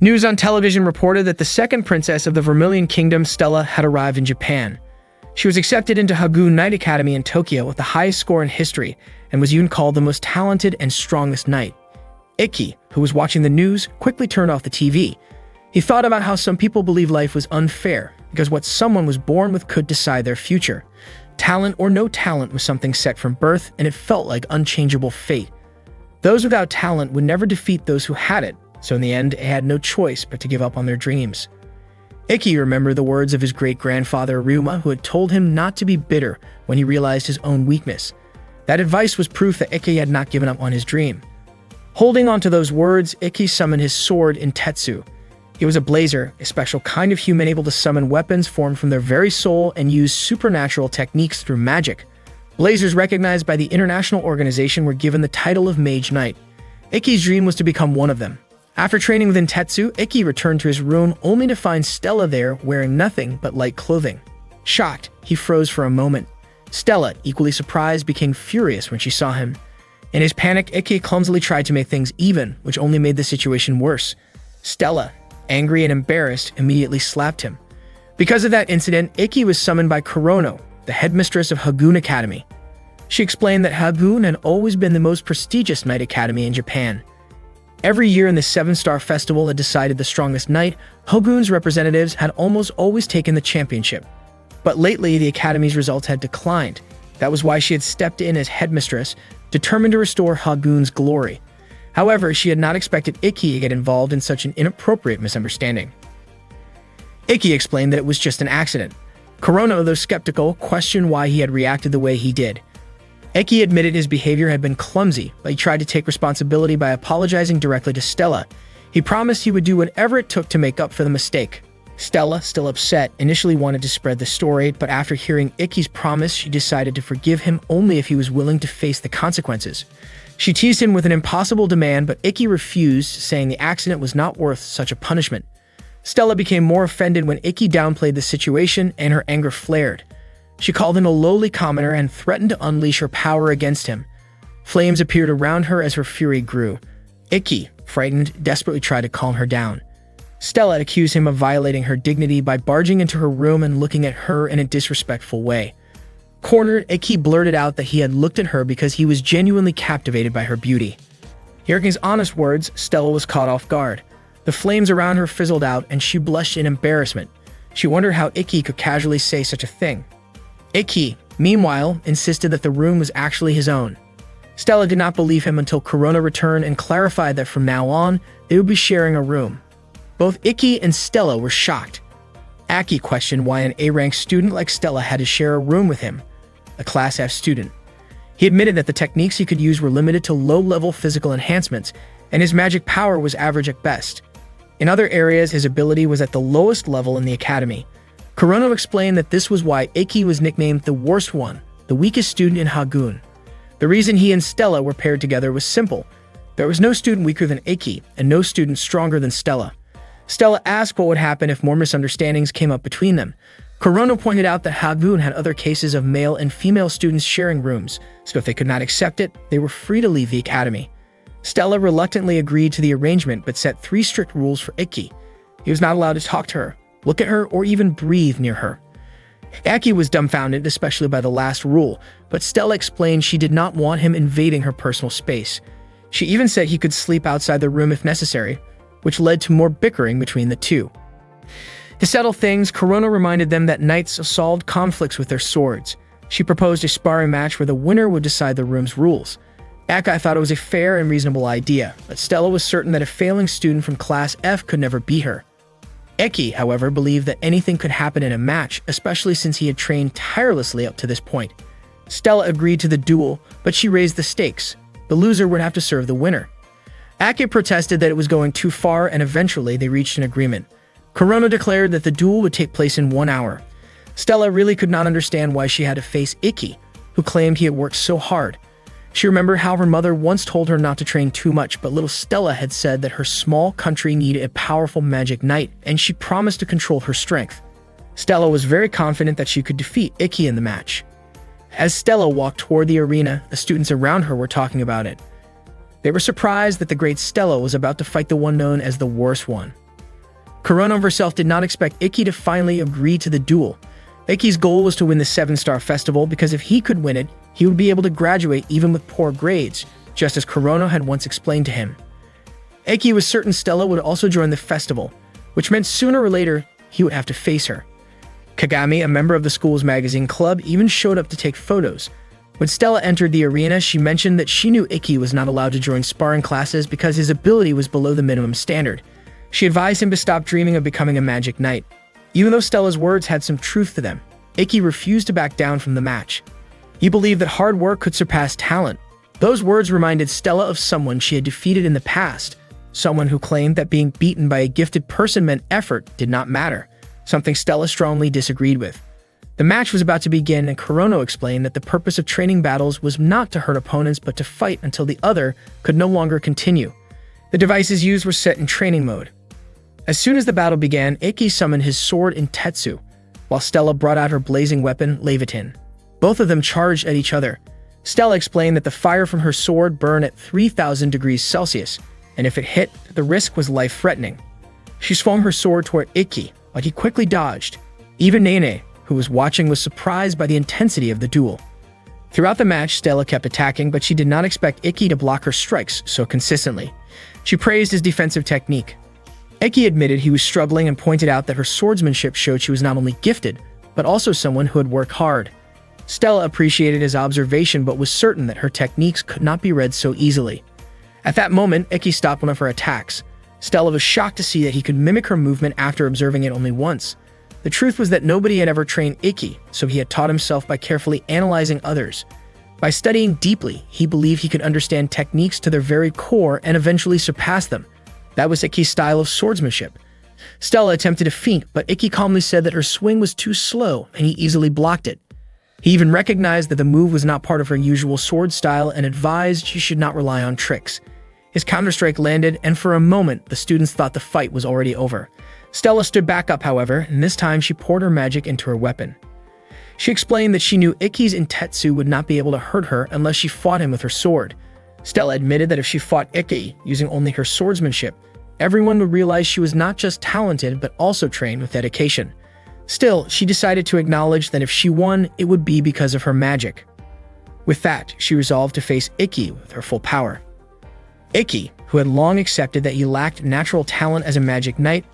News on television reported that the second princess of the Vermilion Kingdom, Stella, had arrived in Japan. She was accepted into Hagoon Knight Academy in Tokyo with the highest score in history and was even called the most talented and strongest knight. Ikki, who was watching the news, quickly turned off the TV. He thought about how some people believe life was unfair because what someone was born with could decide their future. Talent or no talent was something set from birth, and it felt like unchangeable fate. Those without talent would never defeat those who had it, so in the end, they had no choice but to give up on their dreams. Ikki remembered the words of his great-grandfather Ryuma, who had told him not to be bitter when he realized his own weakness. That advice was proof that Ikki had not given up on his dream. Holding on to those words, Ikki summoned his sword Intetsu. He was a blazer, a special kind of human able to summon weapons formed from their very soul and use supernatural techniques through magic. Blazers recognized by the international organization were given the title of Mage Knight. Ikki's dream was to become one of them. After training with Intetsu, Ikki returned to his room only to find Stella there wearing nothing but light clothing. Shocked, he froze for a moment. Stella, equally surprised, became furious when she saw him. In his panic, Ikki clumsily tried to make things even, which only made the situation worse. Stella, angry and embarrassed, immediately slapped him. Because of that incident, Ikki was summoned by Kurono, the headmistress of Hagoon Academy. She explained that Hagoon had always been the most prestigious knight academy in Japan. Every year in the Seven-Star Festival that decided the strongest knight, Hagoon's representatives had almost always taken the championship. But lately, the academy's results had declined. That was why she had stepped in as headmistress, determined to restore Hagoon's glory. However, she had not expected Ikki to get involved in such an inappropriate misunderstanding. Ikki explained that it was just an accident. Kurono, though skeptical, questioned why he had reacted the way he did. Ikki admitted his behavior had been clumsy, but he tried to take responsibility by apologizing directly to Stella. He promised he would do whatever it took to make up for the mistake. Stella, still upset, initially wanted to spread the story, but after hearing Ikki's promise, she decided to forgive him only if he was willing to face the consequences. She teased him with an impossible demand, but Ikki refused, saying the accident was not worth such a punishment. Stella became more offended when Ikki downplayed the situation, and her anger flared. She called him a lowly commoner and threatened to unleash her power against him. Flames appeared around her as her fury grew. Ikki, frightened, desperately tried to calm her down. Stella accused him of violating her dignity by barging into her room and looking at her in a disrespectful way. Cornered, Ikki blurted out that he had looked at her because he was genuinely captivated by her beauty. Hearing his honest words, Stella was caught off guard. The flames around her fizzled out and she blushed in embarrassment. She wondered how Ikki could casually say such a thing. Ikki, meanwhile, insisted that the room was actually his own. Stella did not believe him until Kurono returned and clarified that from now on, they would be sharing a room. Both Ikki and Stella were shocked. Aki questioned why an A-rank student like Stella had to share a room with him, a Class F student. He admitted that the techniques he could use were limited to low-level physical enhancements, and his magic power was average at best. In other areas, his ability was at the lowest level in the academy. Kurono explained that this was why Ikki was nicknamed the worst one, the weakest student in Hagoon. The reason he and Stella were paired together was simple. There was no student weaker than Ikki, and no student stronger than Stella. Stella asked what would happen if more misunderstandings came up between them. Kurono pointed out that Hagoon had other cases of male and female students sharing rooms, so if they could not accept it, they were free to leave the academy. Stella reluctantly agreed to the arrangement but set 3 strict rules for Ikki. He was not allowed to talk to her, look at her, or even breathe near her. Aki was dumbfounded, especially by the last rule, but Stella explained she did not want him invading her personal space. She even said he could sleep outside the room if necessary, which led to more bickering between the two. To settle things, Kurono reminded them that knights solved conflicts with their swords. She proposed a sparring match where the winner would decide the room's rules. Akai thought it was a fair and reasonable idea, but Stella was certain that a failing student from Class F could never beat her. Eki, however, believed that anything could happen in a match, especially since he had trained tirelessly up to this point. Stella agreed to the duel, but she raised the stakes. The loser would have to serve the winner. Ake protested that it was going too far, and eventually they reached an agreement. Kurono declared that the duel would take place in 1 hour. Stella really could not understand why she had to face Ikki, who claimed he had worked so hard. She remembered how her mother once told her not to train too much, but little Stella had said that her small country needed a powerful magic knight, and she promised to control her strength. Stella was very confident that she could defeat Ikki in the match. As Stella walked toward the arena, the students around her were talking about it. They were surprised that the great Stella was about to fight the one known as the worst one. Kurono herself did not expect Ikki to finally agree to the duel. Ikki's goal was to win the 7-star festival because if he could win it, he would be able to graduate even with poor grades, just as Kurono had once explained to him. Ikki was certain Stella would also join the festival, which meant sooner or later he would have to face her. Kagami, a member of the school's magazine club, even showed up to take photos. When Stella entered the arena, she mentioned that she knew Ikki was not allowed to join sparring classes because his ability was below the minimum standard. She advised him to stop dreaming of becoming a magic knight. Even though Stella's words had some truth to them, Ikki refused to back down from the match. He believed that hard work could surpass talent. Those words reminded Stella of someone she had defeated in the past, someone who claimed that being beaten by a gifted person meant effort did not matter, something Stella strongly disagreed with. The match was about to begin, and Kurono explained that the purpose of training battles was not to hurt opponents but to fight until the other could no longer continue. The devices used were set in training mode. As soon as the battle began, Ikki summoned his sword Intetsu, while Stella brought out her blazing weapon, Leviathan. Both of them charged at each other. Stella explained that the fire from her sword burned at 3,000 degrees Celsius, and if it hit, the risk was life-threatening. She swung her sword toward Ikki, but he quickly dodged. Even Nene, who was watching, was surprised by the intensity of the duel. Throughout the match, Stella kept attacking, but she did not expect Ikki to block her strikes so consistently. She praised his defensive technique. Ikki admitted he was struggling and pointed out that her swordsmanship showed she was not only gifted, but also someone who had worked hard. Stella appreciated his observation but was certain that her techniques could not be read so easily. At that moment, Ikki stopped one of her attacks. Stella was shocked to see that he could mimic her movement after observing it only once. The truth was that nobody had ever trained Ikki, so he had taught himself by carefully analyzing others. By studying deeply, he believed he could understand techniques to their very core and eventually surpass them. That was Ikki's style of swordsmanship. Stella attempted to feint, but Ikki calmly said that her swing was too slow and he easily blocked it. He even recognized that the move was not part of her usual sword style and advised she should not rely on tricks. His counterstrike landed, and for a moment, the students thought the fight was already over. Stella stood back up, however, and this time she poured her magic into her weapon. She explained that she knew Ikki's Intetsu would not be able to hurt her unless she fought him with her sword. Stella admitted that if she fought Ikki using only her swordsmanship, everyone would realize she was not just talented but also trained with dedication. Still, she decided to acknowledge that if she won, it would be because of her magic. With that, she resolved to face Ikki with her full power. Ikki, who had long accepted that he lacked natural talent as a magic knight,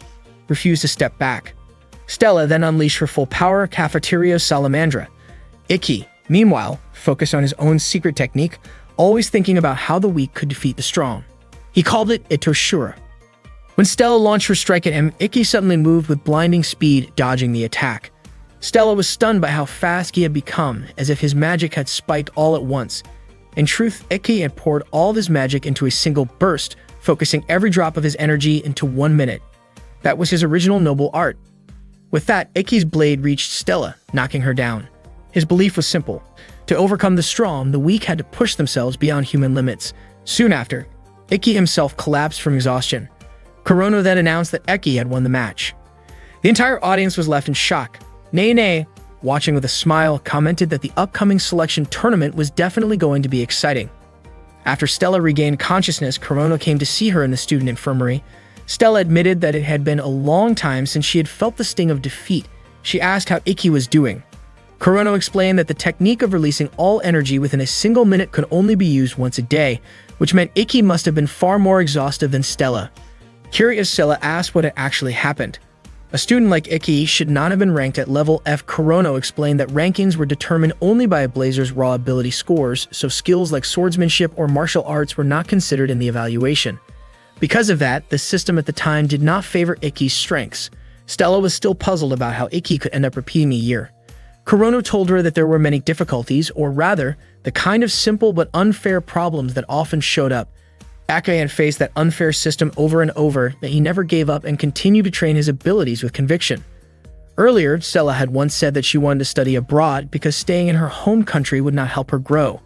refused to step back. Stella then unleashed her full power, Cafeteria Salamandra. Ikki, meanwhile, focused on his own secret technique, always thinking about how the weak could defeat the strong. He called it Itoshura. When Stella launched her strike at him, Ikki suddenly moved with blinding speed, dodging the attack. Stella was stunned by how fast he had become, as if his magic had spiked all at once. In truth, Ikki had poured all of his magic into a single burst, focusing every drop of his energy into 1 minute. That was his original noble art. With that, Ikki's blade reached Stella, knocking her down. His belief was simple. To overcome the strong, the weak had to push themselves beyond human limits. Soon after, Ikki himself collapsed from exhaustion. Kurono then announced that Ikki had won the match. The entire audience was left in shock. Nene, watching with a smile, commented that the upcoming selection tournament was definitely going to be exciting. After Stella regained consciousness, Kurono came to see her in the student infirmary. Stella admitted that it had been a long time since she had felt the sting of defeat. She asked how Ikki was doing. Kurono explained that the technique of releasing all energy within a single minute could only be used once a day, which meant Ikki must have been far more exhausted than Stella. Curious, Stella asked what had actually happened. A student like Ikki should not have been ranked at level F. Kurono explained that rankings were determined only by a blazer's raw ability scores, so skills like swordsmanship or martial arts were not considered in the evaluation. Because of that, the system at the time did not favor Ikki's strengths. Stella was still puzzled about how Ikki could end up repeating a year. Kurono told her that there were many difficulties, or rather, the kind of simple but unfair problems that often showed up. Ikki had faced that unfair system over and over, but he never gave up and continued to train his abilities with conviction. Earlier, Stella had once said that she wanted to study abroad because staying in her home country would not help her grow.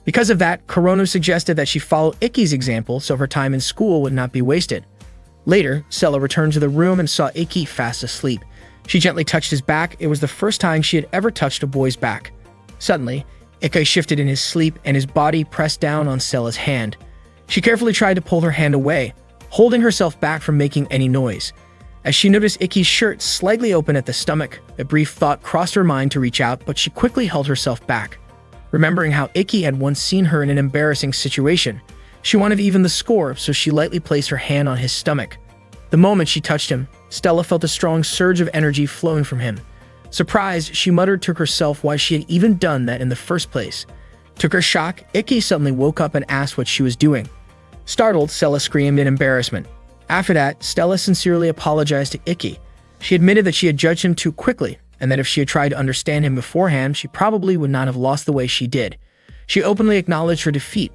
Because of that, Kurono suggested that she follow Ikki's example so her time in school would not be wasted. Later, Stella returned to the room and saw Ikki fast asleep. She gently touched his back. It was the first time she had ever touched a boy's back. Suddenly, Ikki shifted in his sleep and his body pressed down on Stella's hand. She carefully tried to pull her hand away, holding herself back from making any noise. As she noticed Ikki's shirt slightly open at the stomach, a brief thought crossed her mind to reach out, but she quickly held herself back. Remembering how Ikki had once seen her in an embarrassing situation, she wanted to even the score, so she lightly placed her hand on his stomach. The moment she touched him, Stella felt a strong surge of energy flowing from him. Surprised, she muttered to herself why she had even done that in the first place. To her shock, Ikki suddenly woke up and asked what she was doing. Startled, Stella screamed in embarrassment. After that, Stella sincerely apologized to Ikki. She admitted that she had judged him too quickly, and that if she had tried to understand him beforehand, she probably would not have lost the way she did. She openly acknowledged her defeat.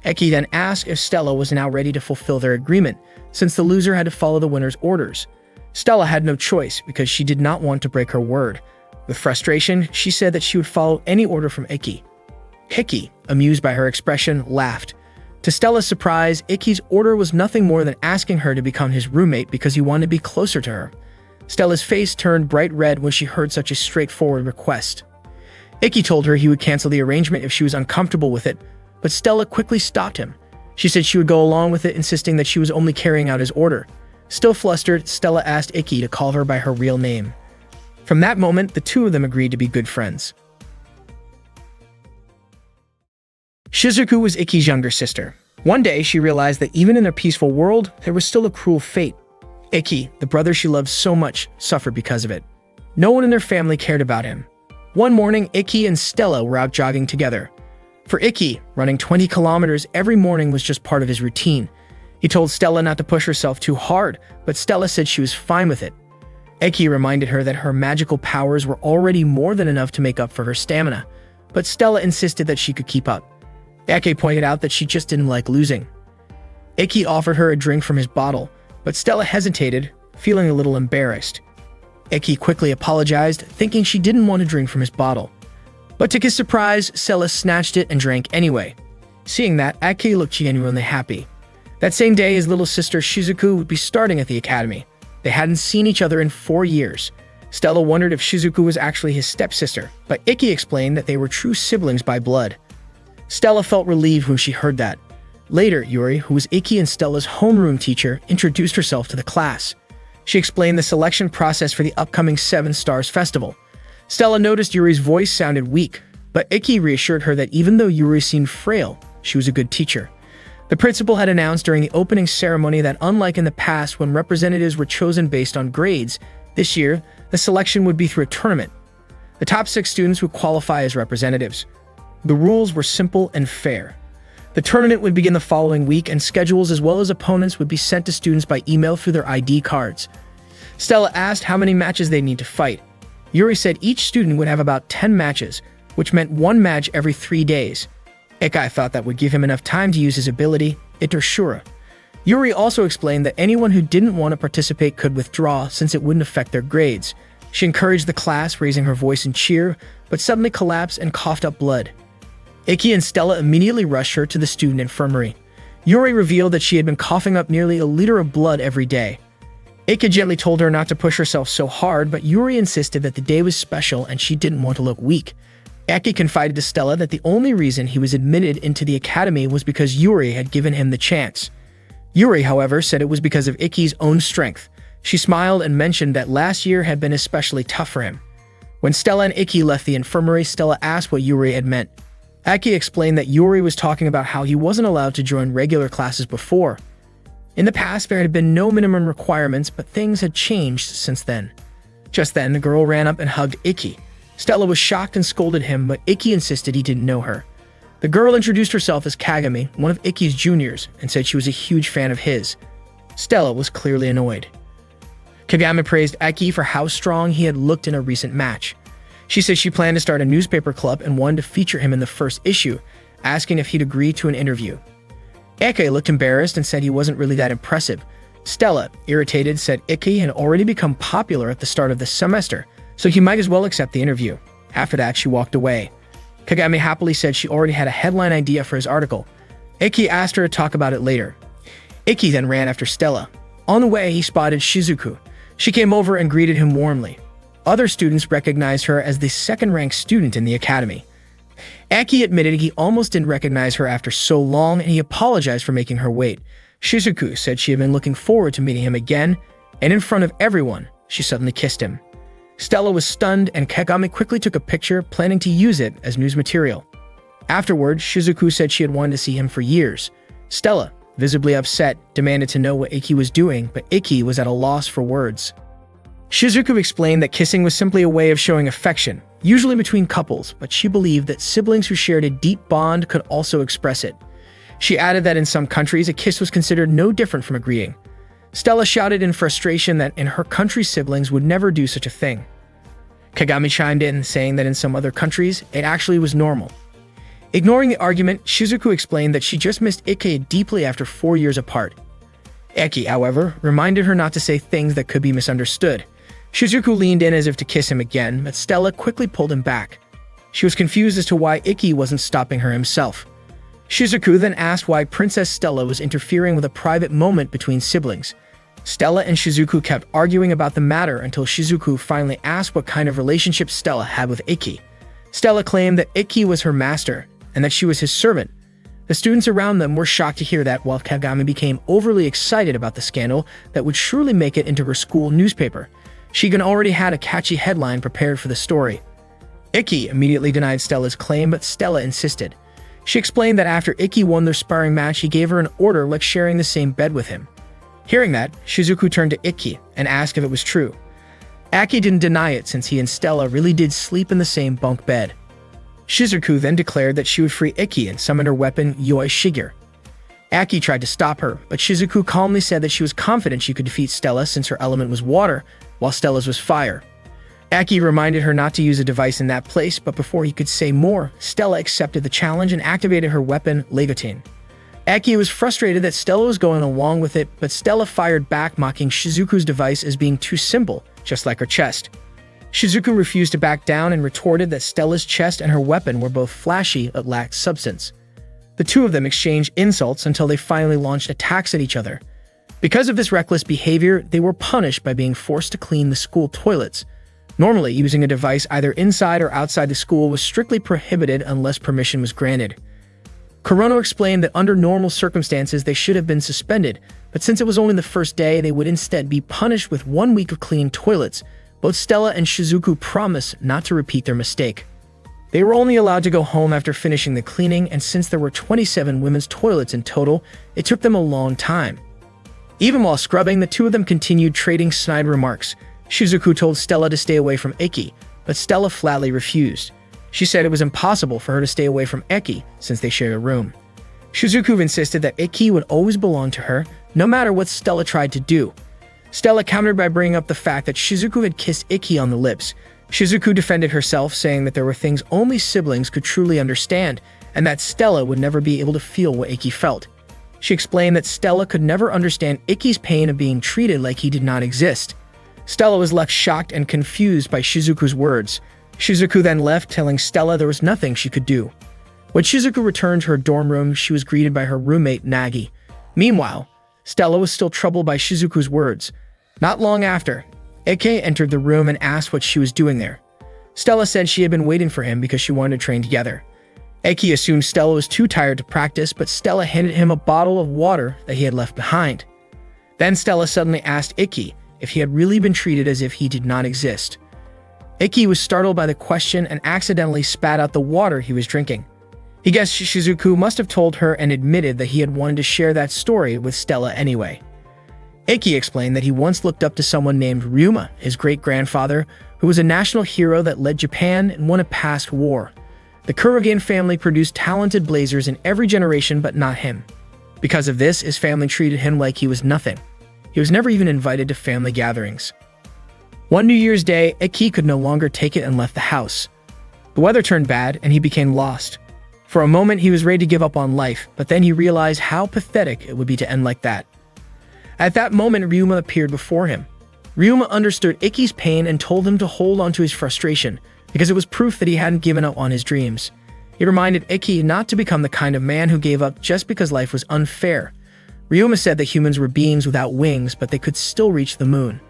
Ikki then asked if Stella was now ready to fulfill their agreement, since the loser had to follow the winner's orders. Stella had no choice because she did not want to break her word. With frustration, she said that she would follow any order from Ikki. Ikki, amused by her expression, laughed. To Stella's surprise, Ikki's order was nothing more than asking her to become his roommate because he wanted to be closer to her. Stella's face turned bright red when she heard such a straightforward request. Ikki told her he would cancel the arrangement if she was uncomfortable with it, but Stella quickly stopped him. She said she would go along with it, insisting that she was only carrying out his order. Still flustered, Stella asked Ikki to call her by her real name. From that moment, the two of them agreed to be good friends. Shizuku was Ikki's younger sister. One day, she realized that even in their peaceful world, there was still a cruel fate. Ikki, the brother she loved so much, suffered because of it. No one in their family cared about him. One morning, Ikki and Stella were out jogging together. For Ikki, running 20 kilometers every morning was just part of his routine. He told Stella not to push herself too hard, but Stella said she was fine with it. Ikki reminded her that her magical powers were already more than enough to make up for her stamina, but Stella insisted that she could keep up. Ikki pointed out that she just didn't like losing. Ikki offered her a drink from his bottle, but Stella hesitated, feeling a little embarrassed. Ikki quickly apologized, thinking she didn't want to drink from his bottle. But to his surprise, Stella snatched it and drank anyway. Seeing that, Ikki looked genuinely happy. That same day, his little sister Shizuku would be starting at the academy. They hadn't seen each other in 4 years. Stella wondered if Shizuku was actually his stepsister, but Ikki explained that they were true siblings by blood. Stella felt relieved when she heard that. Later, Yuri, who was Ikki and Stella's homeroom teacher, introduced herself to the class. She explained the selection process for the upcoming Seven Stars Festival. Stella noticed Yuri's voice sounded weak, but Ikki reassured her that even though Yuri seemed frail, she was a good teacher. The principal had announced during the opening ceremony that unlike in the past when representatives were chosen based on grades, this year, the selection would be through a tournament. The top 6 students would qualify as representatives. The rules were simple and fair. The tournament would begin the following week, and schedules as well as opponents would be sent to students by email through their ID cards. Stella asked how many matches they need to fight. Yuri said each student would have about 10 matches, which meant 1 match every 3 days. Ikki thought that would give him enough time to use his ability, Itershura. Yuri also explained that anyone who didn't want to participate could withdraw since it wouldn't affect their grades. She encouraged the class, raising her voice in cheer, but suddenly collapsed and coughed up blood. Ikki and Stella immediately rushed her to the student infirmary. Yuri revealed that she had been coughing up nearly a liter of blood every day. Ikki gently told her not to push herself so hard, but Yuri insisted that the day was special and she didn't want to look weak. Ikki confided to Stella that the only reason he was admitted into the academy was because Yuri had given him the chance. Yuri, however, said it was because of Ikki's own strength. She smiled and mentioned that last year had been especially tough for him. When Stella and Ikki left the infirmary, Stella asked what Yuri had meant. Ikki explained that Yuri was talking about how he wasn't allowed to join regular classes before. In the past, there had been no minimum requirements, but things had changed since then. Just then, the girl ran up and hugged Ikki. Stella was shocked and scolded him, but Ikki insisted he didn't know her. The girl introduced herself as Kagami, one of Ikki's juniors, and said she was a huge fan of his. Stella was clearly annoyed. Kagami praised Ikki for how strong he had looked in a recent match. She said she planned to start a newspaper club and wanted to feature him in the first issue, asking if he'd agree to an interview. Ikki looked embarrassed and said he wasn't really that impressive. Stella, irritated, said Ikki had already become popular at the start of the semester, so he might as well accept the interview. After that, she walked away. Kagami happily said she already had a headline idea for his article. Ikki asked her to talk about it later. Ikki then ran after Stella. On the way, he spotted Shizuku. She came over and greeted him warmly. Other students recognized her as the second-ranked student in the academy. Ikki admitted he almost didn't recognize her after so long, and he apologized for making her wait. Shizuku said she had been looking forward to meeting him again. and in front of everyone, she suddenly kissed him. Stella was stunned, and Kagami quickly took a picture, planning to use it as news material. Afterwards, Shizuku said she had wanted to see him for years. Stella, visibly upset, demanded to know what Ikki was doing, but Ikki was at a loss for words. Shizuku explained that kissing was simply a way of showing affection, usually between couples, but she believed that siblings who shared a deep bond could also express it. She added that in some countries, a kiss was considered no different from a greeting. Stella shouted in frustration that in her country, siblings would never do such a thing. Kagami chimed in, saying that in some other countries, it actually was normal. Ignoring the argument, Shizuku explained that she just missed Ikki deeply after 4 years apart. Ikki, however, reminded her not to say things that could be misunderstood. Shizuku leaned in as if to kiss him again, but Stella quickly pulled him back. She was confused as to why Ikki wasn't stopping her himself. Shizuku then asked why Princess Stella was interfering with a private moment between siblings. Stella and Shizuku kept arguing about the matter until Shizuku finally asked what kind of relationship Stella had with Ikki. Stella claimed that Ikki was her master, and that she was his servant. The students around them were shocked to hear that, while Kagami became overly excited about the scandal that would surely make it into her school newspaper. Shigen already had a catchy headline prepared for the story. Ikki immediately denied Stella's claim, but Stella insisted. She explained that after Ikki won their sparring match, he gave her an order like sharing the same bed with him. Hearing that, Shizuku turned to Ikki and asked if it was true. Ikki didn't deny it, since he and Stella really did sleep in the same bunk bed. Shizuku then declared that she would free Ikki and summoned her weapon, Yoi Shiger. Ikki tried to stop her, but Shizuku calmly said that she was confident she could defeat Stella since her element was water, while Stella's was fire. Ikki reminded her not to use a device in that place, but before he could say more, Stella accepted the challenge and activated her weapon, Leviatine. Ikki was frustrated that Stella was going along with it, but Stella fired back, mocking Shizuku's device as being too simple, just like her chest. Shizuku refused to back down and retorted that Stella's chest and her weapon were both flashy but lacked substance. The two of them exchanged insults until they finally launched attacks at each other. Because of this reckless behavior, they were punished by being forced to clean the school toilets. Normally, using a device either inside or outside the school was strictly prohibited unless permission was granted. Kurono explained that under normal circumstances they should have been suspended, but since it was only the first day, they would instead be punished with 1 week of clean toilets. Both Stella and Shizuku promised not to repeat their mistake. They were only allowed to go home after finishing the cleaning, and since there were 27 women's toilets in total, it took them a long time. Even while scrubbing, the two of them continued trading snide remarks. Shizuku told Stella to stay away from Ikki, but Stella flatly refused. She said it was impossible for her to stay away from Ikki since they shared a room. Shizuku insisted that Ikki would always belong to her, no matter what Stella tried to do. Stella countered by bringing up the fact that Shizuku had kissed Ikki on the lips. Shizuku defended herself, saying that there were things only siblings could truly understand, and that Stella would never be able to feel what Ikki felt. She explained that Stella could never understand Ikki's pain of being treated like he did not exist. Stella was left shocked and confused by Shizuku's words. Shizuku then left, telling Stella there was nothing she could do. When Shizuku returned to her dorm room, she was greeted by her roommate, Nagi. Meanwhile, Stella was still troubled by Shizuku's words. Not long after, Ikki entered the room and asked what she was doing there. Stella said she had been waiting for him because she wanted to train together. Ikki assumed Stella was too tired to practice, but Stella handed him a bottle of water that he had left behind. Then Stella suddenly asked Ikki if he had really been treated as if he did not exist. Ikki was startled by the question and accidentally spat out the water he was drinking. He guessed Shizuku must have told her and admitted that he had wanted to share that story with Stella anyway. Ikki explained that he once looked up to someone named Ryuma, his great-grandfather, who was a national hero that led Japan and won a past war. The Kurogen family produced talented blazers in every generation, but not him. Because of this, his family treated him like he was nothing. He was never even invited to family gatherings. One New Year's Day, Ikki could no longer take it and left the house. The weather turned bad, and he became lost. For a moment, he was ready to give up on life, but then he realized how pathetic it would be to end like that. At that moment, Ryuma appeared before him. Ryuma understood Ikki's pain and told him to hold on to his frustration, because it was proof that he hadn't given up on his dreams. He reminded Ikki not to become the kind of man who gave up just because life was unfair. Ryuma said that humans were beings without wings, but they could still reach the moon.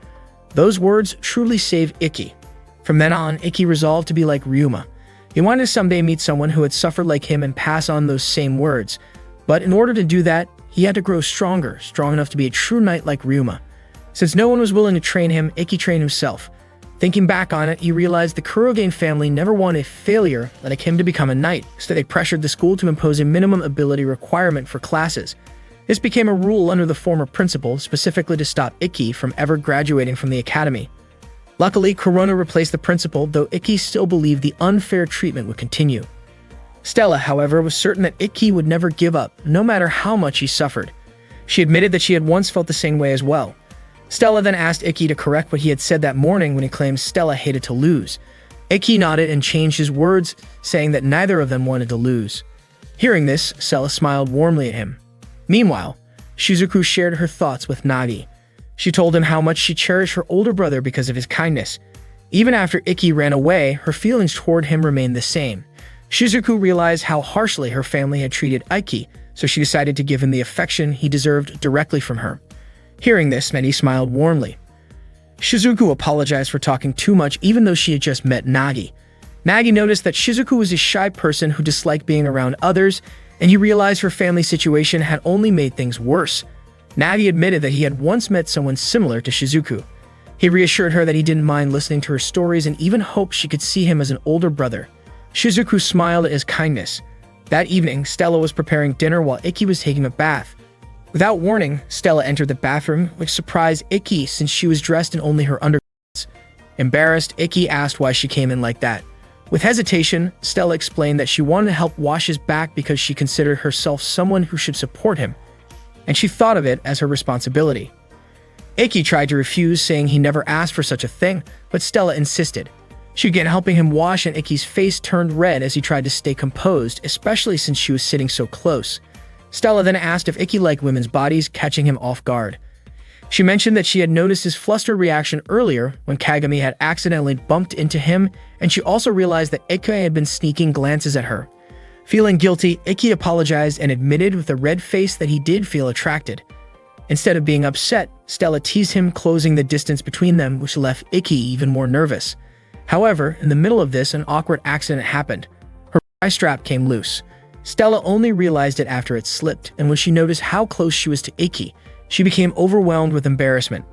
Those words truly saved Ikki. From then on, Ikki resolved to be like Ryuma. He wanted to someday meet someone who had suffered like him and pass on those same words. But in order to do that, he had to grow stronger, strong enough to be a true knight like Ryuma. Since no one was willing to train him, Ikki trained himself. Thinking back on it, he realized the Kurogane family never wanted failure like him to become a knight, so they pressured the school to impose a minimum ability requirement for classes. This became a rule under the former principal, specifically to stop Ikki from ever graduating from the academy. Luckily, Corona replaced the principal, though Ikki still believed the unfair treatment would continue. Stella, however, was certain that Ikki would never give up, no matter how much he suffered. She admitted that she had once felt the same way as well. Stella then asked Ikki to correct what he had said that morning when he claimed Stella hated to lose. Ikki nodded and changed his words, saying that neither of them wanted to lose. Hearing this, Stella smiled warmly at him. Meanwhile, Shizuku shared her thoughts with Nagi. She told him how much she cherished her older brother because of his kindness. Even after Ikki ran away, her feelings toward him remained the same. Shizuku realized how harshly her family had treated Ikki, so she decided to give him the affection he deserved directly from her. Hearing this, Medi smiled warmly. Shizuku apologized for talking too much even though she had just met Nagi. Nagi noticed that Shizuku was a shy person who disliked being around others, and he realized her family situation had only made things worse. Nagi admitted that he had once met someone similar to Shizuku. He reassured her that he didn't mind listening to her stories and even hoped she could see him as an older brother. Shizuku smiled at his kindness. That evening, Stella was preparing dinner while Ikki was taking a bath. Without warning, Stella entered the bathroom, which surprised Ikki since she was dressed in only her undergarments. Embarrassed, Ikki asked why she came in like that. With hesitation, Stella explained that she wanted to help wash his back because she considered herself someone who should support him, and she thought of it as her responsibility. Ikki tried to refuse, saying he never asked for such a thing, but Stella insisted. She began helping him wash, and Ikki's face turned red as he tried to stay composed, especially since she was sitting so close. Stella then asked if Ikki liked women's bodies, catching him off guard. She mentioned that she had noticed his flustered reaction earlier when Kagami had accidentally bumped into him, and she also realized that Ikki had been sneaking glances at her. Feeling guilty, Ikki apologized and admitted with a red face that he did feel attracted. Instead of being upset, Stella teased him, closing the distance between them, which left Ikki even more nervous. However, in the middle of this, an awkward accident happened. Her eye strap came loose. Stella only realized it after it slipped, and when she noticed how close she was to Ikki, she became overwhelmed with embarrassment.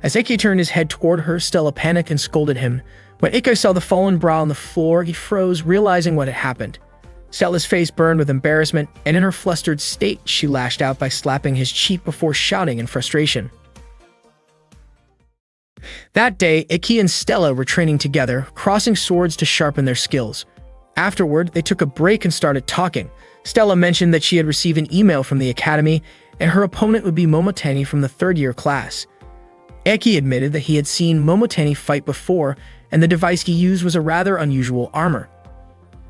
As Ikki turned his head toward her, Stella panicked and scolded him. When Ikki saw the fallen bra on the floor, he froze, realizing what had happened. Stella's face burned with embarrassment, and in her flustered state, she lashed out by slapping his cheek before shouting in frustration. That day, Ikki and Stella were training together, crossing swords to sharpen their skills. Afterward, they took a break and started talking. Stella mentioned that she had received an email from the academy, and her opponent would be Momotani from the third-year class. Ikki admitted that he had seen Momotani fight before, and the device he used was a rather unusual armor.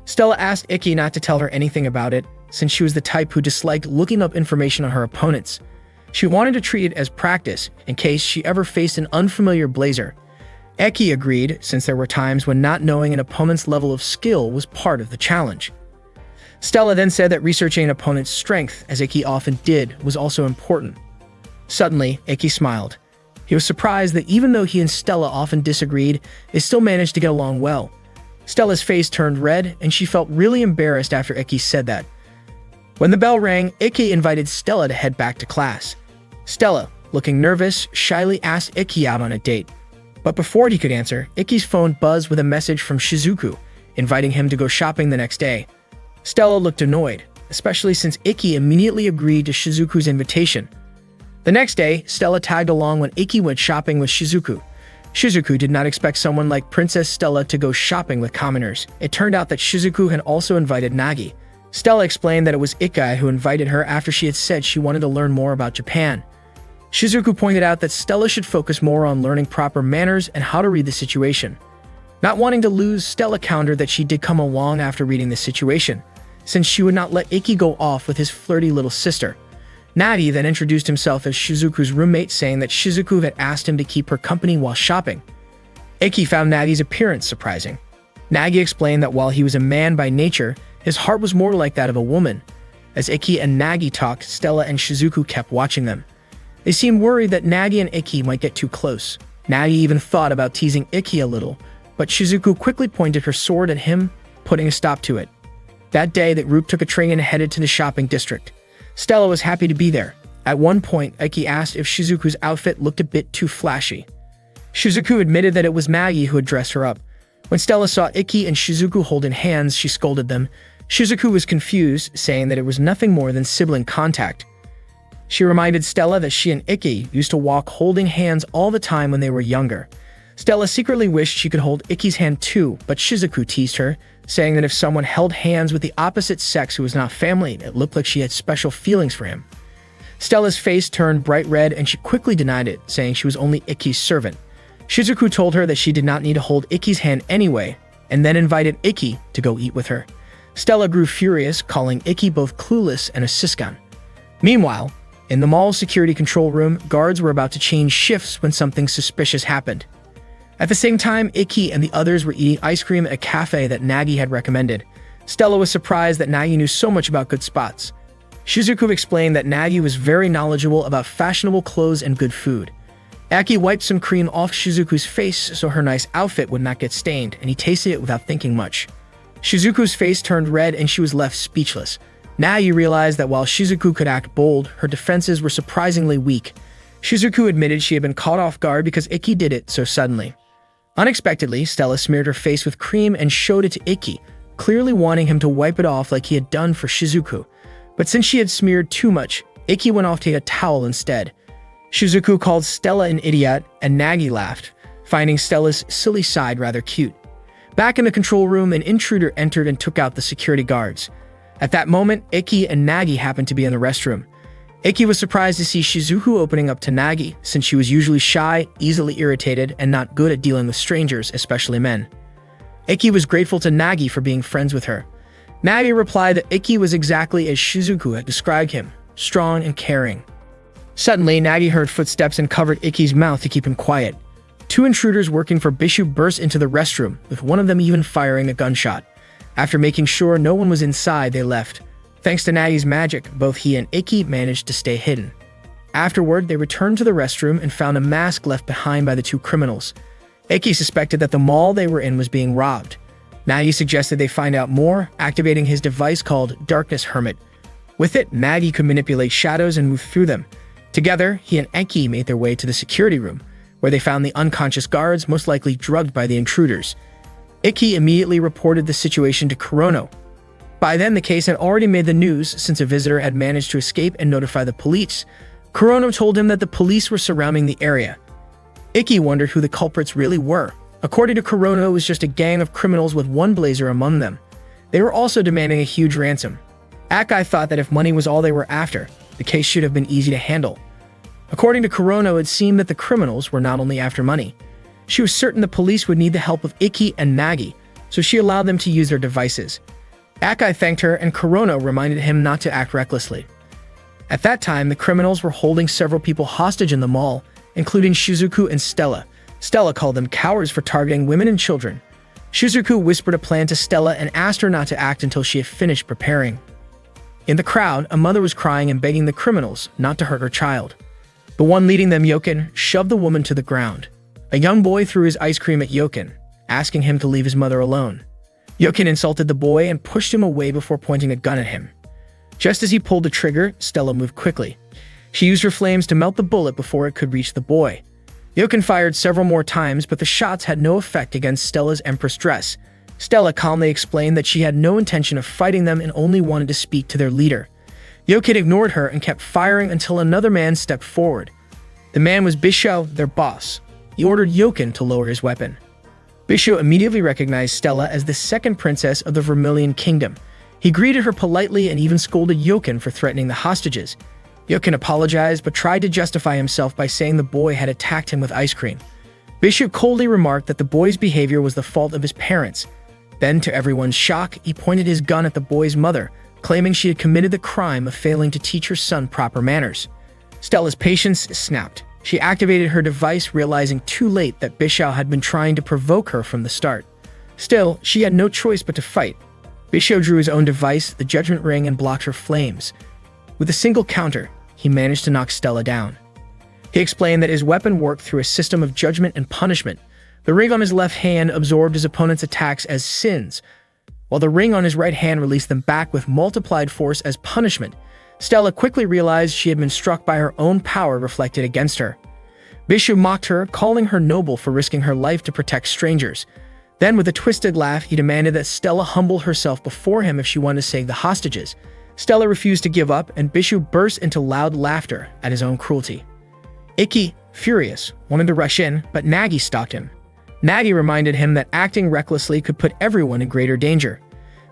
Stella asked Ikki not to tell her anything about it, since she was the type who disliked looking up information on her opponents. She wanted to treat it as practice, in case she ever faced an unfamiliar blazer. Ikki agreed, since there were times when not knowing an opponent's level of skill was part of the challenge. Stella then said that researching an opponent's strength, as Ikki often did, was also important. Suddenly, Ikki smiled. He was surprised that even though he and Stella often disagreed, they still managed to get along well. Stella's face turned red, and she felt really embarrassed after Ikki said that. When the bell rang, Ikki invited Stella to head back to class. Stella, looking nervous, shyly asked Ikki out on a date. But before he could answer, Ikki's phone buzzed with a message from Shizuku, inviting him to go shopping the next day. Stella looked annoyed, especially since Ikki immediately agreed to Shizuku's invitation. The next day, Stella tagged along when Ikki went shopping with Shizuku. Shizuku did not expect someone like Princess Stella to go shopping with commoners. It turned out that Shizuku had also invited Nagi. Stella explained that it was Ikki who invited her after she had said she wanted to learn more about Japan. Shizuku pointed out that Stella should focus more on learning proper manners and how to read the situation. Not wanting to lose, Stella countered that she did come along after reading the situation, since she would not let Ikki go off with his flirty little sister. Nagi then introduced himself as Shizuku's roommate, saying that Shizuku had asked him to keep her company while shopping. Ikki found Nagi's appearance surprising. Nagi explained that while he was a man by nature, his heart was more like that of a woman. As Ikki and Nagi talked, Stella and Shizuku kept watching them. They seemed worried that Nagi and Ikki might get too close. Nagi even thought about teasing Ikki a little, but Shizuku quickly pointed her sword at him, putting a stop to it. That day, the group took a train and headed to the shopping district. Stella was happy to be there. At one point, Iki asked if Shizuku's outfit looked a bit too flashy. Shizuku admitted that it was Nagi who had dressed her up. When Stella saw Iki and Shizuku holding hands, she scolded them. Shizuku was confused, saying that it was nothing more than sibling contact. She reminded Stella that she and Iki used to walk holding hands all the time when they were younger. Stella secretly wished she could hold Iki's hand too, but Shizuku teased her, saying that if someone held hands with the opposite sex who was not family, it looked like she had special feelings for him. Stella's face turned bright red and she quickly denied it, saying she was only Iki's servant. Shizuku told her that she did not need to hold Iki's hand anyway, and then invited Iki to go eat with her. Stella grew furious, calling Iki both clueless and a siskan. Meanwhile, in the mall's security control room, guards were about to change shifts when something suspicious happened. At the same time, Iki and the others were eating ice cream at a cafe that Nagi had recommended. Stella was surprised that Nagi knew so much about good spots. Shizuku explained that Nagi was very knowledgeable about fashionable clothes and good food. Aki wiped some cream off Shizuku's face so her nice outfit would not get stained, and he tasted it without thinking much. Shizuku's face turned red and she was left speechless. Nagi realized that while Shizuku could act bold, her defenses were surprisingly weak. Shizuku admitted she had been caught off guard because Iki did it so suddenly. Unexpectedly, Stella smeared her face with cream and showed it to Iki, clearly wanting him to wipe it off like he had done for Shizuku. But since she had smeared too much, Iki went off to get a towel instead. Shizuku called Stella an idiot, and Nagi laughed, finding Stella's silly side rather cute. Back in the control room, an intruder entered and took out the security guards. At that moment, Iki and Nagi happened to be in the restroom. Iki was surprised to see Shizuku opening up to Nagi, since she was usually shy, easily irritated, and not good at dealing with strangers, especially men. Iki was grateful to Nagi for being friends with her. Nagi replied that Iki was exactly as Shizuku had described him, strong and caring. Suddenly, Nagi heard footsteps and covered Iki's mouth to keep him quiet. Two intruders working for Bishu burst into the restroom, with one of them even firing a gunshot. After making sure no one was inside, they left. Thanks to Nagi's magic, both he and Iki managed to stay hidden. Afterward, they returned to the restroom and found a mask left behind by the two criminals. Iki suspected that the mall they were in was being robbed. Nagi suggested they find out more, activating his device called Darkness Hermit. With it, Nagi could manipulate shadows and move through them. Together, he and Iki made their way to the security room, where they found the unconscious guards, most likely drugged by the intruders. Iki immediately reported the situation to Kurono. By then, the case had already made the news since a visitor had managed to escape and notify the police. Kurono told him that the police were surrounding the area. Iki wondered who the culprits really were. According to Kurono, it was just a gang of criminals with one blazer among them. They were also demanding a huge ransom. Akai thought that if money was all they were after, the case should have been easy to handle. According to Kurono, it seemed that the criminals were not only after money. She was certain the police would need the help of Iki and Nagi, so she allowed them to use their devices. Akai thanked her, and Kurono reminded him not to act recklessly. At that time, the criminals were holding several people hostage in the mall, including Shizuku and Stella. Stella called them cowards for targeting women and children. Shizuku whispered a plan to Stella and asked her not to act until she had finished preparing. In the crowd, a mother was crying and begging the criminals not to hurt her child. The one leading them, Yoken, shoved the woman to the ground. A young boy threw his ice cream at Yoken, asking him to leave his mother alone. Yoken insulted the boy and pushed him away before pointing a gun at him. Just as he pulled the trigger, Stella moved quickly. She used her flames to melt the bullet before it could reach the boy. Yoken fired several more times, but the shots had no effect against Stella's Empress dress. Stella calmly explained that she had no intention of fighting them and only wanted to speak to their leader. Yoken ignored her and kept firing until another man stepped forward. The man was Bisho, their boss. He ordered Yoken to lower his weapon. Bisho immediately recognized Stella as the second princess of the Vermilion Kingdom. He greeted her politely and even scolded Yoken for threatening the hostages. Yoken apologized but tried to justify himself by saying the boy had attacked him with ice cream. Bisho coldly remarked that the boy's behavior was the fault of his parents. Then, to everyone's shock, he pointed his gun at the boy's mother, claiming she had committed the crime of failing to teach her son proper manners. Stella's patience snapped. She activated her device, realizing too late that Bisho had been trying to provoke her from the start. Still, she had no choice but to fight. Bisho drew his own device, the Judgment Ring, and blocked her flames. With a single counter, he managed to knock Stella down. He explained that his weapon worked through a system of judgment and punishment. The ring on his left hand absorbed his opponent's attacks as sins, while the ring on his right hand released them back with multiplied force as punishment. Stella quickly realized she had been struck by her own power reflected against her. Bishu mocked her, calling her noble for risking her life to protect strangers. Then, with a twisted laugh, he demanded that Stella humble herself before him if she wanted to save the hostages. Stella refused to give up, and Bishu burst into loud laughter at his own cruelty. Ikki, furious, wanted to rush in, but Nagi stopped him. Nagi reminded him that acting recklessly could put everyone in greater danger.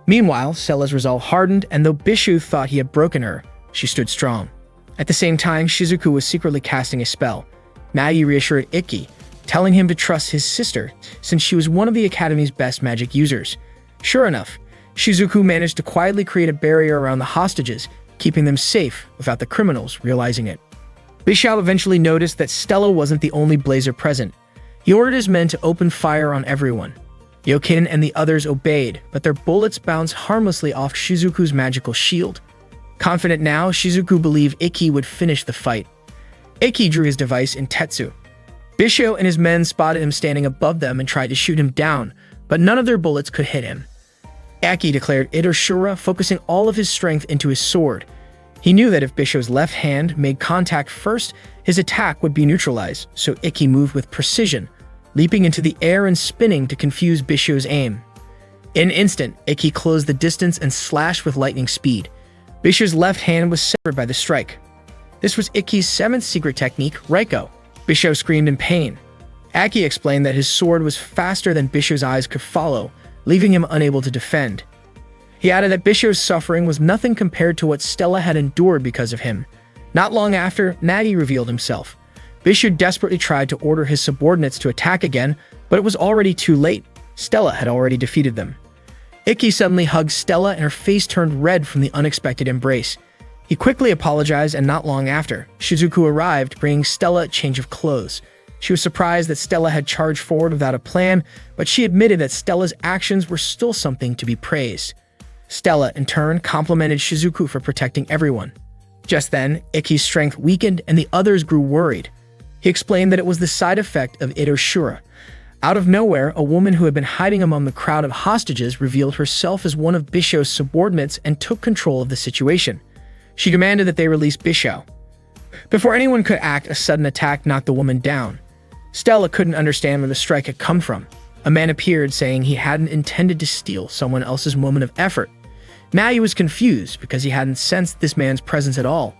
Meanwhile, Stella's resolve hardened, and though Bishu thought he had broken her, she stood strong. At the same time, Shizuku was secretly casting a spell. Nagi reassured Ikki, telling him to trust his sister, since she was one of the Academy's best magic users. Sure enough, Shizuku managed to quietly create a barrier around the hostages, keeping them safe without the criminals realizing it. Bishu eventually noticed that Stella wasn't the only blazer present. He ordered his men to open fire on everyone. Yokin and the others obeyed, but their bullets bounced harmlessly off Shizuku's magical shield. Confident now, Shizuku believed Ikki would finish the fight. Ikki drew his device in Tetsu. Bishu and his men spotted him standing above them and tried to shoot him down, but none of their bullets could hit him. Ikki declared Itoshura, focusing all of his strength into his sword. He knew that if Bishu's left hand made contact first, his attack would be neutralized, so Ikki moved with precision, leaping into the air and spinning to confuse Bishu's aim. In an instant, Ikki closed the distance and slashed with lightning speed. Bishu's left hand was severed by the strike. This was Ikki's seventh secret technique, Reiko. Bishu screamed in pain. Ikki explained that his sword was faster than Bishu's eyes could follow, leaving him unable to defend. He added that Bishu's suffering was nothing compared to what Stella had endured because of him. Not long after, Nagi revealed himself. Bishu desperately tried to order his subordinates to attack again, but it was already too late. Stella had already defeated them. Ikki suddenly hugged Stella and her face turned red from the unexpected embrace. He quickly apologized, and not long after, Shizuku arrived, bringing Stella a change of clothes. She was surprised that Stella had charged forward without a plan, but she admitted that Stella's actions were still something to be praised. Stella, in turn, complimented Shizuku for protecting everyone. Just then, Ikki's strength weakened and the others grew worried. He explained that it was the side effect of Itoshura. Out of nowhere, a woman who had been hiding among the crowd of hostages revealed herself as one of Bishu's subordinates and took control of the situation. She demanded that they release Bishu. Before anyone could act, a sudden attack knocked the woman down. Stella couldn't understand where the strike had come from. A man appeared, saying he hadn't intended to steal someone else's moment of effort. Nagi was confused because he hadn't sensed this man's presence at all.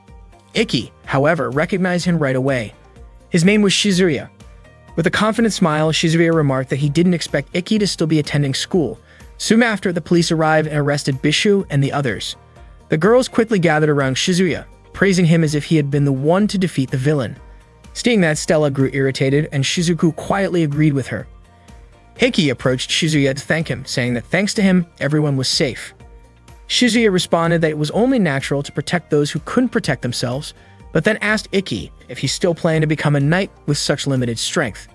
Ikki, however, recognized him right away. His name was Shizuya. With a confident smile, Shizuya remarked that he didn't expect Ikki to still be attending school. Soon after, the police arrived and arrested Bishu and the others. The girls quickly gathered around Shizuya, praising him as if he had been the one to defeat the villain. Seeing that, Stella grew irritated, and Shizuku quietly agreed with her. Ikki approached Shizuya to thank him, saying that thanks to him, everyone was safe. Shizuya responded that it was only natural to protect those who couldn't protect themselves, but then asked Ikki if he still planned to become a knight with such limited strength.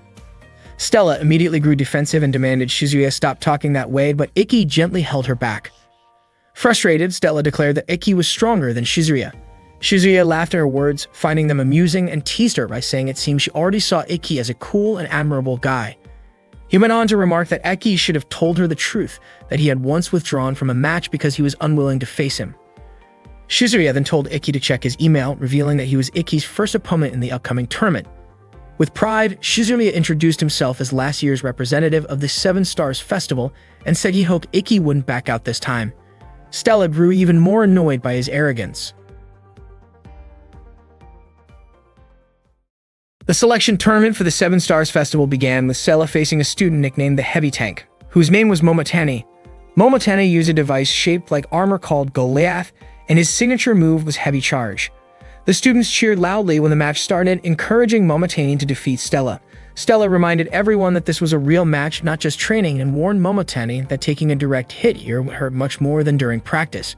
Stella immediately grew defensive and demanded Shizuya stop talking that way, but Ikki gently held her back. Frustrated, Stella declared that Ikki was stronger than Shizuya. Shizuya laughed at her words, finding them amusing, and teased her by saying it seemed she already saw Ikki as a cool and admirable guy. He went on to remark that Ikki should have told her the truth, that he had once withdrawn from a match because he was unwilling to face him. Shizuya then told Ikki to check his email, revealing that he was Ikki's first opponent in the upcoming tournament. With pride, Shizuya introduced himself as last year's representative of the Seven Stars Festival and said he hoped Ikki wouldn't back out this time. Stella grew even more annoyed by his arrogance. The selection tournament for the Seven Stars Festival began with Stella facing a student nicknamed the Heavy Tank, whose name was Momotani. Momotani used a device shaped like armor called Goliath, and his signature move was Heavy Charge. The students cheered loudly when the match started, encouraging Momotani to defeat Stella. Stella reminded everyone that this was a real match, not just training, and warned Momotani that taking a direct hit here would hurt much more than during practice.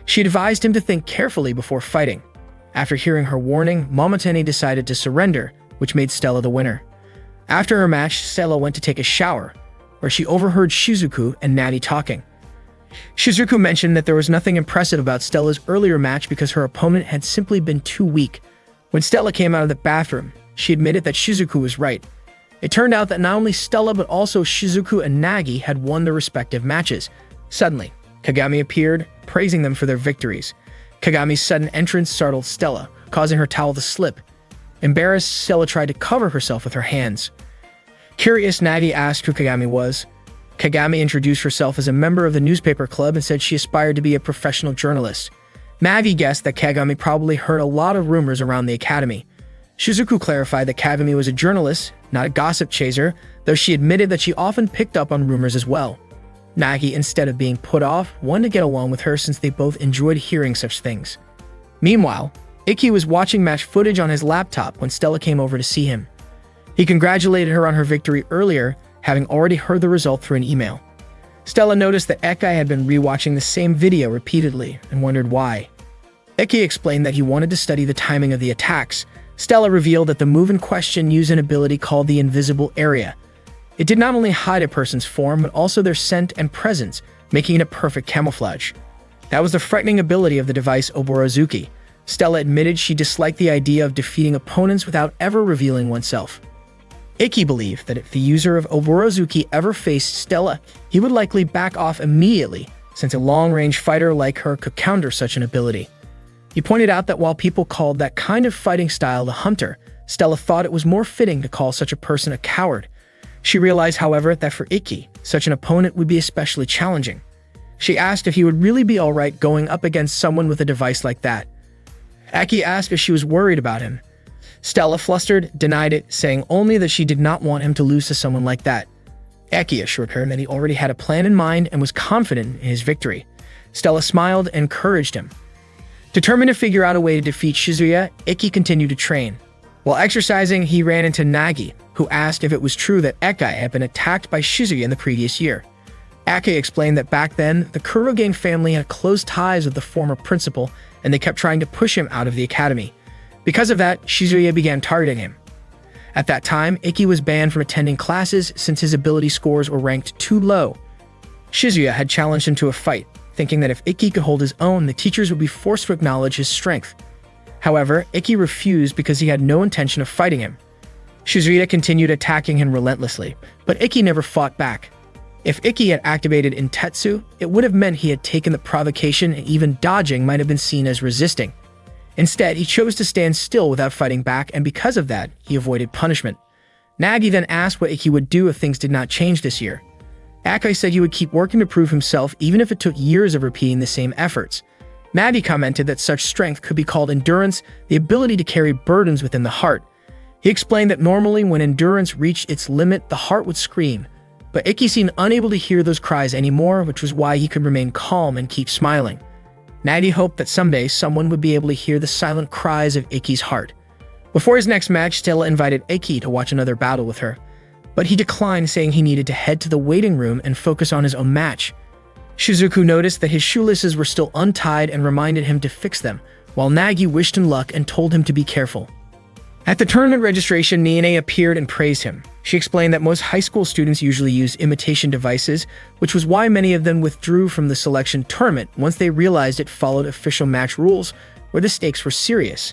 She advised him to think carefully before fighting. After hearing her warning, Momotani decided to surrender, which made Stella the winner. After her match, Stella went to take a shower, where she overheard Shizuku and Nagi talking. Shizuku mentioned that there was nothing impressive about Stella's earlier match because her opponent had simply been too weak. When Stella came out of the bathroom, she admitted that Shizuku was right. It turned out that not only Stella but also Shizuku and Nagi had won their respective matches. Suddenly, Kagami appeared, praising them for their victories. Kagami's sudden entrance startled Stella, causing her towel to slip. Embarrassed, Stella tried to cover herself with her hands. Curious, Nagi asked who Kagami was. Kagami introduced herself as a member of the newspaper club and said she aspired to be a professional journalist. Nagi guessed that Kagami probably heard a lot of rumors around the academy. Shizuku clarified that Kagami was a journalist, not a gossip chaser, though she admitted that she often picked up on rumors as well. Nagi, instead of being put off, wanted to get along with her since they both enjoyed hearing such things. Meanwhile, Ikki was watching match footage on his laptop when Stella came over to see him. He congratulated her on her victory earlier, having already heard the result through an email. Stella noticed that Ikki had been rewatching the same video repeatedly and wondered why. Ikki explained that he wanted to study the timing of the attacks. Stella revealed that the move in question used an ability called the Invisible Area. It did not only hide a person's form, but also their scent and presence, making it a perfect camouflage. That was the frightening ability of the device Oborozuki. Stella admitted she disliked the idea of defeating opponents without ever revealing oneself. Ikki believed that if the user of Oborozuki ever faced Stella, he would likely back off immediately, since a long-range fighter like her could counter such an ability. He pointed out that while people called that kind of fighting style the hunter, Stella thought it was more fitting to call such a person a coward. She realized, however, that for Ikki, such an opponent would be especially challenging. She asked if he would really be alright going up against someone with a device like that. Ikki asked if she was worried about him. Stella, flustered, denied it, saying only that she did not want him to lose to someone like that. Ikki assured her that he already had a plan in mind and was confident in his victory. Stella smiled and encouraged him. Determined to figure out a way to defeat Shizuya, Ikki continued to train. While exercising, he ran into Nagi, who asked if it was true that Ikki had been attacked by Shizuya in the previous year. Ikki explained that back then, the Kurogen family had close ties with the former principal, and they kept trying to push him out of the academy. Because of that, Shizuya began targeting him. At that time, Ikki was banned from attending classes since his ability scores were ranked too low. Shizuya had challenged him to a fight, thinking that if Ikki could hold his own, the teachers would be forced to acknowledge his strength. However, Ikki refused because he had no intention of fighting him. Shizuya continued attacking him relentlessly, but Ikki never fought back. If Ikki had activated Intetsu, it would have meant he had taken the provocation, and even dodging might have been seen as resisting. Instead, he chose to stand still without fighting back, and because of that, he avoided punishment. Nagi then asked what Ikki would do if things did not change this year. Ikki said he would keep working to prove himself even if it took years of repeating the same efforts. Nagi commented that such strength could be called endurance, the ability to carry burdens within the heart. He explained that normally when endurance reached its limit, the heart would scream. But Ikki seemed unable to hear those cries anymore, which was why he could remain calm and keep smiling. Nagi hoped that someday someone would be able to hear the silent cries of Ikki's heart. Before his next match, Stella invited Ikki to watch another battle with her, but he declined, saying he needed to head to the waiting room and focus on his own match. Shizuku noticed that his shoelaces were still untied and reminded him to fix them, while Nagi wished him luck and told him to be careful. At the tournament registration, Nene appeared and praised him. She explained that most high school students usually use imitation devices, which was why many of them withdrew from the selection tournament once they realized it followed official match rules, where the stakes were serious.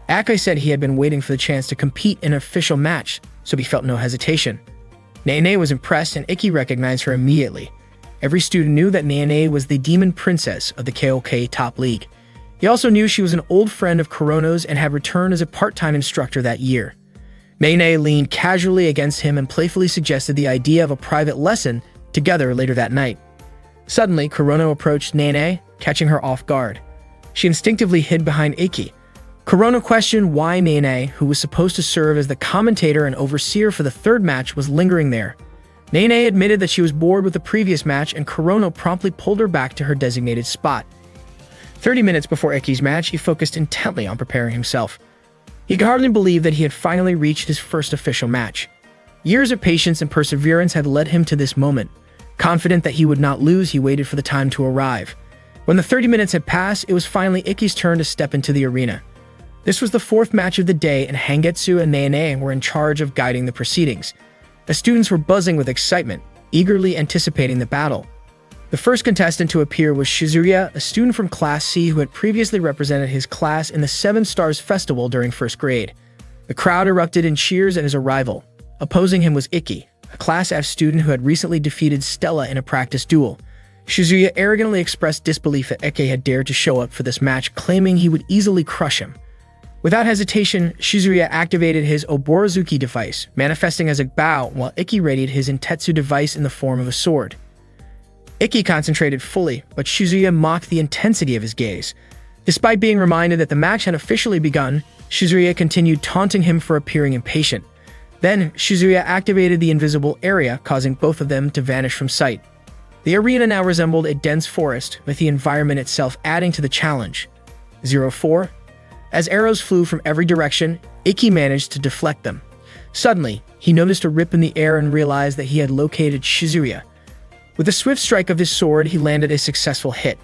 Ikki said he had been waiting for the chance to compete in an official match, so he felt no hesitation. Nene was impressed, and Ikki recognized her immediately. Every student knew that Nene was the demon princess of the KOK Top League. He also knew she was an old friend of Kurono's and had returned as a part-time instructor that year. Nene leaned casually against him and playfully suggested the idea of a private lesson together later that night. Suddenly, Kurono approached Nene, catching her off guard. She instinctively hid behind Ikki. Kurono questioned why Nene, who was supposed to serve as the commentator and overseer for the third match, was lingering there. Nene admitted that she was bored with the previous match, and Kurono promptly pulled her back to her designated spot. 30 minutes before Ikki's match, he focused intently on preparing himself. He could hardly believe that he had finally reached his first official match. Years of patience and perseverance had led him to this moment. Confident that he would not lose, he waited for the time to arrive. When the 30 minutes had passed, it was finally Ikki's turn to step into the arena. This was the fourth match of the day, and Hangetsu and Nene were in charge of guiding the proceedings. The students were buzzing with excitement, eagerly anticipating the battle. The first contestant to appear was Shizuya, a student from Class C who had previously represented his class in the Seven Stars Festival during first grade. The crowd erupted in cheers at his arrival. Opposing him was Ikki, a Class F student who had recently defeated Stella in a practice duel. Shizuya arrogantly expressed disbelief that Eke had dared to show up for this match, claiming he would easily crush him. Without hesitation, Shizuya activated his Oborozuki device, manifesting as a bow, while Ikki readied his Intetsu device in the form of a sword. Ikki concentrated fully, but Shizuya mocked the intensity of his gaze. Despite being reminded that the match had officially begun, Shizuya continued taunting him for appearing impatient. Then, Shizuya activated the invisible area, causing both of them to vanish from sight. The arena now resembled a dense forest, with the environment itself adding to the challenge. 04. As arrows flew from every direction, Ikki managed to deflect them. Suddenly, he noticed a rip in the air and realized that he had located Shizuya. With a swift strike of his sword, he landed a successful hit.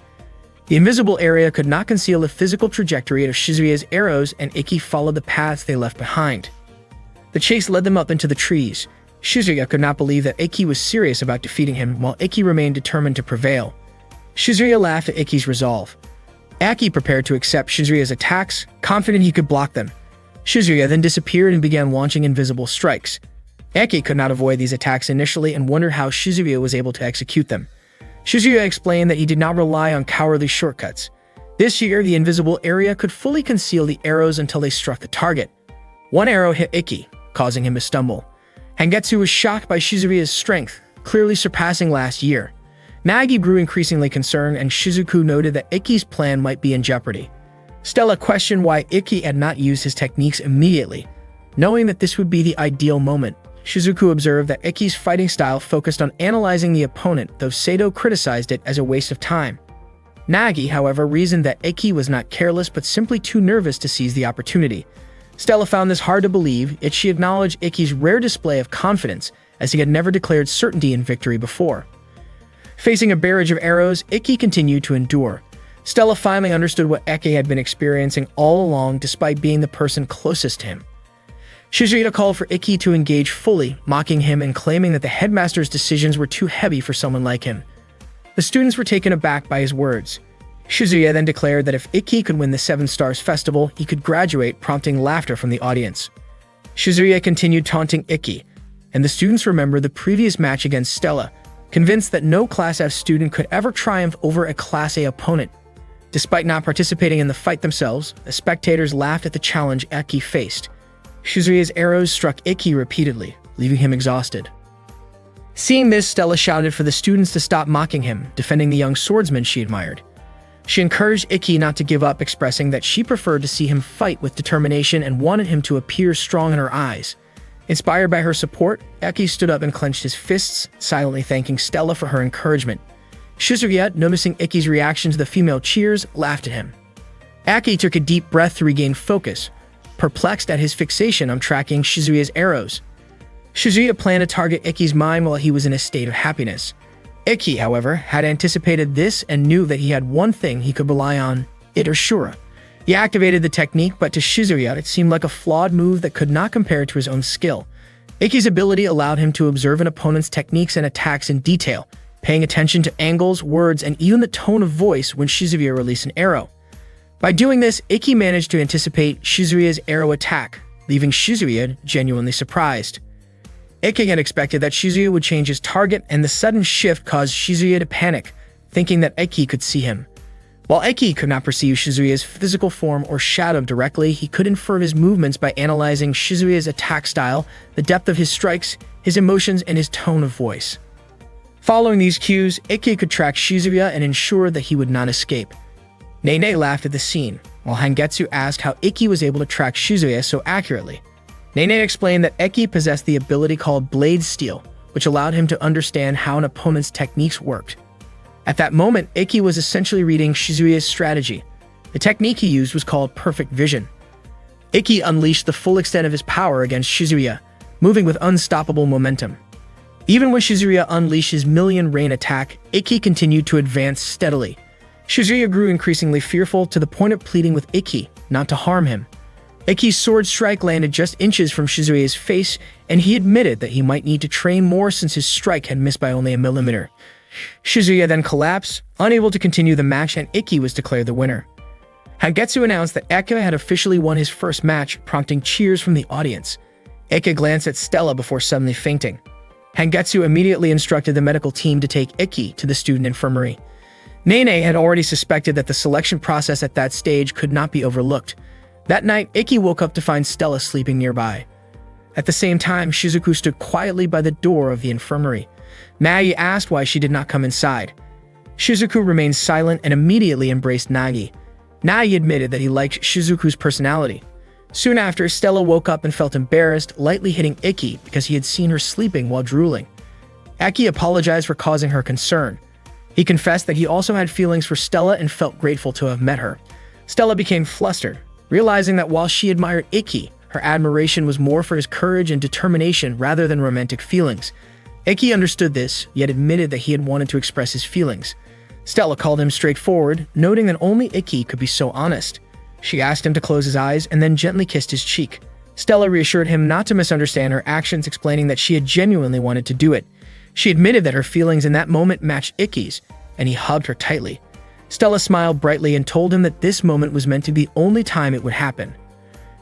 The invisible area could not conceal the physical trajectory of Shizuya's arrows, and Ikki followed the paths they left behind. The chase led them up into the trees. Shizuya could not believe that Ikki was serious about defeating him, while Ikki remained determined to prevail. Shizuya laughed at Ikki's resolve. Ikki prepared to accept Shizuya's attacks, confident he could block them. Shizuya then disappeared and began launching invisible strikes. Ikki could not avoid these attacks initially and wondered how Shizuya was able to execute them. Shizuya explained that he did not rely on cowardly shortcuts. This year, the invisible area could fully conceal the arrows until they struck the target. One arrow hit Ikki, causing him to stumble. Hangetsu was shocked by Shizuya's strength, clearly surpassing last year. Nagi grew increasingly concerned, and Shizuku noted that Ikki's plan might be in jeopardy. Stella questioned why Ikki had not used his techniques immediately. Knowing that this would be the ideal moment, Shizuku observed that Ikki's fighting style focused on analyzing the opponent, though Sato criticized it as a waste of time. Nagi, however, reasoned that Ikki was not careless but simply too nervous to seize the opportunity. Stella found this hard to believe, yet she acknowledged Ikki's rare display of confidence, as he had never declared certainty in victory before. Facing a barrage of arrows, Ikki continued to endure. Stella finally understood what Eke had been experiencing all along, despite being the person closest to him. Shizuya called for Ikki to engage fully, mocking him and claiming that the headmaster's decisions were too heavy for someone like him. The students were taken aback by his words. Shizuya then declared that if Ikki could win the Seven Stars Festival, he could graduate, prompting laughter from the audience. Shizuya continued taunting Ikki, and the students remembered the previous match against Stella, convinced that no Class F student could ever triumph over a Class A opponent. Despite not participating in the fight themselves, the spectators laughed at the challenge Ikki faced. Shizuya's arrows struck Ikki repeatedly, leaving him exhausted. Seeing this, Stella shouted for the students to stop mocking him, defending the young swordsman she admired. She encouraged Ikki not to give up, expressing that she preferred to see him fight with determination and wanted him to appear strong in her eyes. Inspired by her support, Ikki stood up and clenched his fists, silently thanking Stella for her encouragement. Shizuya, noticing Ikki's reaction to the female cheers, laughed at him. Ikki took a deep breath to regain focus, perplexed at his fixation on tracking Shizuya's arrows. Shizuya planned to target Ikki's mind while he was in a state of happiness. Ikki, however, had anticipated this and knew that he had one thing he could rely on, Itoshura. He activated the technique, but to Shizuya it seemed like a flawed move that could not compare to his own skill. Ikki's ability allowed him to observe an opponent's techniques and attacks in detail, paying attention to angles, words, and even the tone of voice when Shizuya released an arrow. By doing this, Ikki managed to anticipate Shizuya's arrow attack, leaving Shizuya genuinely surprised. Ikki had expected that Shizuya would change his target, and the sudden shift caused Shizuya to panic, thinking that Ikki could see him. While Ikki could not perceive Shizuya's physical form or shadow directly, he could infer his movements by analyzing Shizuya's attack style, the depth of his strikes, his emotions, and his tone of voice. Following these cues, Ikki could track Shizuya and ensure that he would not escape. Nene laughed at the scene, while Hangetsu asked how Ikki was able to track Shizuya so accurately. Nene explained that Ikki possessed the ability called Blade Steel, which allowed him to understand how an opponent's techniques worked. At that moment, Ikki was essentially reading Shizuya's strategy. The technique he used was called Perfect Vision. Ikki unleashed the full extent of his power against Shizuya, moving with unstoppable momentum. Even when Shizuya unleashed his Million Rain attack, Ikki continued to advance steadily. Shizuya grew increasingly fearful, to the point of pleading with Ikki not to harm him. Ikki's sword strike landed just inches from Shizuya's face, and he admitted that he might need to train more since his strike had missed by only a millimeter. Shizuya then collapsed, unable to continue the match, and Ikki was declared the winner. Hangetsu announced that Eke had officially won his first match, prompting cheers from the audience. Eke glanced at Stella before suddenly fainting. Hangetsu immediately instructed the medical team to take Ikki to the student infirmary. Nene had already suspected that the selection process at that stage could not be overlooked. That night, Ikki woke up to find Stella sleeping nearby. At the same time, Shizuku stood quietly by the door of the infirmary. Nagi asked why she did not come inside. Shizuku remained silent and immediately embraced Nagi. Nagi admitted that he liked Shizuku's personality. Soon after, Stella woke up and felt embarrassed, lightly hitting Ikki because he had seen her sleeping while drooling. Ikki apologized for causing her concern. He confessed that he also had feelings for Stella and felt grateful to have met her. Stella became flustered, realizing that while she admired Ikki, her admiration was more for his courage and determination rather than romantic feelings. Ikki understood this, yet admitted that he had wanted to express his feelings. Stella called him straightforward, noting that only Ikki could be so honest. She asked him to close his eyes and then gently kissed his cheek. Stella reassured him not to misunderstand her actions, explaining that she had genuinely wanted to do it. She admitted that her feelings in that moment matched Ikki's, and he hugged her tightly. Stella smiled brightly and told him that this moment was meant to be the only time it would happen.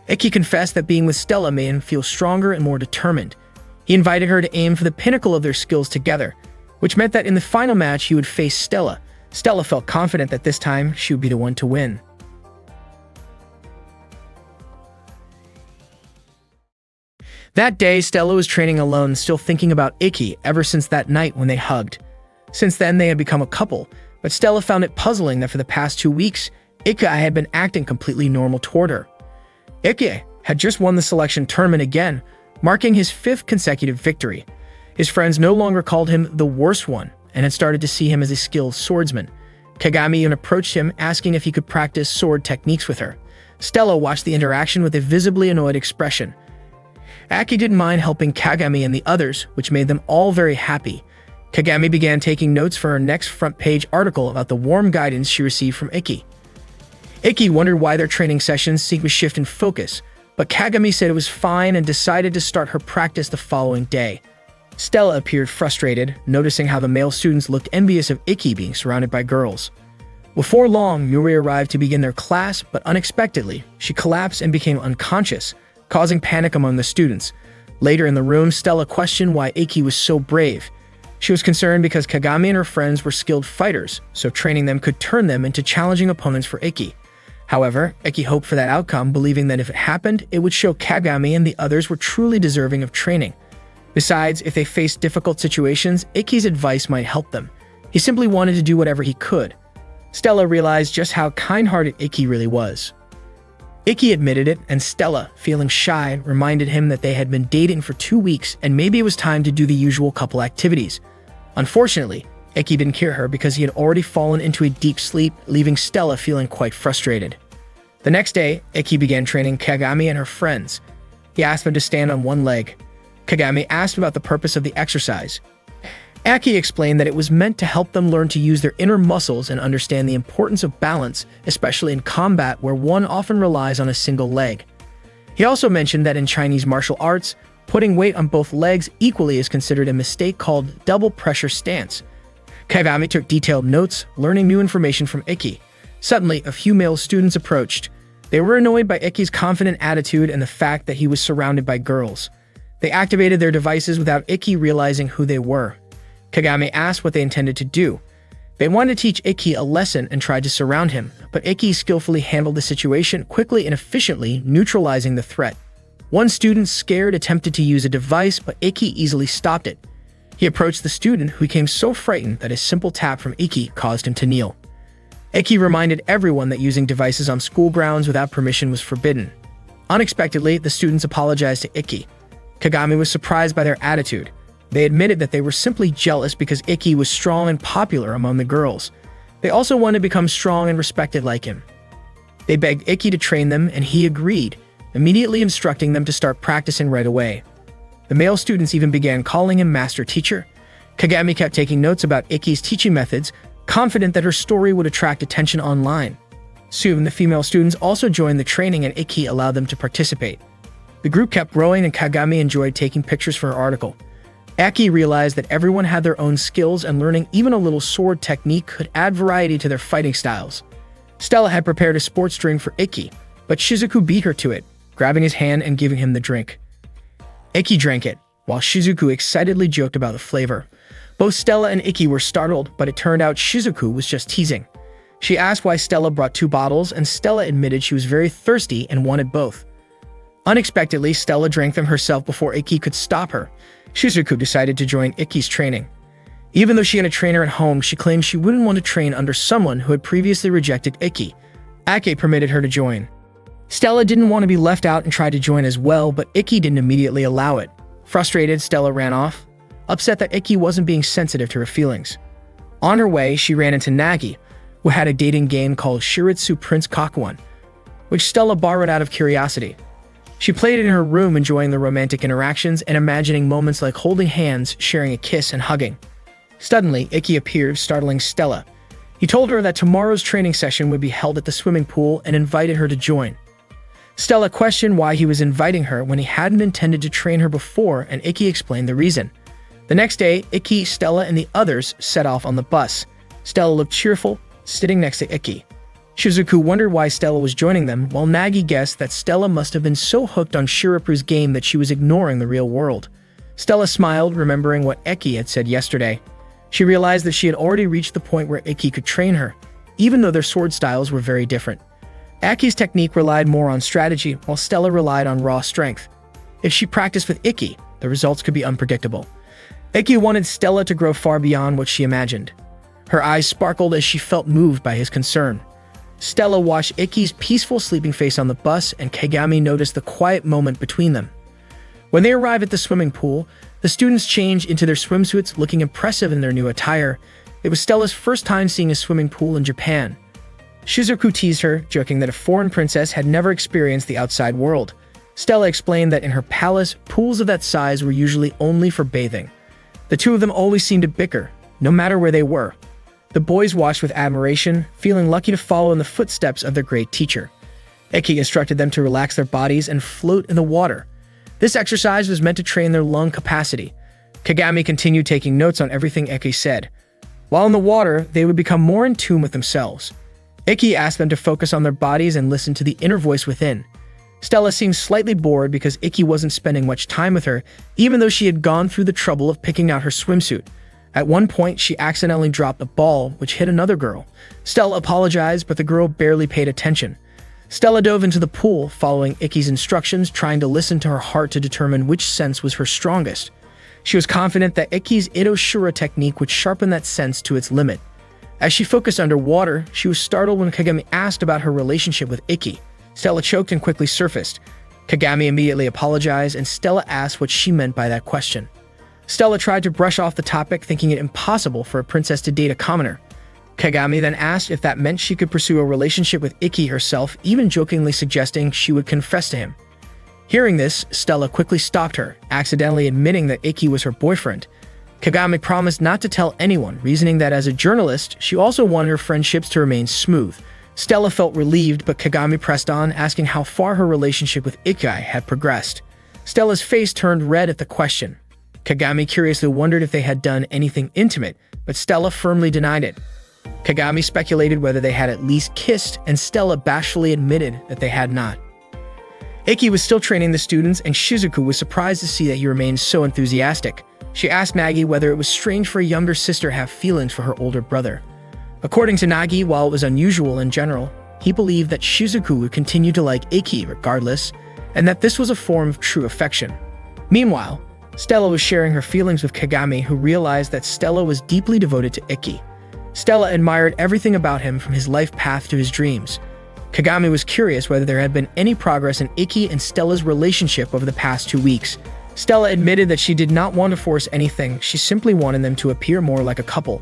Ikki confessed that being with Stella made him feel stronger and more determined. He invited her to aim for the pinnacle of their skills together, which meant that in the final match he would face Stella. Stella felt confident that this time she would be the one to win. That day, Stella was training alone, still thinking about Ikki ever since that night when they hugged. Since then, they had become a couple, but Stella found it puzzling that for the past 2 weeks, Ikki had been acting completely normal toward her. Ikki had just won the selection tournament again, marking his 5th consecutive victory. His friends no longer called him the worst one and had started to see him as a skilled swordsman. Kagami even approached him, asking if he could practice sword techniques with her. Stella watched the interaction with a visibly annoyed expression. Ikki didn't mind helping Kagami and the others, which made them all very happy. Kagami began taking notes for her next front-page article about the warm guidance she received from Ikki. Ikki wondered why their training sessions seemed to shift in focus, but Kagami said it was fine and decided to start her practice the following day. Stella appeared frustrated, noticing how the male students looked envious of Ikki being surrounded by girls. Before long, Yuri arrived to begin their class, but unexpectedly, she collapsed and became unconscious, causing panic among the students. Later in the room, Stella questioned why Ikki was so brave. She was concerned because Kagami and her friends were skilled fighters, so training them could turn them into challenging opponents for Ikki. However, Ikki hoped for that outcome, believing that if it happened, it would show Kagami and the others were truly deserving of training. Besides, if they faced difficult situations, Ikki's advice might help them. He simply wanted to do whatever he could. Stella realized just how kind-hearted Ikki really was. Ikki admitted it, and Stella, feeling shy, reminded him that they had been dating for 2 weeks and maybe it was time to do the usual couple activities. Unfortunately, Ikki didn't hear her because he had already fallen into a deep sleep, leaving Stella feeling quite frustrated. The next day, Ikki began training Kagami and her friends. He asked them to stand on one leg. Kagami asked about the purpose of the exercise. Ikki explained that it was meant to help them learn to use their inner muscles and understand the importance of balance, especially in combat where one often relies on a single leg. He also mentioned that in Chinese martial arts, putting weight on both legs equally is considered a mistake called double pressure stance. Kagami took detailed notes, learning new information from Ikki. Suddenly, a few male students approached. They were annoyed by Ikki's confident attitude and the fact that he was surrounded by girls. They activated their devices without Ikki realizing who they were. Kagami asked what they intended to do. They wanted to teach Ikki a lesson and tried to surround him, but Ikki skillfully handled the situation quickly and efficiently, neutralizing the threat. One student, scared, attempted to use a device, but Ikki easily stopped it. He approached the student, who became so frightened that a simple tap from Ikki caused him to kneel. Ikki reminded everyone that using devices on school grounds without permission was forbidden. Unexpectedly, the students apologized to Ikki. Kagami was surprised by their attitude. They admitted that they were simply jealous because Ikki was strong and popular among the girls. They also wanted to become strong and respected like him. They begged Ikki to train them, and he agreed, immediately instructing them to start practicing right away. The male students even began calling him Master Teacher. Kagami kept taking notes about Ikki's teaching methods, confident that her story would attract attention online. Soon, the female students also joined the training and Ikki allowed them to participate. The group kept growing and Kagami enjoyed taking pictures for her article. Ikki realized that everyone had their own skills and learning even a little sword technique could add variety to their fighting styles. Stella had prepared a sports drink for Ikki, but Shizuku beat her to it, grabbing his hand and giving him the drink. Ikki drank it, while Shizuku excitedly joked about the flavor. Both Stella and Ikki were startled, but it turned out Shizuku was just teasing. She asked why Stella brought 2 bottles, and Stella admitted she was very thirsty and wanted both. Unexpectedly, Stella drank them herself before Ikki could stop her. Shizuku decided to join Ikki's training. Even though she had a trainer at home, she claimed she wouldn't want to train under someone who had previously rejected Ikki. Ake permitted her to join. Stella didn't want to be left out and tried to join as well, but Ikki didn't immediately allow it. Frustrated, Stella ran off, upset that Ikki wasn't being sensitive to her feelings. On her way, she ran into Nagi, who had a dating game called Shiritsu Prince Kakuan, which Stella borrowed out of curiosity. She played it in her room, enjoying the romantic interactions and imagining moments like holding hands, sharing a kiss, and hugging. Suddenly, Ikki appeared, startling Stella. He told her that tomorrow's training session would be held at the swimming pool and invited her to join. Stella questioned why he was inviting her when he hadn't intended to train her before, and Ikki explained the reason. The next day, Ikki, Stella, and the others set off on the bus. Stella looked cheerful, sitting next to Ikki. Shizuku wondered why Stella was joining them, while Nagi guessed that Stella must have been so hooked on Shirapu's game that she was ignoring the real world. Stella smiled, remembering what Ikki had said yesterday. She realized that she had already reached the point where Ikki could train her, even though their sword styles were very different. Aki's technique relied more on strategy, while Stella relied on raw strength. If she practiced with Ikki, the results could be unpredictable. Ikki wanted Stella to grow far beyond what she imagined. Her eyes sparkled as she felt moved by his concern. Stella watched Ikki's peaceful sleeping face on the bus, and Kagami noticed the quiet moment between them. When they arrived at the swimming pool, the students changed into their swimsuits, looking impressive in their new attire. It was Stella's first time seeing a swimming pool in Japan. Shizuku teased her, joking that a foreign princess had never experienced the outside world. Stella explained that in her palace, pools of that size were usually only for bathing. The two of them always seemed to bicker, no matter where they were. The boys watched with admiration, feeling lucky to follow in the footsteps of their great teacher. Ikki instructed them to relax their bodies and float in the water. This exercise was meant to train their lung capacity. Kagami continued taking notes on everything Ikki said. While in the water, they would become more in tune with themselves. Ikki asked them to focus on their bodies and listen to the inner voice within. Stella seemed slightly bored because Ikki wasn't spending much time with her, even though she had gone through the trouble of picking out her swimsuit. At one point, she accidentally dropped the ball, which hit another girl. Stella apologized, but the girl barely paid attention. Stella dove into the pool, following Ikki's instructions, trying to listen to her heart to determine which sense was her strongest. She was confident that Ikki's Ito Shura technique would sharpen that sense to its limit. As she focused underwater, she was startled when Kagami asked about her relationship with Ikki. Stella choked and quickly surfaced. Kagami immediately apologized, and Stella asked what she meant by that question. Stella tried to brush off the topic, thinking it impossible for a princess to date a commoner. Kagami then asked if that meant she could pursue a relationship with Ikki herself, even jokingly suggesting she would confess to him. Hearing this, Stella quickly stopped her, accidentally admitting that Ikki was her boyfriend. Kagami promised not to tell anyone, reasoning that as a journalist, she also wanted her friendships to remain smooth. Stella felt relieved, but Kagami pressed on, asking how far her relationship with Ikki had progressed. Stella's face turned red at the question. Kagami curiously wondered if they had done anything intimate, but Stella firmly denied it. Kagami speculated whether they had at least kissed, and Stella bashfully admitted that they had not. Ikki was still training the students, and Shizuku was surprised to see that he remained so enthusiastic. She asked Nagi whether it was strange for a younger sister to have feelings for her older brother. According to Nagi, while it was unusual in general, he believed that Shizuku would continue to like Ikki regardless, and that this was a form of true affection. Meanwhile, Stella was sharing her feelings with Kagami, who realized that Stella was deeply devoted to Ikki. Stella admired everything about him, from his life path to his dreams. Kagami was curious whether there had been any progress in Ikki and Stella's relationship over the past 2 weeks. Stella admitted that she did not want to force anything, she simply wanted them to appear more like a couple.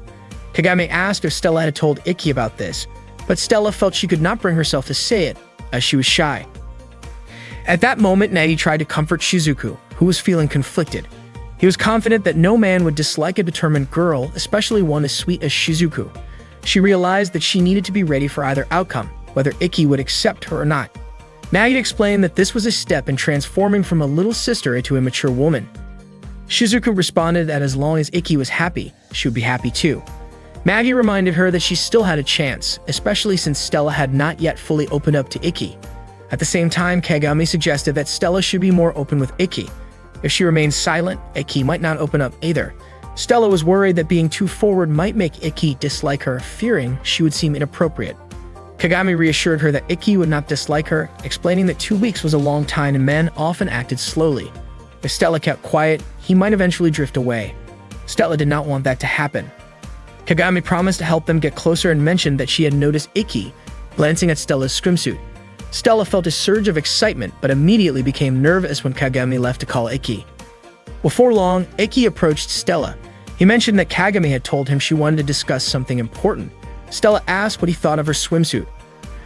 Kagami asked if Stella had told Ikki about this, but Stella felt she could not bring herself to say it, as she was shy. At that moment, Nagi tried to comfort Shizuku, who was feeling conflicted. He was confident that no man would dislike a determined girl, especially one as sweet as Shizuku. She realized that she needed to be ready for either outcome, whether Ikki would accept her or not. Nagi explained that this was a step in transforming from a little sister into a mature woman. Shizuku responded that as long as Ikki was happy, she would be happy too. Nagi reminded her that she still had a chance, especially since Stella had not yet fully opened up to Ikki. At the same time, Kagami suggested that Stella should be more open with Ikki. If she remained silent, Ikki might not open up either. Stella was worried that being too forward might make Ikki dislike her, fearing she would seem inappropriate. Kagami reassured her that Ikki would not dislike her, explaining that 2 weeks was a long time and men often acted slowly. If Stella kept quiet, he might eventually drift away. Stella did not want that to happen. Kagami promised to help them get closer and mentioned that she had noticed Ikki glancing at Stella's swimsuit. Stella felt a surge of excitement, but immediately became nervous when Kagami left to call Ikki. Before long, Ikki approached Stella. He mentioned that Kagami had told him she wanted to discuss something important. Stella asked what he thought of her swimsuit.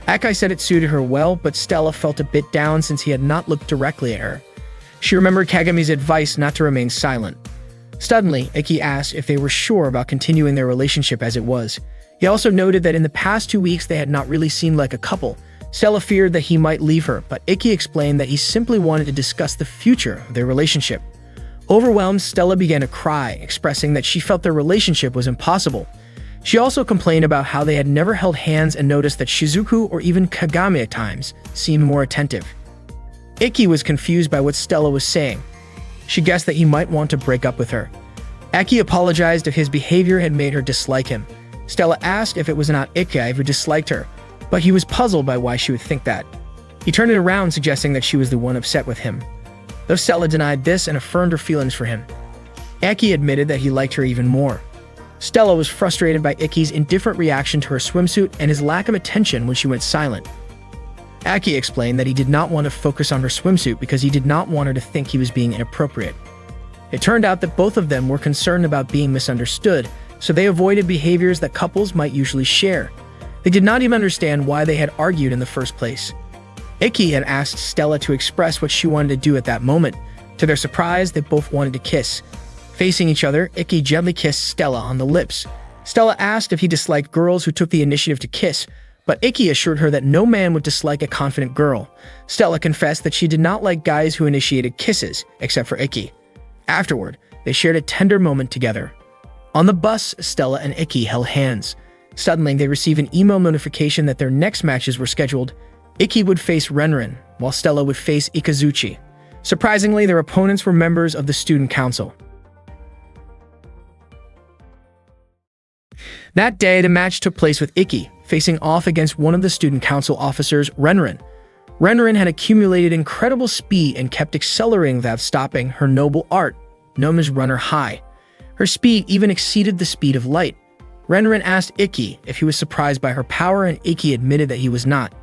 Akai said it suited her well, but Stella felt a bit down since he had not looked directly at her. She remembered Kagami's advice not to remain silent. Suddenly, Ikki asked if they were sure about continuing their relationship as it was. He also noted that in the past 2 weeks they had not really seemed like a couple. Stella feared that he might leave her, but Ikki explained that he simply wanted to discuss the future of their relationship. Overwhelmed, Stella began to cry, expressing that she felt their relationship was impossible. She also complained about how they had never held hands and noticed that Shizuku or even Kagami at times seemed more attentive. Ikki was confused by what Stella was saying. She guessed that he might want to break up with her. Ikki apologized if his behavior had made her dislike him. Stella asked if it was not Ikki who disliked her, but he was puzzled by why she would think that. He turned it around, suggesting that she was the one upset with him. Though Stella denied this and affirmed her feelings for him, Ikki admitted that he liked her even more. Stella was frustrated by Ikki's indifferent reaction to her swimsuit and his lack of attention when she went silent. Ikki explained that he did not want to focus on her swimsuit because he did not want her to think he was being inappropriate. It turned out that both of them were concerned about being misunderstood, so they avoided behaviors that couples might usually share. They did not even understand why they had argued in the first place. Ikki had asked Stella to express what she wanted to do at that moment. To their surprise, they both wanted to kiss. Facing each other, Ikki gently kissed Stella on the lips. Stella asked if he disliked girls who took the initiative to kiss, but Ikki assured her that no man would dislike a confident girl. Stella confessed that she did not like guys who initiated kisses, except for Ikki. Afterward, they shared a tender moment together. On the bus, Stella and Ikki held hands. Suddenly, they received an email notification that their next matches were scheduled. Ikki would face Renren, while Stella would face Ikazuchi. Surprisingly, their opponents were members of the student council. That day, the match took place with Ikki facing off against one of the student council officers, Renren. Renren had accumulated incredible speed and kept accelerating without stopping, her noble art, known as Runner High. Her speed even exceeded the speed of light. Renren asked Ikki if he was surprised by her power, and Ikki admitted that he was not.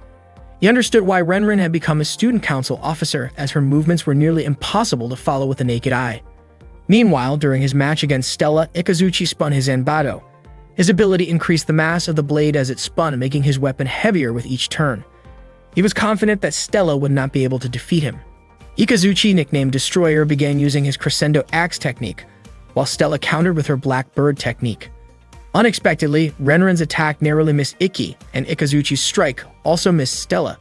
He understood why Renren had become a student council officer, as her movements were nearly impossible to follow with the naked eye. Meanwhile, during his match against Stella, Ikazuchi spun his Zanbato. His ability increased the mass of the blade as it spun, making his weapon heavier with each turn. He was confident that Stella would not be able to defeat him. Ikazuchi, nicknamed Destroyer, began using his Crescendo Axe technique, while Stella countered with her Black Bird technique. Unexpectedly, Renren's attack narrowly missed Ikki, and Ikazuchi's strike also missed Stella.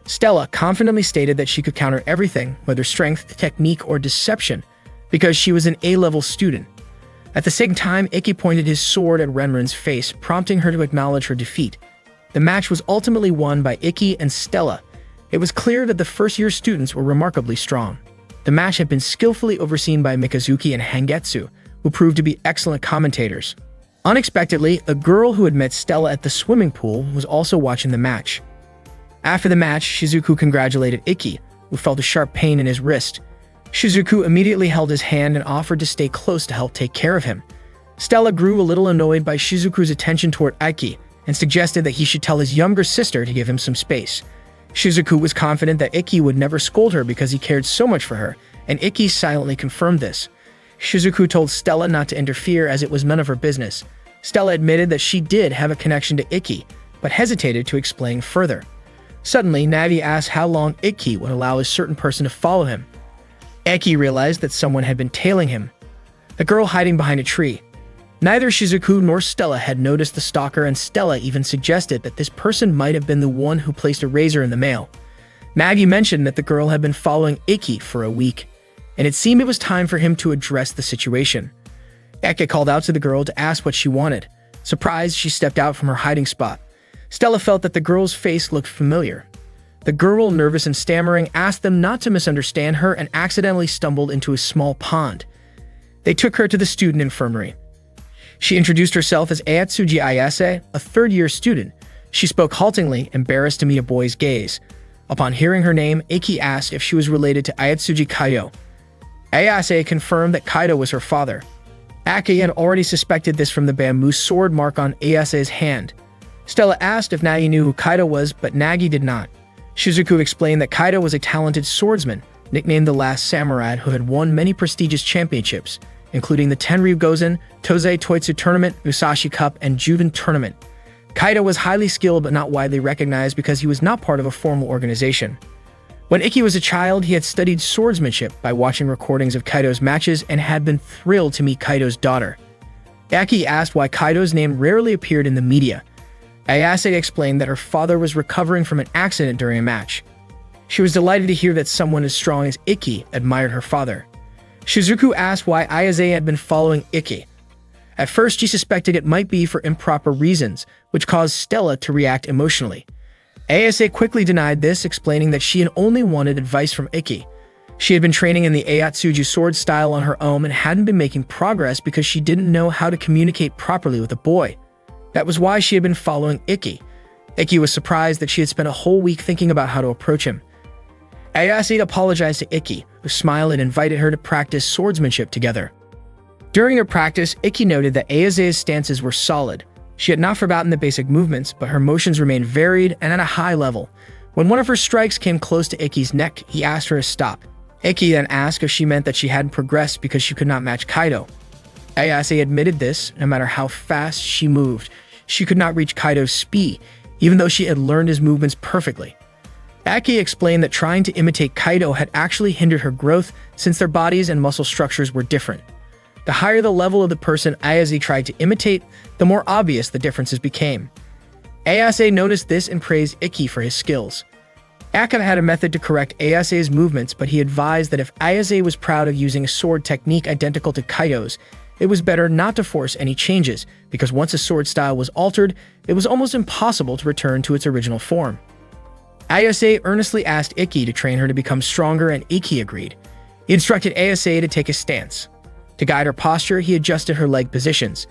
Stella confidently stated that she could counter everything, whether strength, technique, or deception, because she was an A-level student. At the same time, Ikki pointed his sword at Renren's face, prompting her to acknowledge her defeat. The match was ultimately won by Ikki and Stella. It was clear that the first-year students were remarkably strong. The match had been skillfully overseen by Mikazuki and Hangetsu, who proved to be excellent commentators. Unexpectedly, a girl who had met Stella at the swimming pool was also watching the match. After the match, Shizuku congratulated Ikki, who felt a sharp pain in his wrist. Shizuku immediately held his hand and offered to stay close to help take care of him. Stella grew a little annoyed by Shizuku's attention toward Ikki and suggested that he should tell his younger sister to give him some space. Shizuku was confident that Ikki would never scold her because he cared so much for her, and Ikki silently confirmed this. Shizuku told Stella not to interfere as it was none of her business. Stella admitted that she did have a connection to Ikki, but hesitated to explain further. Suddenly, Navi asked how long Ikki would allow a certain person to follow him. Ikki realized that someone had been tailing him, a girl hiding behind a tree. Neither Shizuku nor Stella had noticed the stalker, and Stella even suggested that this person might have been the one who placed a razor in the mail. Nagi mentioned that the girl had been following Ikki for a week, and it seemed it was time for him to address the situation. Ikki called out to the girl to ask what she wanted. Surprised, she stepped out from her hiding spot. Stella felt that the girl's face looked familiar. The girl, nervous and stammering, asked them not to misunderstand her and accidentally stumbled into a small pond. They took her to the student infirmary. She introduced herself as Ayatsuji Ayase, a third-year student. She spoke haltingly, embarrassed to meet a boy's gaze. Upon hearing her name, Iki asked if she was related to Ayatsuji Kaido. Ayase confirmed that Kaido was her father. Aki had already suspected this from the bamboo sword mark on Ayase's hand. Stella asked if Nagi knew who Kaido was, but Nagi did not. Shizuku explained that Kaido was a talented swordsman, nicknamed the Last Samurai, who had won many prestigious championships, including the Tenryu Gozen, Tozei Toitsu Tournament, Musashi Cup, and Juven Tournament. Kaido was highly skilled but not widely recognized because he was not part of a formal organization. When Iki was a child, he had studied swordsmanship by watching recordings of Kaido's matches and had been thrilled to meet Kaido's daughter. Aki asked why Kaido's name rarely appeared in the media. Ayase explained that her father was recovering from an accident during a match. She was delighted to hear that someone as strong as Iki admired her father. Shizuku asked why Ayase had been following Iki. At first, she suspected it might be for improper reasons, which caused Stella to react emotionally. Ayase quickly denied this, explaining that she had only wanted advice from Iki. She had been training in the Ayatsuji sword style on her own and hadn't been making progress because she didn't know how to communicate properly with a boy. That was why she had been following Iki. Iki was surprised that she had spent a whole week thinking about how to approach him. Ayase apologized to Iki, who smiled and invited her to practice swordsmanship together. During their practice, Iki noted that Ayase's stances were solid. She had not forgotten the basic movements, but her motions remained varied and at a high level. When one of her strikes came close to Iki's neck, he asked her to stop. Iki then asked if she meant that she hadn't progressed because she could not match Kaido. Ayase admitted this. No matter how fast she moved, she could not reach Kaido's speed, even though she had learned his movements perfectly. Aki explained that trying to imitate Kaido had actually hindered her growth since their bodies and muscle structures were different. The higher the level of the person Ayase tried to imitate, the more obvious the differences became. Ayase noticed this and praised Iki for his skills. Akana had a method to correct Ayase's movements, but he advised that if Ayase was proud of using a sword technique identical to Kaido's, it was better not to force any changes, because once a sword style was altered, it was almost impossible to return to its original form. Ayase earnestly asked Iki to train her to become stronger, and Iki agreed. He instructed Ayase to take a stance. To guide her posture, he adjusted her leg positions.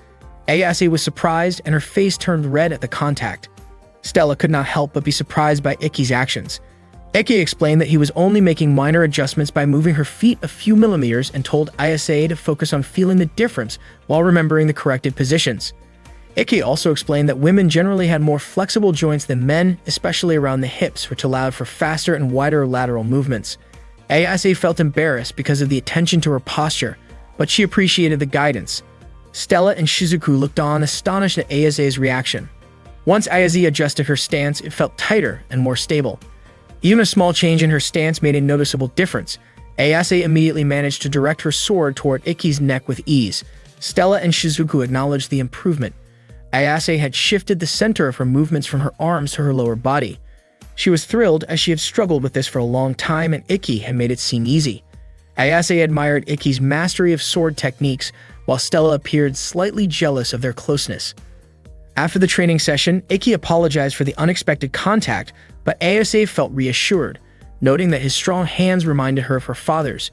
Ayase was surprised, and her face turned red at the contact. Stella could not help but be surprised by Iki's actions. Iki explained that he was only making minor adjustments by moving her feet a few millimeters and told Ayase to focus on feeling the difference while remembering the corrected positions. Iki also explained that women generally had more flexible joints than men, especially around the hips, which allowed for faster and wider lateral movements. Ayase felt embarrassed because of the attention to her posture, but she appreciated the guidance. Stella and Shizuku looked on, astonished at Ayase's reaction. Once Ayase adjusted her stance, it felt tighter and more stable. Even a small change in her stance made a noticeable difference. Ayase immediately managed to direct her sword toward Iki's neck with ease. Stella and Shizuku acknowledged the improvement. Ayase had shifted the center of her movements from her arms to her lower body. She was thrilled as she had struggled with this for a long time and Iki had made it seem easy. Ayase admired Iki's mastery of sword techniques, while Stella appeared slightly jealous of their closeness. After the training session, Iki apologized for the unexpected contact, but Ayase felt reassured, noting that his strong hands reminded her of her father's.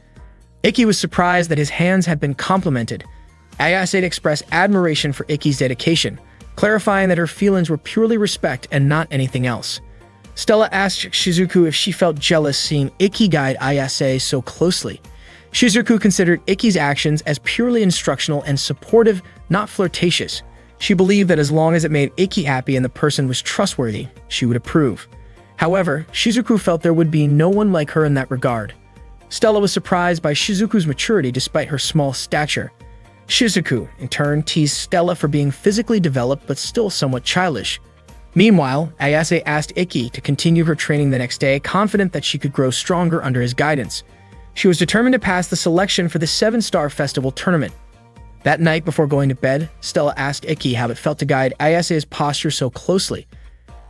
Iki was surprised that his hands had been complimented. Ayase expressed admiration for Iki's dedication, clarifying that her feelings were purely respect and not anything else. Stella asked Shizuku if she felt jealous seeing Iki guide Ayase so closely. Shizuku considered Iki's actions as purely instructional and supportive, not flirtatious. She believed that as long as it made Iki happy and the person was trustworthy, she would approve. However, Shizuku felt there would be no one like her in that regard. Stella was surprised by Shizuku's maturity despite her small stature. Shizuku, in turn, teased Stella for being physically developed but still somewhat childish. Meanwhile, Ayase asked Iki to continue her training the next day, confident that she could grow stronger under his guidance. She was determined to pass the selection for the 7-Star Festival tournament. That night before going to bed, Stella asked Iki how it felt to guide Ayase's posture so closely.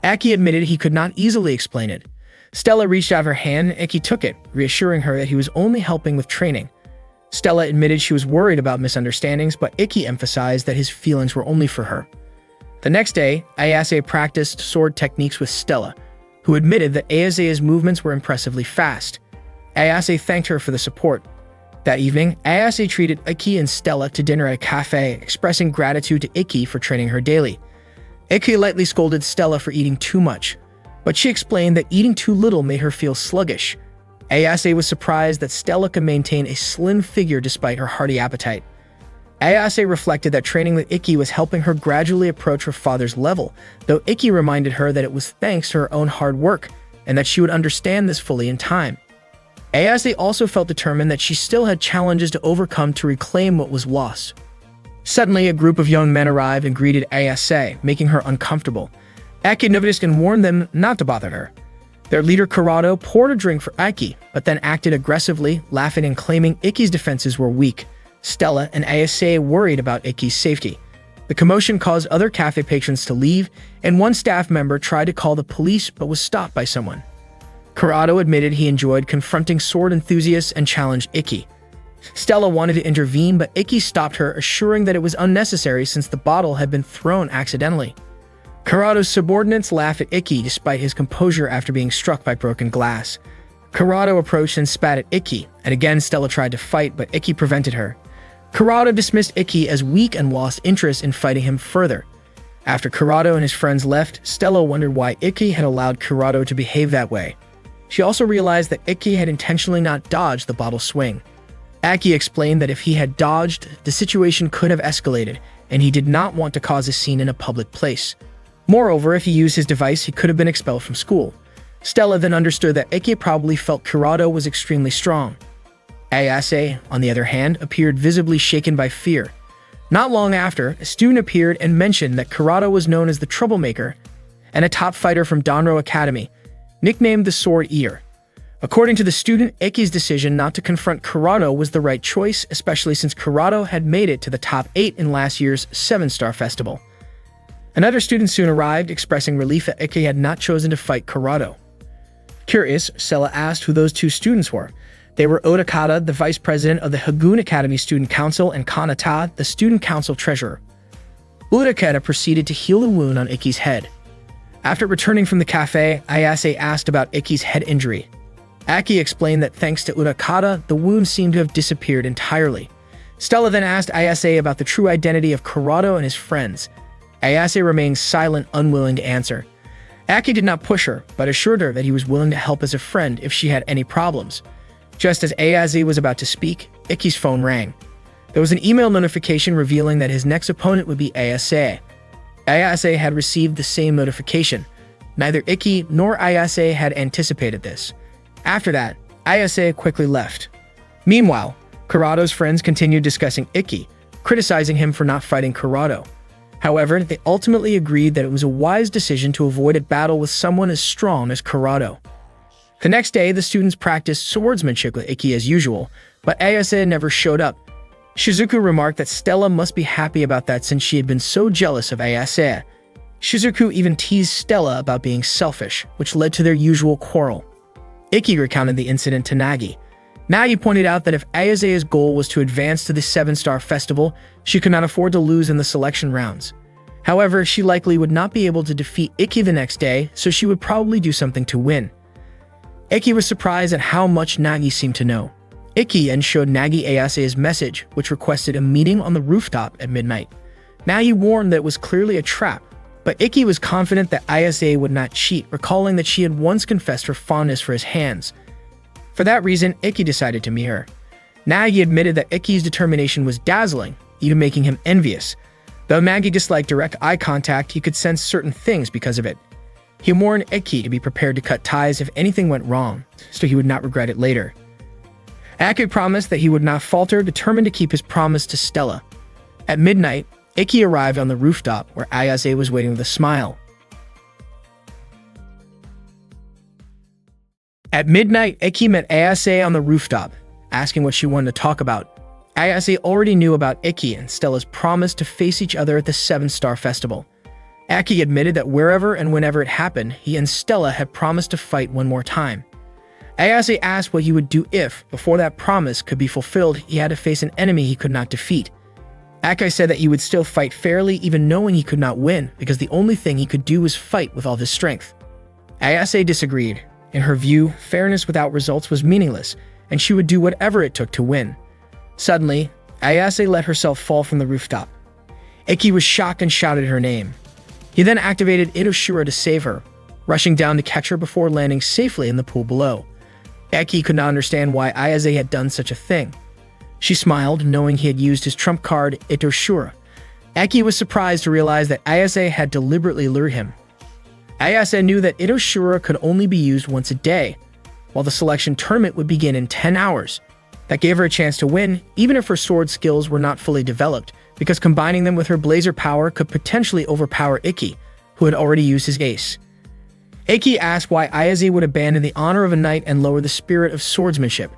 Aki admitted he could not easily explain it. Stella reached out her hand and Iki took it, reassuring her that he was only helping with training. Stella admitted she was worried about misunderstandings, but Iki emphasized that his feelings were only for her. The next day, Ayase practiced sword techniques with Stella. who admitted that Ayase's movements were impressively fast. Ayase thanked her for the support. That evening, Ayase treated Iki and Stella to dinner at a cafe, expressing gratitude to Iki for training her daily. Iki lightly scolded Stella for eating too much, but she explained that eating too little made her feel sluggish. Ayase was surprised that Stella could maintain a slim figure despite her hearty appetite. Ayase reflected that training with Iki was helping her gradually approach her father's level, though Iki reminded her that it was thanks to her own hard work, and that she would understand this fully in time. Ayase also felt determined that she still had challenges to overcome to reclaim what was lost. Suddenly, a group of young men arrived and greeted Ayase, making her uncomfortable. Aki noticed and warned them not to bother her. Their leader Kurado poured a drink for Iki, but then acted aggressively, laughing and claiming Iki's defenses were weak. Stella and Ayase worried about Iki's safety. The commotion caused other cafe patrons to leave, and one staff member tried to call the police but was stopped by someone. Kurado admitted he enjoyed confronting sword enthusiasts and challenged Iki. Stella wanted to intervene, but Iki stopped her, assuring that it was unnecessary since the bottle had been thrown accidentally. Kurado's subordinates laughed at Iki despite his composure after being struck by broken glass. Kurado approached and spat at Iki, and again Stella tried to fight, but Iki prevented her. Kurado dismissed Iki as weak and lost interest in fighting him further. After Kurado and his friends left, Stella wondered why Iki had allowed Kurado to behave that way. She also realized that Iki had intentionally not dodged the bottle swing. Aki explained that if he had dodged, the situation could have escalated, and he did not want to cause a scene in a public place. Moreover, if he used his device, he could have been expelled from school. Stella then understood that Iki probably felt Kurado was extremely strong. Ayase, on the other hand, appeared visibly shaken by fear. Not long after, a student appeared and mentioned that Kurado was known as the Troublemaker and a top fighter from Danro Academy, nicknamed the Sword Eater. According to the student, Iki's decision not to confront Kurado was the right choice, especially since Kurado had made it to the top 8 in last year's 7-Star Festival. Another student soon arrived, expressing relief that Iki had not chosen to fight Kurado. Curious, Stella asked who those two students were. They were Otakata, the vice president of the Hagoon Academy Student Council, and Kanata, the student council treasurer. Otakata proceeded to heal the wound on Iki's head. After returning from the cafe, Ayase asked about Iki's head injury. Aki explained that thanks to Utakata, the wound seemed to have disappeared entirely. Stella then asked Ayase about the true identity of Kurado and his friends. Ayase remained silent, unwilling to answer. Aki did not push her, but assured her that he was willing to help as a friend if she had any problems. Just as Ayase was about to speak, Iki's phone rang. There was an email notification revealing that his next opponent would be Ayase. Ayase had received the same notification. Neither Iki nor Ayase had anticipated this. After that, Ayase quickly left. Meanwhile, Kurado's friends continued discussing Iki, criticizing him for not fighting Kurado. However, they ultimately agreed that it was a wise decision to avoid a battle with someone as strong as Kurado. The next day, the students practiced swordsmanship with Iki as usual, but Ayase never showed up. Shizuku remarked that Stella must be happy about that since she had been so jealous of Ayase. Shizuku even teased Stella about being selfish, which led to their usual quarrel. Iki recounted the incident to Nagi. Nagi pointed out that if Ayase's goal was to advance to the 7-Star Festival, she could not afford to lose in the selection rounds. However, she likely would not be able to defeat Iki the next day, so she would probably do something to win. Iki was surprised at how much Nagi seemed to know. Iki then showed Nagi Ayase's message, which requested a meeting on the rooftop at midnight. Nagi warned that it was clearly a trap, but Iki was confident that Ayase would not cheat, recalling that she had once confessed her fondness for his hands. For that reason, Iki decided to meet her. Nagi admitted that Iki's determination was dazzling, even making him envious. Though Nagi disliked direct eye contact, he could sense certain things because of it. He warned Iki to be prepared to cut ties if anything went wrong, so he would not regret it later. Aki promised that he would not falter, determined to keep his promise to Stella. At midnight, Iki arrived on the rooftop where Ayase was waiting with a smile. At midnight, Iki met Ayase on the rooftop, asking what she wanted to talk about. Ayase already knew about Iki and Stella's promise to face each other at the 7-Star Festival. Aki admitted that wherever and whenever it happened, he and Stella had promised to fight one more time. Ayase asked what he would do if, before that promise could be fulfilled, he had to face an enemy he could not defeat. Aki said that he would still fight fairly even knowing he could not win, because the only thing he could do was fight with all his strength. Ayase disagreed. In her view, fairness without results was meaningless, and she would do whatever it took to win. Suddenly, Ayase let herself fall from the rooftop. Ikki was shocked and shouted her name. He then activated Itoshura to save her, rushing down to catch her before landing safely in the pool below. Ikki could not understand why Ayase had done such a thing. She smiled, knowing he had used his trump card, Itoshura. Ikki was surprised to realize that Ayase had deliberately lured him. Ayase knew that Itoshura could only be used once a day, while the selection tournament would begin in 10 hours. That gave her a chance to win, even if her sword skills were not fully developed, because combining them with her blazer power could potentially overpower Ikki, who had already used his ace. Ikki asked why Ayase would abandon the honor of a knight and lower the spirit of swordsmanship.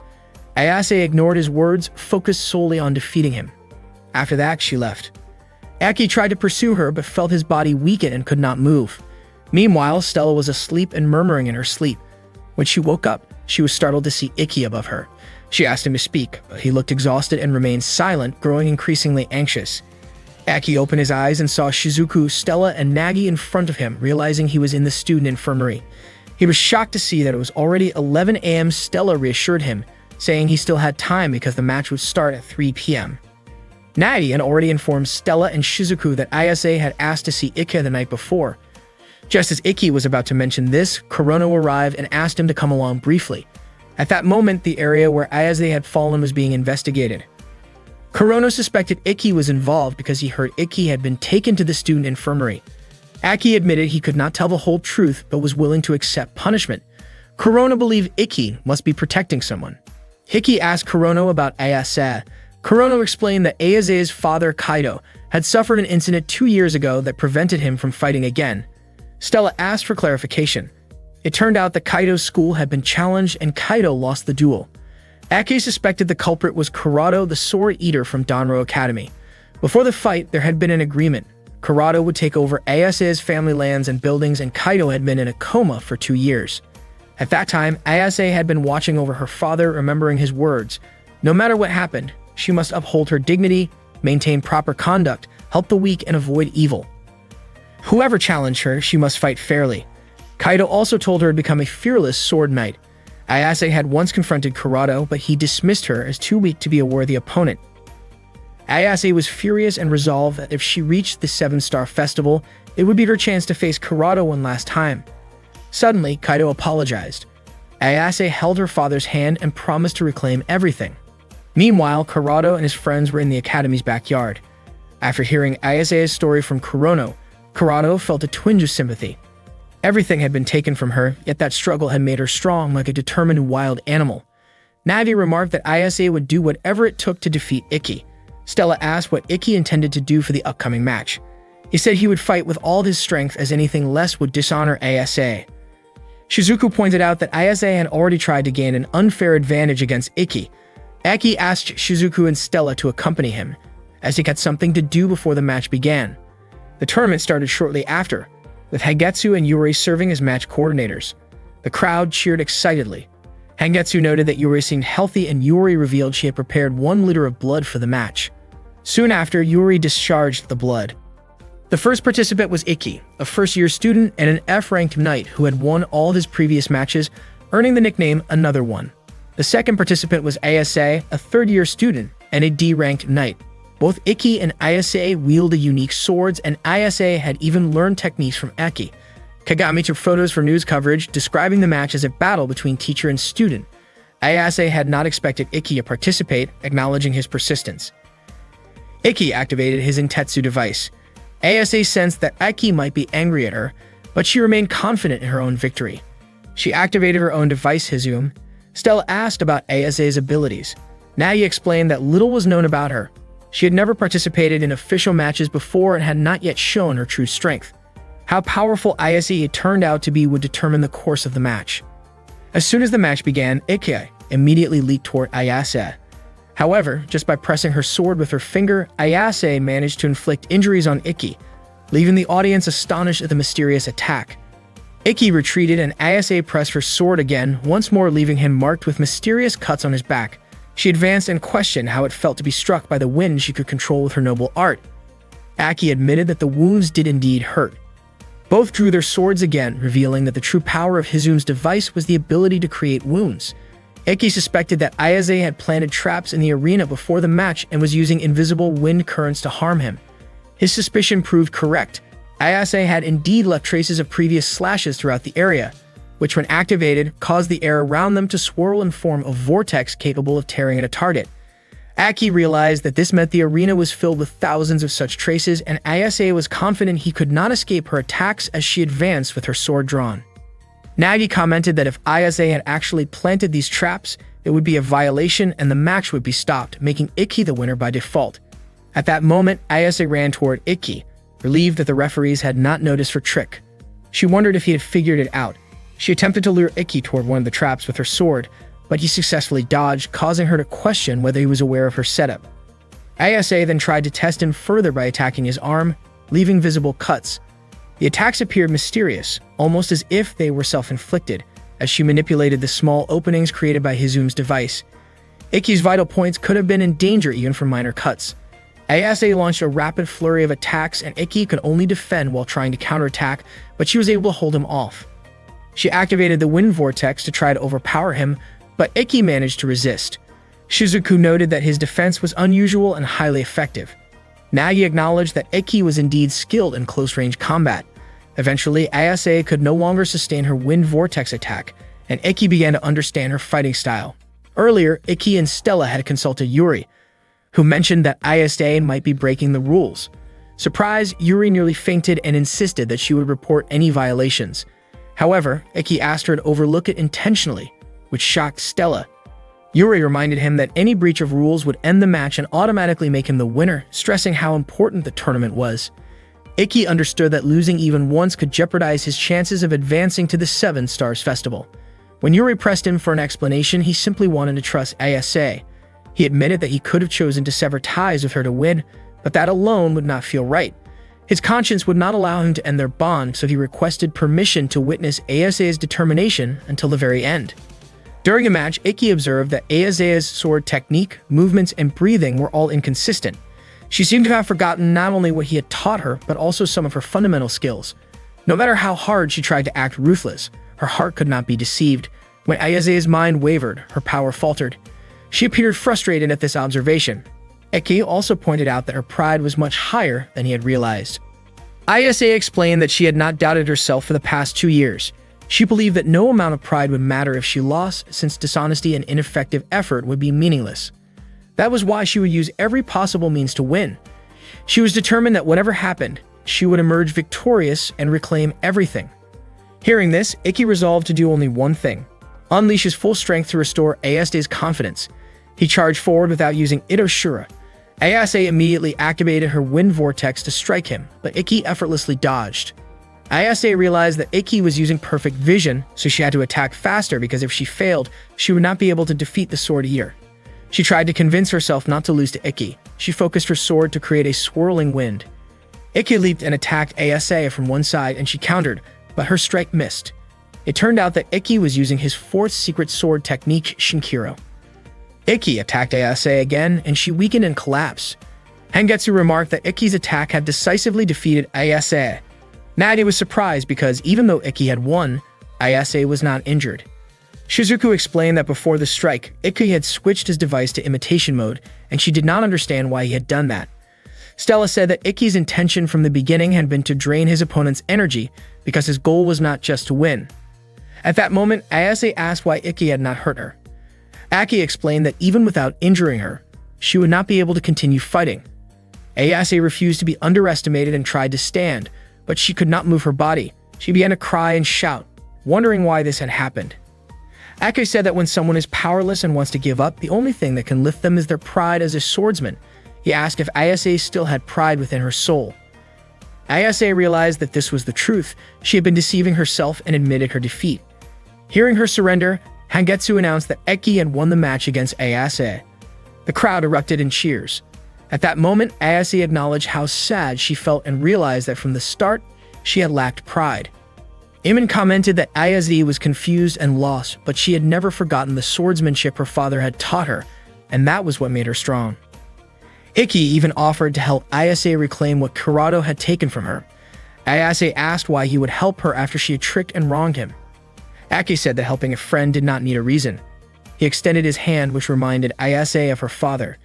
Ayase ignored his words, focused solely on defeating him. After that, she left. Ikki tried to pursue her, but felt his body weaken and could not move. Meanwhile, Stella was asleep and murmuring in her sleep. When she woke up, she was startled to see Ikki above her. She asked him to speak, but he looked exhausted and remained silent, growing increasingly anxious. Ikki opened his eyes and saw Shizuku, Stella, and Nagi in front of him, realizing he was in the student infirmary. He was shocked to see that it was already 11 a.m. Stella reassured him, saying he still had time because the match would start at 3 p.m. Nagi had already informed Stella and Shizuku that Ayase had asked to see Ikki the night before. Just as Ikki was about to mention this, Kurono arrived and asked him to come along briefly. At that moment, the area where Ayase had fallen was being investigated. Kurono suspected Ikki was involved because he heard Ikki had been taken to the student infirmary. Ikki admitted he could not tell the whole truth but was willing to accept punishment. Kurono believed Ikki must be protecting someone. Ikki asked Kurono about Ayase. Kurono explained that Ayase's father, Kaido, had suffered an incident 2 years ago that prevented him from fighting again. Stella asked for clarification. It turned out that Kaido's school had been challenged and Kaido lost the duel. Ikki suspected the culprit was Kurado, the Sword Eater from Danro Academy. Before the fight, there had been an agreement. Kurado would take over Ayase's family lands and buildings, and Kaido had been in a coma for 2 years. At that time, Ayase had been watching over her father, remembering his words. No matter what happened, she must uphold her dignity, maintain proper conduct, help the weak, and avoid evil. Whoever challenged her, she must fight fairly. Kaido also told her to become a fearless sword knight. Ayase had once confronted Kurado, but he dismissed her as too weak to be a worthy opponent. Ayase was furious and resolved that if she reached the 7-Star Festival, it would be her chance to face Kurado one last time. Suddenly, Kaido apologized. Ayase held her father's hand and promised to reclaim everything. Meanwhile, Kurado and his friends were in the academy's backyard. After hearing Ayase's story from Kurado felt a twinge of sympathy. Everything had been taken from her, yet that struggle had made her strong like a determined wild animal. Navi remarked that Ayase would do whatever it took to defeat Ikki. Stella asked what Ikki intended to do for the upcoming match. He said he would fight with all his strength, as anything less would dishonor Ayase. Shizuku pointed out that Ayase had already tried to gain an unfair advantage against Ikki. Ikki asked Shizuku and Stella to accompany him, as he had something to do before the match began. The tournament started shortly after, with Hagetsu and Yuri serving as match coordinators. The crowd cheered excitedly. Hagetsu noted that Yuri seemed healthy, and Yuri revealed she had prepared 1 liter of blood for the match. Soon after, Yuri discharged the blood. The first participant was Ikki, a first-year student and an F-ranked knight who had won all of his previous matches, earning the nickname Another One. The second participant was Ayase, a third-year student and a D-ranked knight. Both Ikki and Ayase wielded unique swords, and Ayase had even learned techniques from Ikki. Kagami took photos for news coverage, describing the match as a battle between teacher and student. Ayase had not expected Ikki to participate, acknowledging his persistence. Ikki activated his Intetsu device. Ayase sensed that Ikki might be angry at her, but she remained confident in her own victory. She activated her own device, Hizum. Stella asked about Ayase's abilities. Nagi explained that little was known about her. She had never participated in official matches before and had not yet shown her true strength. How powerful Ayase turned out to be would determine the course of the match. As soon as the match began, Ikki immediately leaped toward Ayase. However, just by pressing her sword with her finger, Ayase managed to inflict injuries on Ikki, leaving the audience astonished at the mysterious attack. Ikki retreated and Ayase pressed her sword again, once more leaving him marked with mysterious cuts on his back. She advanced and questioned how it felt to be struck by the wind she could control with her noble art. Ikki admitted that the wounds did indeed hurt. Both drew their swords again, revealing that the true power of Hizume's device was the ability to create wounds. Ikki suspected that Ayase had planted traps in the arena before the match and was using invisible wind currents to harm him. His suspicion proved correct. Ayase had indeed left traces of previous slashes throughout the area, which when activated caused the air around them to swirl and form a vortex capable of tearing at a target. Aki realized that this meant the arena was filled with thousands of such traces, and Ayase was confident he could not escape her attacks as she advanced with her sword drawn. Nagi commented that if Ayase had actually planted these traps, it would be a violation and the match would be stopped, making Ikki the winner by default. At that moment, Ayase ran toward Ikki, relieved that the referees had not noticed her trick. She wondered if he had figured it out. She attempted to lure Ikki toward one of the traps with her sword, but he successfully dodged, causing her to question whether he was aware of her setup. Ayase then tried to test him further by attacking his arm, leaving visible cuts. The attacks appeared mysterious, almost as if they were self-inflicted, as she manipulated the small openings created by Hizume's device. Ikki's vital points could have been in danger even from minor cuts. Ayase launched a rapid flurry of attacks, and Ikki could only defend while trying to counterattack, but she was able to hold him off. She activated the wind vortex to try to overpower him, but Ikki managed to resist. Shizuku noted that his defense was unusual and highly effective. Nagi acknowledged that Ikki was indeed skilled in close-range combat. Eventually, Ayase could no longer sustain her wind vortex attack, and Ikki began to understand her fighting style. Earlier, Ikki and Stella had consulted Yuri, who mentioned that Ayase might be breaking the rules. Surprised, Yuri nearly fainted and insisted that she would report any violations. However, Ikki asked her to overlook it intentionally, which shocked Stella. Yuri reminded him that any breach of rules would end the match and automatically make him the winner, stressing how important the tournament was. Ikki understood that losing even once could jeopardize his chances of advancing to the Seven Stars Festival. When Yuri pressed him for an explanation, he simply wanted to trust Ayase. He admitted that he could have chosen to sever ties with her to win, but that alone would not feel right. His conscience would not allow him to end their bond, so he requested permission to witness Ayase's determination until the very end. During the match, Ikki observed that Ayase's sword technique, movements, and breathing were all inconsistent. She seemed to have forgotten not only what he had taught her, but also some of her fundamental skills. No matter how hard she tried to act ruthless, her heart could not be deceived. When Ayase's mind wavered, her power faltered. She appeared frustrated at this observation. Ikki also pointed out that her pride was much higher than he had realized. Ayase explained that she had not doubted herself for the past 2 years. She believed that no amount of pride would matter if she lost, since dishonesty and ineffective effort would be meaningless. That was why she would use every possible means to win. She was determined that whatever happened, she would emerge victorious and reclaim everything. Hearing this, Ikki resolved to do only one thing: unleash his full strength to restore Ayase's confidence. He charged forward without using Itoshura. Ayase immediately activated her wind vortex to strike him, but Ikki effortlessly dodged. Ayase realized that Ikki was using perfect vision, so she had to attack faster because if she failed, she would not be able to defeat the sword eater. She tried to convince herself not to lose to Ikki. She focused her sword to create a swirling wind. Ikki leaped and attacked Ayase from one side, and she countered, but her strike missed. It turned out that Ikki was using his fourth secret sword technique, Shinkiro. Ikki attacked Ayase again, and she weakened and collapsed. Hengetsu remarked that Ikki's attack had decisively defeated Ayase. Nagi was surprised because even though Ikki had won, Ayase was not injured. Shizuku explained that before the strike, Ikki had switched his device to imitation mode, and she did not understand why he had done that. Stella said that Ikki's intention from the beginning had been to drain his opponent's energy because his goal was not just to win. At that moment, Ayase asked why Ikki had not hurt her. Aki explained that even without injuring her, she would not be able to continue fighting. Ayase refused to be underestimated and tried to stand, but she could not move her body. She began to cry and shout, wondering why this had happened. Aki said that when someone is powerless and wants to give up, the only thing that can lift them is their pride as a swordsman. He asked if Ayase still had pride within her soul. Ayase realized that this was the truth. She had been deceiving herself and admitted her defeat. Hearing her surrender, Hengetsu announced that Ikki had won the match against Ayase. The crowd erupted in cheers. At that moment, Ayase acknowledged how sad she felt and realized that from the start, she had lacked pride. Iman commented that Ayase was confused and lost, but she had never forgotten the swordsmanship her father had taught her, and that was what made her strong. Ikki even offered to help Ayase reclaim what Kurado had taken from her. Ayase asked why he would help her after she had tricked and wronged him. Aki said that helping a friend did not need a reason. He extended his hand, which reminded Ayase of her father.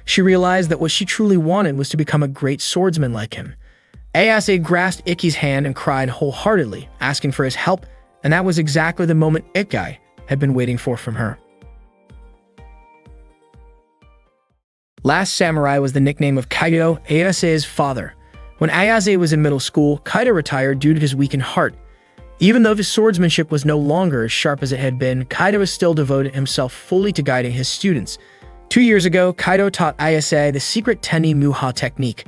She realized that what she truly wanted was to become a great swordsman like him. Ayase grasped Ikki's hand and cried wholeheartedly, asking for his help, and that was exactly the moment Ikki had been waiting for from her. Last Samurai was the nickname of Kaido, Ayase's father. When Ayase was in middle school, Kaido retired due to his weakened heart. Even though his swordsmanship was no longer as sharp as it had been, Kaido still devoted himself fully to guiding his students. 2 years ago, Kaido taught Ayase the secret Tenni Muha technique.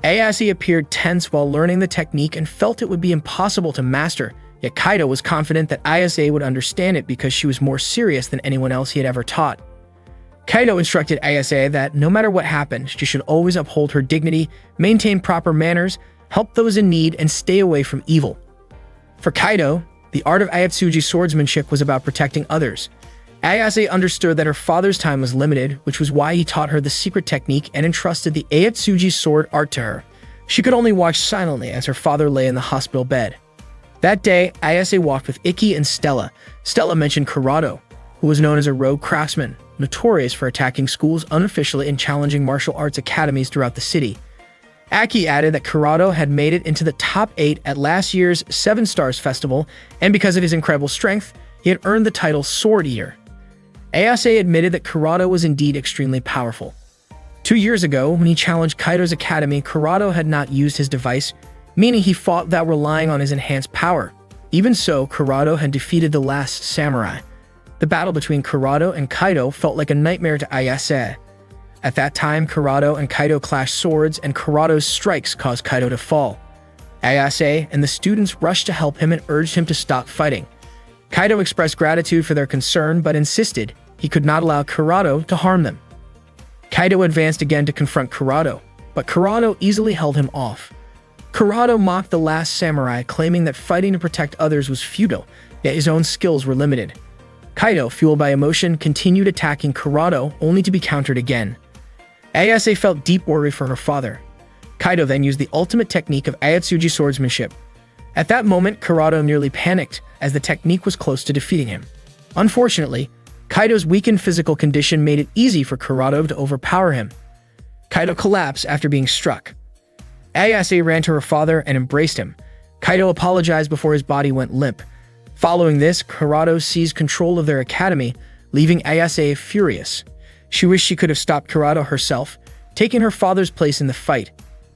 Ayase appeared tense while learning the technique and felt it would be impossible to master, yet Kaido was confident that Ayase would understand it because she was more serious than anyone else he had ever taught. Kaido instructed Ayase that no matter what happened, she should always uphold her dignity, maintain proper manners, help those in need, and stay away from evil. For Kaido, the art of Ayatsuji swordsmanship was about protecting others. Ayase understood that her father's time was limited, which was why he taught her the secret technique and entrusted the Ayatsuji sword art to her. She could only watch silently as her father lay in the hospital bed. That day, Ayase walked with Ikki and Stella. Stella mentioned Kurado, who was known as a rogue craftsman, notorious for attacking schools unofficially and challenging martial arts academies throughout the city. Aki added that Kurado had made it into the top 8 at last year's Seven Stars Festival, and because of his incredible strength, he had earned the title Sword Eater. Ayase admitted that Kurado was indeed extremely powerful. 2 years ago, when he challenged Kaido's academy, Kurado had not used his device, meaning he fought without relying on his enhanced power. Even so, Kurado had defeated the last samurai. The battle between Kurado and Kaido felt like a nightmare to Ayase. At that time, Kurado and Kaido clashed swords, and Kurado's strikes caused Kaido to fall. Ayase and the students rushed to help him and urged him to stop fighting. Kaido expressed gratitude for their concern, but insisted he could not allow Kurado to harm them. Kaido advanced again to confront Kurado, but Kurado easily held him off. Kurado mocked the last samurai, claiming that fighting to protect others was futile, yet his own skills were limited. Kaido, fueled by emotion, continued attacking Kurado, only to be countered again. Ayase felt deep worry for her father. Kaido then used the ultimate technique of Ayatsuji swordsmanship. At that moment, Kurado nearly panicked, as the technique was close to defeating him. Unfortunately, Kaido's weakened physical condition made it easy for Kurado to overpower him. Kaido collapsed after being struck. Ayase ran to her father and embraced him. Kaido apologized before his body went limp. Following this, Kurado seized control of their academy, leaving Ayase furious. She wished she could have stopped Kurado herself, taking her father's place in the fight.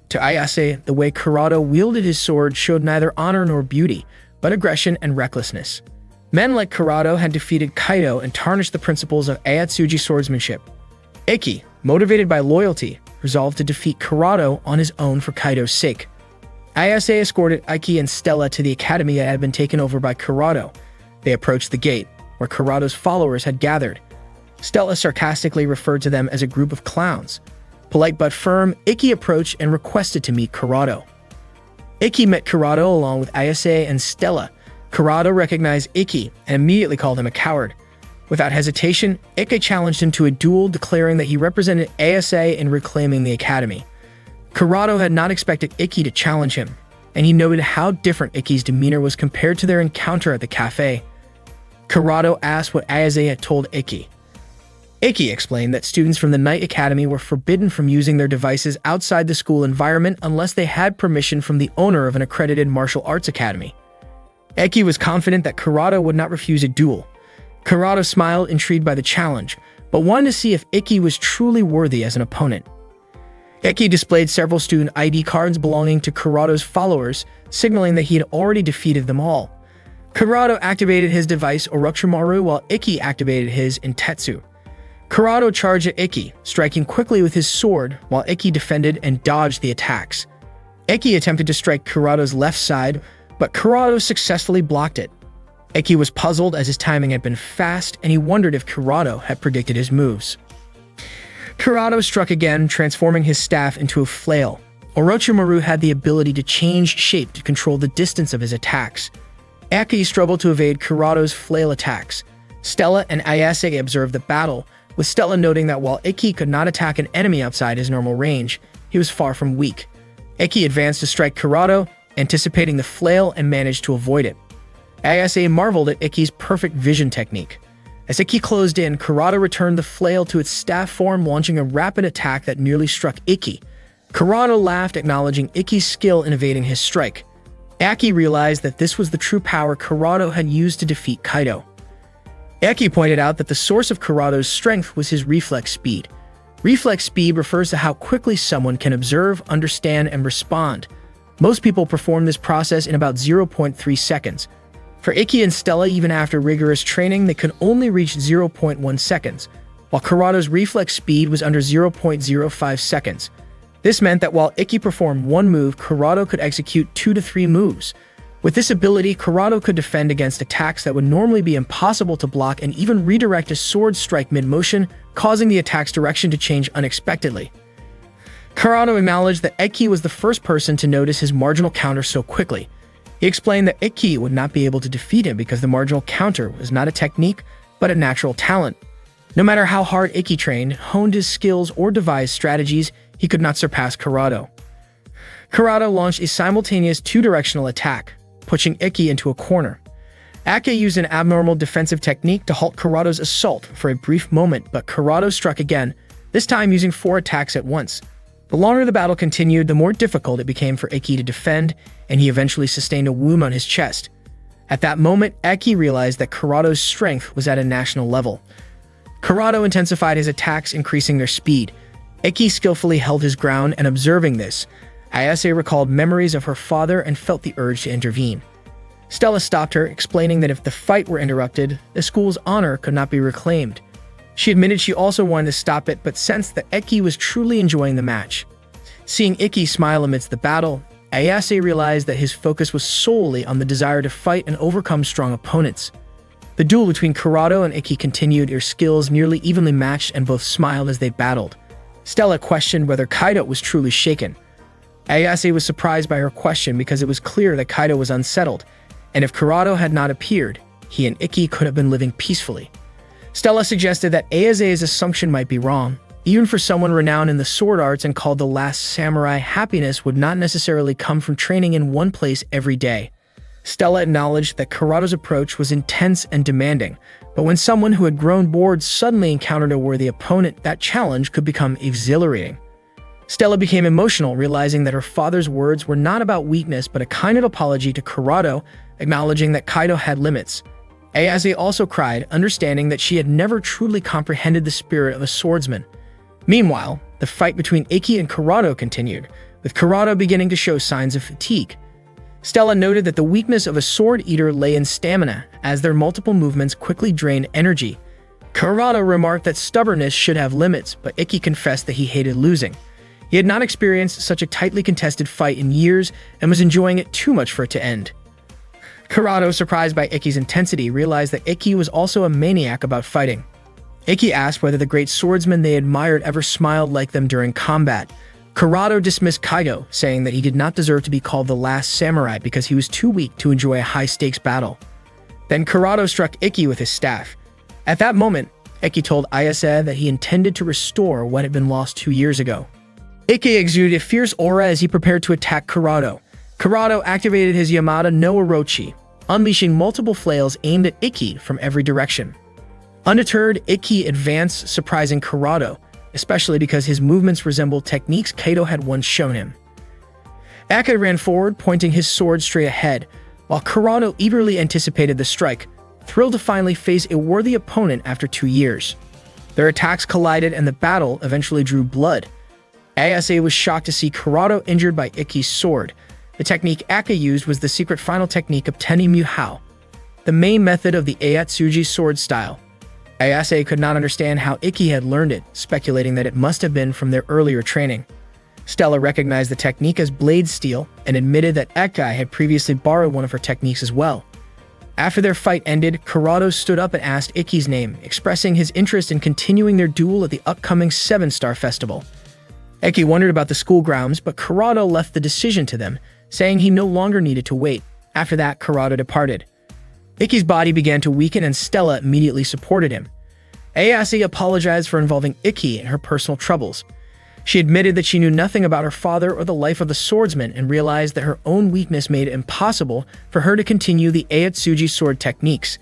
To Ayase, the way Kurado wielded his sword showed neither honor nor beauty, but aggression and recklessness. Men like Kurado had defeated Kaido and tarnished the principles of Ayatsuji swordsmanship. Ikki, motivated by loyalty, resolved to defeat Kurado on his own for Kaido's sake. Ayase escorted Ikki and Stella to the academy that had been taken over by Kurado. They approached the gate, where Kurado's followers had gathered. Stella sarcastically referred to them as a group of clowns. Polite but firm, Ikki approached and requested to meet Kurado. Ikki met Kurado along with Ayase and Stella. Kurado recognized Ikki and immediately called him a coward. Without hesitation, Ikki challenged him to a duel, declaring that he represented Ayase in reclaiming the academy. Kurado had not expected Ikki to challenge him, and he noted how different Ikki's demeanor was compared to their encounter at the cafe. Kurado asked what Ayase had told Ikki. Ikki explained that students from the Night Academy were forbidden from using their devices outside the school environment unless they had permission from the owner of an accredited martial arts academy. Ikki was confident that Kurado would not refuse a duel. Kurado smiled, intrigued by the challenge, but wanted to see if Ikki was truly worthy as an opponent. Ikki displayed several student ID cards belonging to Kurado's followers, signaling that he had already defeated them all. Kurado activated his device Orochimaru while Ikki activated his Intetsu. Kurado charged at Ikki, striking quickly with his sword, while Ikki defended and dodged the attacks. Ikki attempted to strike Kurado's left side, but Kurado successfully blocked it. Ikki was puzzled as his timing had been fast, and he wondered if Kurado had predicted his moves. Kurado struck again, transforming his staff into a flail. Orochimaru had the ability to change shape to control the distance of his attacks. Ikki struggled to evade Kurado's flail attacks. Stella and Ayase observed the battle, with Stella noting that while Ikki could not attack an enemy outside his normal range, he was far from weak. Ikki advanced to strike Kurado, anticipating the flail and managed to avoid it. Ayase marveled at Ikki's perfect vision technique. As Ikki closed in, Kurata returned the flail to its staff form, launching a rapid attack that nearly struck Ikki. Kurata laughed, acknowledging Ikki's skill in evading his strike. Aki realized that this was the true power Kurata had used to defeat Kaido. Aki pointed out that the source of Kurato's strength was his reflex speed. Reflex speed refers to how quickly someone can observe, understand, and respond. Most people perform this process in about 0.3 seconds. For Ikki and Stella, even after rigorous training, they could only reach 0.1 seconds, while Kurato's reflex speed was under 0.05 seconds. This meant that while Ikki performed one move, Kurata could execute 2 to 3 moves. With this ability, Kurata could defend against attacks that would normally be impossible to block and even redirect a sword strike mid-motion, causing the attack's direction to change unexpectedly. Kurata acknowledged that Ikki was the first person to notice his marginal counter so quickly. He explained that Ikki would not be able to defeat him because the marginal counter was not a technique, but a natural talent. No matter how hard Ikki trained, honed his skills, or devised strategies, he could not surpass Kurata. Kurata launched a simultaneous two-directional attack, pushing Ikki into a corner. Ake used an abnormal defensive technique to halt Kurato's assault for a brief moment, but Kurata struck again, this time using 4 attacks at once. The longer the battle continued, the more difficult it became for Ikki to defend, and he eventually sustained a wound on his chest. At that moment, Ikki realized that Kurato's strength was at a national level. Kurata intensified his attacks, increasing their speed. Ikki skillfully held his ground, and observing this, Ayase recalled memories of her father and felt the urge to intervene. Stella stopped her, explaining that if the fight were interrupted, the school's honor could not be reclaimed. She admitted she also wanted to stop it, but sensed that Ikki was truly enjoying the match. Seeing Ikki smile amidst the battle, Ayase realized that his focus was solely on the desire to fight and overcome strong opponents. The duel between Kurata and Ikki continued, their skills nearly evenly matched, and both smiled as they battled. Stella questioned whether Kaido was truly shaken. Ayase was surprised by her question because it was clear that Kaido was unsettled, and if Kurata had not appeared, he and Ikki could have been living peacefully. Stella suggested that Ayase's assumption might be wrong. Even for someone renowned in the sword arts and called the last samurai, happiness would not necessarily come from training in one place every day. Stella acknowledged that Kurata's approach was intense and demanding, but when someone who had grown bored suddenly encountered a worthy opponent, that challenge could become exhilarating. Stella became emotional, realizing that her father's words were not about weakness but a kind of apology to Kurata, acknowledging that Kaido had limits. Ayase also cried, understanding that she had never truly comprehended the spirit of a swordsman. Meanwhile, the fight between Ikki and Kurata continued, with Kurata beginning to show signs of fatigue. Stella noted that the weakness of a sword eater lay in stamina, as their multiple movements quickly drained energy. Kurata remarked that stubbornness should have limits, but Ikki confessed that he hated losing. He had not experienced such a tightly contested fight in years and was enjoying it too much for it to end. Kurata, surprised by Ikki's intensity, realized that Ikki was also a maniac about fighting. Ikki asked whether the great swordsmen they admired ever smiled like them during combat. Kurata dismissed Kaido, saying that he did not deserve to be called the last samurai because he was too weak to enjoy a high-stakes battle. Then Kurata struck Ikki with his staff. At that moment, Ikki told Ayase that he intended to restore what had been lost 2 years ago. Ikki exuded a fierce aura as he prepared to attack Kurata. Kurata activated his Yamada no Orochi, unleashing multiple flails aimed at Ikki from every direction. Undeterred, Ikki advanced, surprising Kurata, especially because his movements resembled techniques Kaido had once shown him. Ake ran forward, pointing his sword straight ahead, while Kurata eagerly anticipated the strike, thrilled to finally face a worthy opponent after 2 years. Their attacks collided and the battle eventually drew blood. Ayase was shocked to see Kurata injured by Ikki's sword. The technique Ake used was the secret final technique of Teni Muhao, the main method of the Ayatsuji sword style. Ayase could not understand how Ikki had learned it, speculating that it must have been from their earlier training. Stella recognized the technique as blade steel and admitted that Eke had previously borrowed one of her techniques as well. After their fight ended, Kurata stood up and asked Ikki's name, expressing his interest in continuing their duel at the upcoming 7-Star Festival. Ikki wondered about the school grounds, but Kurata left the decision to them, saying he no longer needed to wait. After that, Kurata departed. Ikki's body began to weaken and Stella immediately supported him. Ayase apologized for involving Ikki in her personal troubles. She admitted that she knew nothing about her father or the life of the swordsman and realized that her own weakness made it impossible for her to continue the Ayatsuji sword techniques.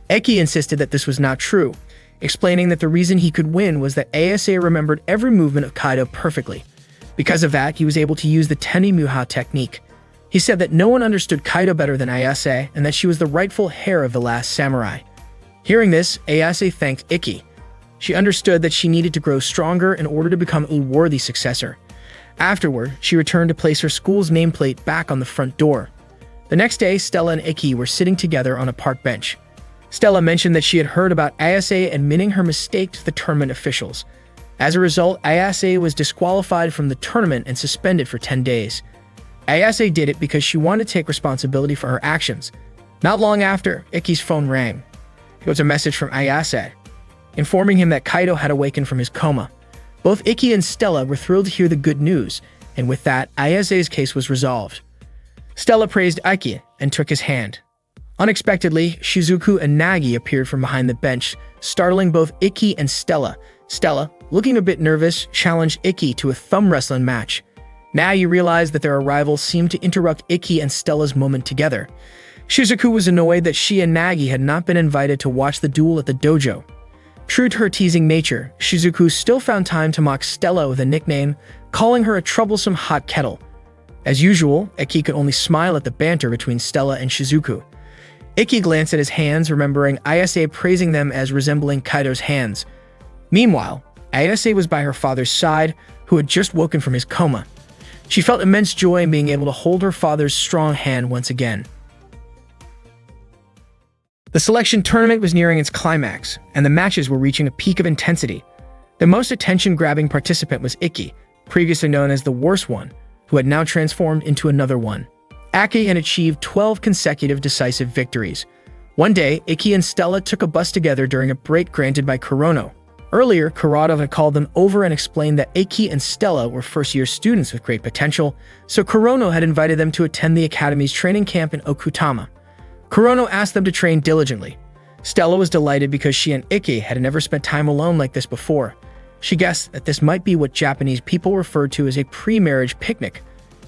Eki insisted that this was not true, explaining that the reason he could win was that Ayase remembered every movement of Kaido perfectly. Because of that, he was able to use the Tenimuha technique. He said that no one understood Kaido better than Ayase and that she was the rightful heir of the last samurai. Hearing this, Ayase thanked Ikki. She understood that she needed to grow stronger in order to become a worthy successor. Afterward, she returned to place her school's nameplate back on the front door. The next day, Stella and Ikki were sitting together on a park bench. Stella mentioned that she had heard about Ayase admitting her mistake to the tournament officials. As a result, Ayase was disqualified from the tournament and suspended for 10 days. Ayase did it because she wanted to take responsibility for her actions. Not long after, Ikki's phone rang. It was a message from Ayase, informing him that Kaido had awakened from his coma. Both Ikki and Stella were thrilled to hear the good news, and with that, Ayase's case was resolved. Stella praised Ikki and took his hand. Unexpectedly, Shizuku and Nagi appeared from behind the bench, startling both Ikki and Stella. Stella, looking a bit nervous, challenged Ikki to a thumb wrestling match. Nagi realized that their arrival seemed to interrupt Ikki and Stella's moment together. Shizuku was annoyed that she and Nagi had not been invited to watch the duel at the dojo. True to her teasing nature, Shizuku still found time to mock Stella with a nickname, calling her a troublesome hot kettle. As usual, Ikki could only smile at the banter between Stella and Shizuku. Ikki glanced at his hands, remembering Ayase praising them as resembling Kaido's hands. Meanwhile, Ayase was by her father's side, who had just woken from his coma. She felt immense joy in being able to hold her father's strong hand once again. The selection tournament was nearing its climax, and the matches were reaching a peak of intensity. The most attention-grabbing participant was Ikki, previously known as the Worst One, who had now transformed into another one. Ikki had achieved 12 consecutive decisive victories. One day, Ikki and Stella took a bus together during a break granted by Kurono. Earlier, Kurata had called them over and explained that Ikki and Stella were first-year students with great potential, so Kurono had invited them to attend the Academy's training camp in Okutama. Kurono asked them to train diligently. Stella was delighted because she and Ikki had never spent time alone like this before. She guessed that this might be what Japanese people referred to as a pre-marriage picnic.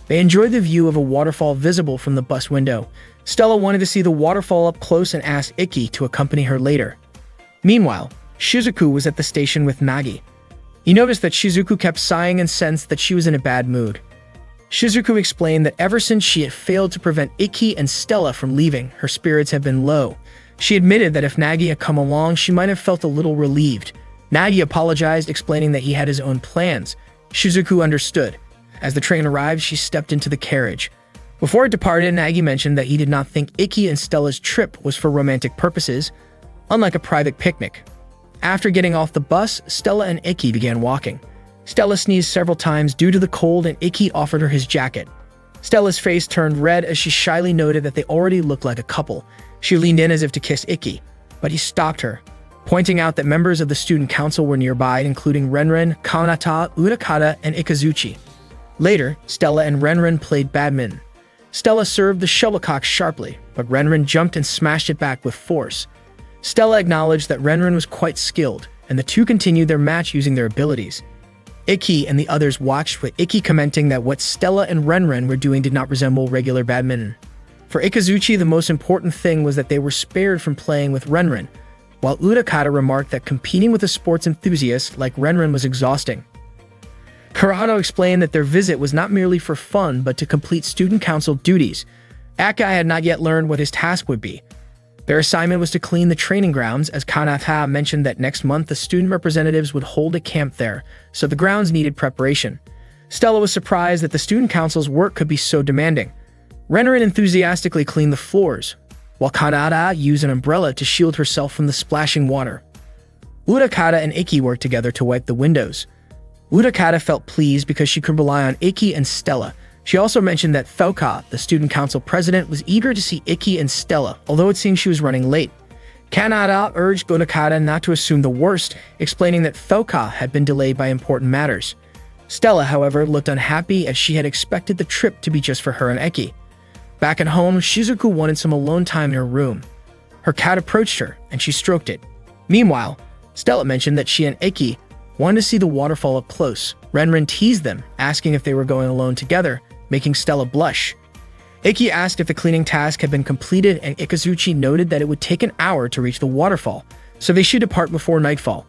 They enjoyed the view of a waterfall visible from the bus window. Stella wanted to see the waterfall up close and asked Ikki to accompany her later. Meanwhile, Shizuku was at the station with Nagi. He noticed that Shizuku kept sighing and sensed that she was in a bad mood. Shizuku explained that ever since she had failed to prevent Ikki and Stella from leaving, her spirits had been low. She admitted that if Nagi had come along, she might have felt a little relieved. Nagi apologized, explaining that he had his own plans. Shizuku understood. As the train arrived, she stepped into the carriage. Before it departed, Nagi mentioned that he did not think Ikki and Stella's trip was for romantic purposes, unlike a private picnic. After getting off the bus, Stella and Ikki began walking. Stella sneezed several times due to the cold, and Ikki offered her his jacket. Stella's face turned red as she shyly noted that they already looked like a couple. She leaned in as if to kiss Ikki, but he stopped her, pointing out that members of the student council were nearby, including Renren, Kanata, Utakata, and Ikazuchi. Later, Stella and Renren played badminton. Stella served the shuttlecock sharply, but Renren jumped and smashed it back with force. Stella acknowledged that Renren was quite skilled, and the two continued their match using their abilities. Ikki and the others watched, with Ikki commenting that what Stella and Renren were doing did not resemble regular badminton. For Ikazuchi, the most important thing was that they were spared from playing with Renren, while Utakata remarked that competing with a sports enthusiast like Renren was exhausting. Kurata explained that their visit was not merely for fun, but to complete student council duties. Akai had not yet learned what his task would be. Their assignment was to clean the training grounds, as Kanata mentioned that next month the student representatives would hold a camp there, so the grounds needed preparation. Stella was surprised that the student council's work could be so demanding. Renren enthusiastically cleaned the floors, while Kanata used an umbrella to shield herself from the splashing water. Utakata and Ikki worked together to wipe the windows. Utakata felt pleased because she could rely on Ikki and Stella. She also mentioned that Thoka, the student council president, was eager to see Ikki and Stella, although it seemed she was running late. Kanata urged Utakata not to assume the worst, explaining that Thoka had been delayed by important matters. Stella, however, looked unhappy as she had expected the trip to be just for her and Ikki. Back at home, Shizuku wanted some alone time in her room. Her cat approached her, and she stroked it. Meanwhile, Stella mentioned that she and Ikki wanted to see the waterfall up close. Renren teased them, asking if they were going alone together, making Stella blush. Ikki asked if the cleaning task had been completed, and Ikazuchi noted that it would take an hour to reach the waterfall, so they should depart before nightfall.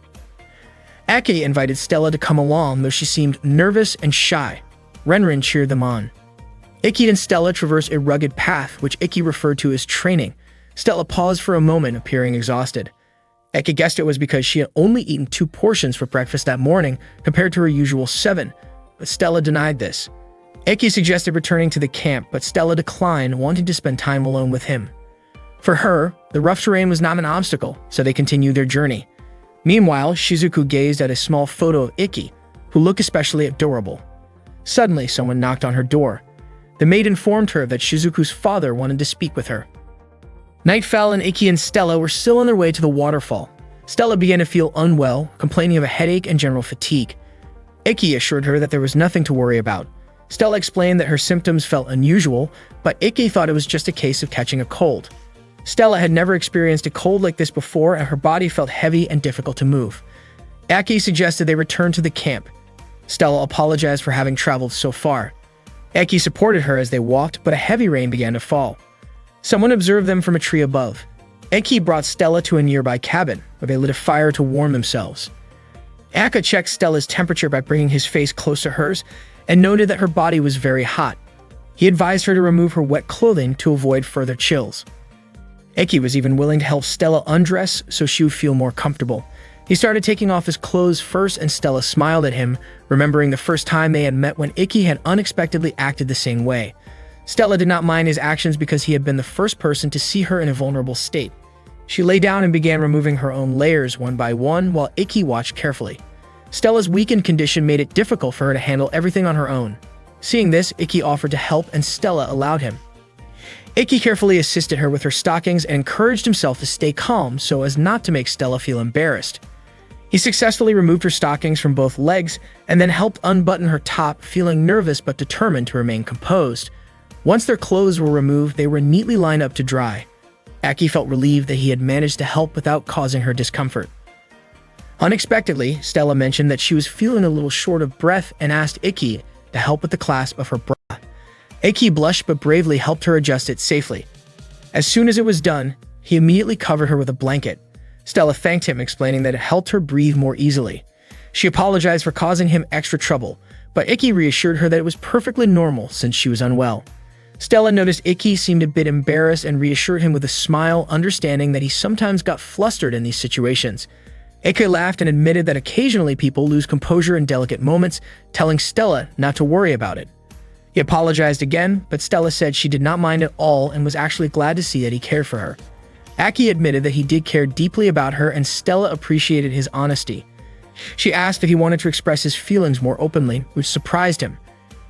Ake invited Stella to come along, though she seemed nervous and shy. Renren cheered them on. Ikki and Stella traversed a rugged path, which Ikki referred to as training. Stella paused for a moment, appearing exhausted. Eke guessed it was because she had only eaten 2 portions for breakfast that morning, compared to her usual 7, but Stella denied this. Eke suggested returning to the camp, but Stella declined, wanting to spend time alone with him. For her, the rough terrain was not an obstacle, so they continued their journey. Meanwhile, Shizuku gazed at a small photo of Ikki, who looked especially adorable. Suddenly, someone knocked on her door. The maid informed her that Shizuku's father wanted to speak with her. Night fell and Ikki and Stella were still on their way to the waterfall. Stella began to feel unwell, complaining of a headache and general fatigue. Ikki assured her that there was nothing to worry about. Stella explained that her symptoms felt unusual, but Ikki thought it was just a case of catching a cold. Stella had never experienced a cold like this before, and her body felt heavy and difficult to move. Ikki suggested they return to the camp. Stella apologized for having traveled so far. Ikki supported her as they walked, but a heavy rain began to fall. Someone observed them from a tree above. Ikki brought Stella to a nearby cabin, where they lit a fire to warm themselves. Aka checked Stella's temperature by bringing his face close to hers, and noted that her body was very hot. He advised her to remove her wet clothing to avoid further chills. Ikki was even willing to help Stella undress so she would feel more comfortable. He started taking off his clothes first, and Stella smiled at him, remembering the first time they had met when Ikki had unexpectedly acted the same way. Stella did not mind his actions because he had been the first person to see her in a vulnerable state. She lay down and began removing her own layers one by one while Ikki watched carefully. Stella's weakened condition made it difficult for her to handle everything on her own. Seeing this, Ikki offered to help, and Stella allowed him. Ikki carefully assisted her with her stockings and encouraged himself to stay calm so as not to make Stella feel embarrassed. He successfully removed her stockings from both legs and then helped unbutton her top, feeling nervous but determined to remain composed. Once their clothes were removed, they were neatly lined up to dry. Aki felt relieved that he had managed to help without causing her discomfort. Unexpectedly, Stella mentioned that she was feeling a little short of breath and asked Ikki to help with the clasp of her bra. Ikki blushed but bravely helped her adjust it safely. As soon as it was done, he immediately covered her with a blanket. Stella thanked him, explaining that it helped her breathe more easily. She apologized for causing him extra trouble, but Ikki reassured her that it was perfectly normal since she was unwell. Stella noticed Ikki seemed a bit embarrassed and reassured him with a smile, understanding that he sometimes got flustered in these situations. Ikki laughed and admitted that occasionally people lose composure in delicate moments, telling Stella not to worry about it. He apologized again, but Stella said she did not mind at all and was actually glad to see that he cared for her. Aki admitted that he did care deeply about her, and Stella appreciated his honesty. She asked if he wanted to express his feelings more openly, which surprised him.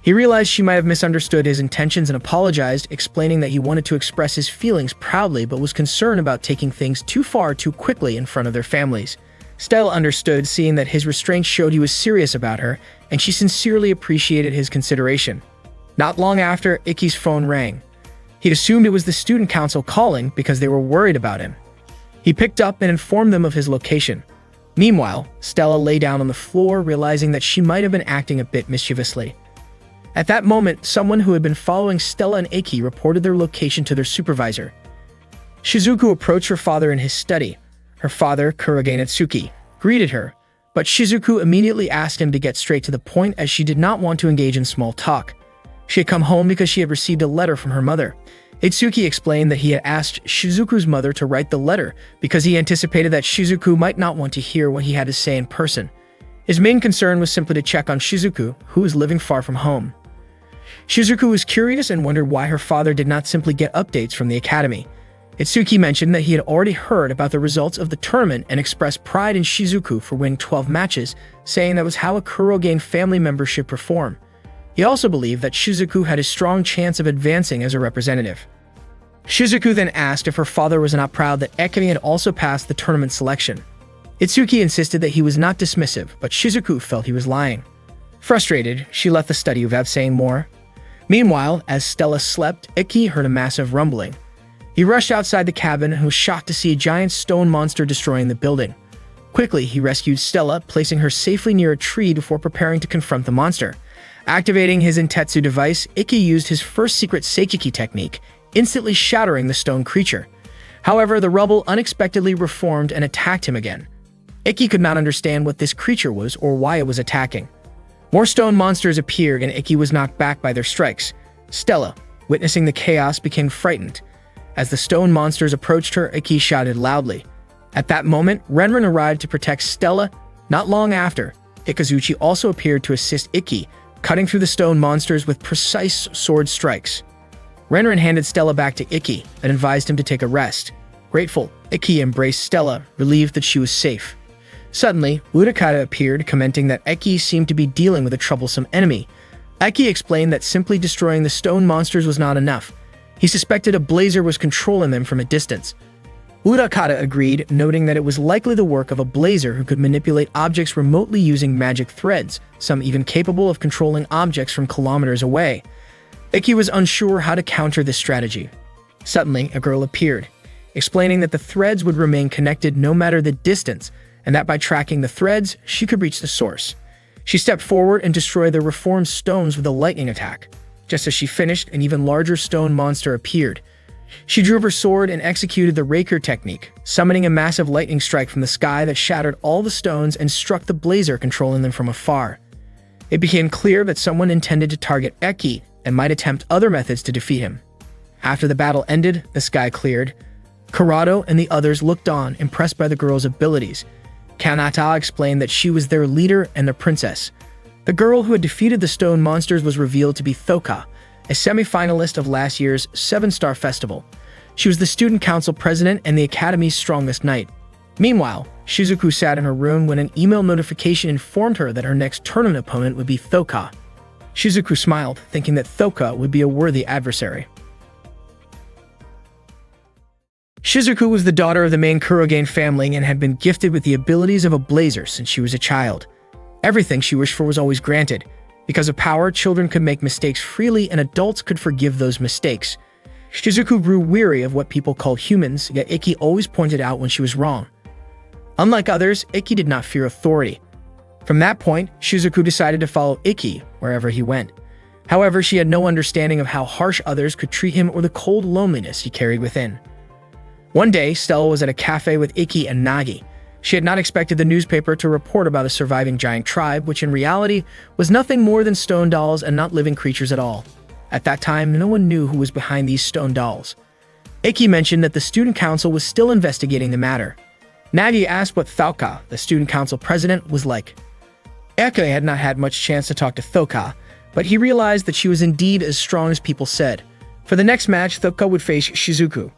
He realized she might have misunderstood his intentions and apologized, explaining that he wanted to express his feelings proudly but was concerned about taking things too far too quickly in front of their families. Stella understood, seeing that his restraint showed he was serious about her, and she sincerely appreciated his consideration. Not long after, Ikki's phone rang. He'd assumed it was the student council calling because they were worried about him. He picked up and informed them of his location. Meanwhile, Stella lay down on the floor, realizing that she might have been acting a bit mischievously. At that moment, someone who had been following Stella and Ikki reported their location to their supervisor. Shizuku approached her father in his study. Her father, Kurage Natsuki, greeted her, but Shizuku immediately asked him to get straight to the point as she did not want to engage in small talk. She had come home because she had received a letter from her mother. Itsuki explained that he had asked Shizuku's mother to write the letter because he anticipated that Shizuku might not want to hear what he had to say in person. His main concern was simply to check on Shizuku, who was living far from home. Shizuku was curious and wondered why her father did not simply get updates from the academy. Itsuki mentioned that he had already heard about the results of the tournament and expressed pride in Shizuku for winning 12 matches, saying that was how a Kurogen family member should perform. He also believed that Shizuku had a strong chance of advancing as a representative. Shizuku then asked if her father was not proud that Ekimi had also passed the tournament selection. Itsuki insisted that he was not dismissive, but Shizuku felt he was lying. Frustrated, she left the study without saying more. Meanwhile, as Stella slept, Ikki heard a massive rumbling. He rushed outside the cabin and was shocked to see a giant stone monster destroying the building. Quickly, he rescued Stella, placing her safely near a tree before preparing to confront the monster. Activating his Intetsu device, Ikki used his first secret Seikiki technique, instantly shattering the stone creature. However, the rubble unexpectedly reformed and attacked him again. Ikki could not understand what this creature was or why it was attacking. More stone monsters appeared and Ikki was knocked back by their strikes. Stella, witnessing the chaos, became frightened. As the stone monsters approached her, Ikki shouted loudly. At that moment, Renren arrived to protect Stella. Not long after, Ikazuchi also appeared to assist Ikki, cutting through the stone monsters with precise sword strikes. Renren handed Stella back to Ikki and advised him to take a rest. Grateful, Ikki embraced Stella, relieved that she was safe. Suddenly, Urakata appeared, commenting that Ikki seemed to be dealing with a troublesome enemy. Ikki explained that simply destroying the stone monsters was not enough. He suspected a blazer was controlling them from a distance. Urakata agreed, noting that it was likely the work of a blazer who could manipulate objects remotely using magic threads, some even capable of controlling objects from kilometers away. Ikki was unsure how to counter this strategy. Suddenly, a girl appeared, explaining that the threads would remain connected no matter the distance, and that by tracking the threads, she could reach the source. She stepped forward and destroyed the reformed stones with a lightning attack. Just as she finished, an even larger stone monster appeared. She drew her sword and executed the Raker technique, summoning a massive lightning strike from the sky that shattered all the stones and struck the blazer controlling them from afar. It became clear that someone intended to target Ikki and might attempt other methods to defeat him. After the battle ended, the sky cleared. Kurado and the others looked on, impressed by the girl's abilities. Kanata explained that she was their leader and their princess. The girl who had defeated the stone monsters was revealed to be Thoka, a semi-finalist of last year's 7-Star Festival. She was the student council president and the academy's strongest knight. Meanwhile, Shizuku sat in her room when an email notification informed her that her next tournament opponent would be Thoka. Shizuku smiled, thinking that Thoka would be a worthy adversary. Shizuku was the daughter of the main Kurogen family and had been gifted with the abilities of a blazer since she was a child. Everything she wished for was always granted. Because of power, children could make mistakes freely and adults could forgive those mistakes. Shizuku grew weary of what people called humans, yet Ikki always pointed out when she was wrong. Unlike others, Ikki did not fear authority. From that point, Shizuku decided to follow Ikki wherever he went. However, she had no understanding of how harsh others could treat him or the cold loneliness he carried within. One day, Stella was at a cafe with Ikki and Nagi. She had not expected the newspaper to report about a surviving giant tribe, which in reality was nothing more than stone dolls and not living creatures at all. At that time, no one knew who was behind these stone dolls. Ikki mentioned that the student council was still investigating the matter. Nagi asked what Thoka, the student council president, was like. Ikki had not had much chance to talk to Thoka, but he realized that she was indeed as strong as people said. For the next match, Thoka would face Shizuku.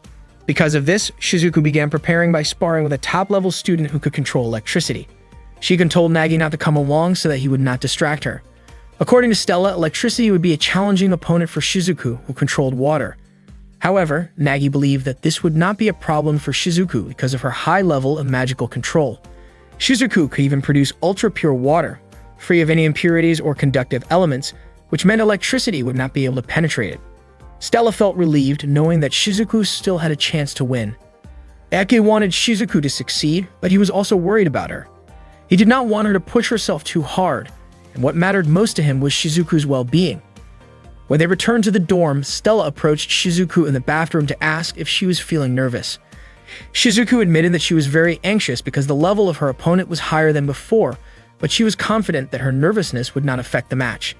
Because of this, Shizuku began preparing by sparring with a top-level student who could control electricity. She even told Nagi not to come along so that he would not distract her. According to Stella, electricity would be a challenging opponent for Shizuku, who controlled water. However, Nagi believed that this would not be a problem for Shizuku because of her high level of magical control. Shizuku could even produce ultra-pure water, free of any impurities or conductive elements, which meant electricity would not be able to penetrate it. Stella felt relieved knowing that Shizuku still had a chance to win. Ikki wanted Shizuku to succeed, but he was also worried about her. He did not want her to push herself too hard, and what mattered most to him was Shizuku's well-being. When they returned to the dorm, Stella approached Shizuku in the bathroom to ask if she was feeling nervous. Shizuku admitted that she was very anxious because the level of her opponent was higher than before, but she was confident that her nervousness would not affect the match.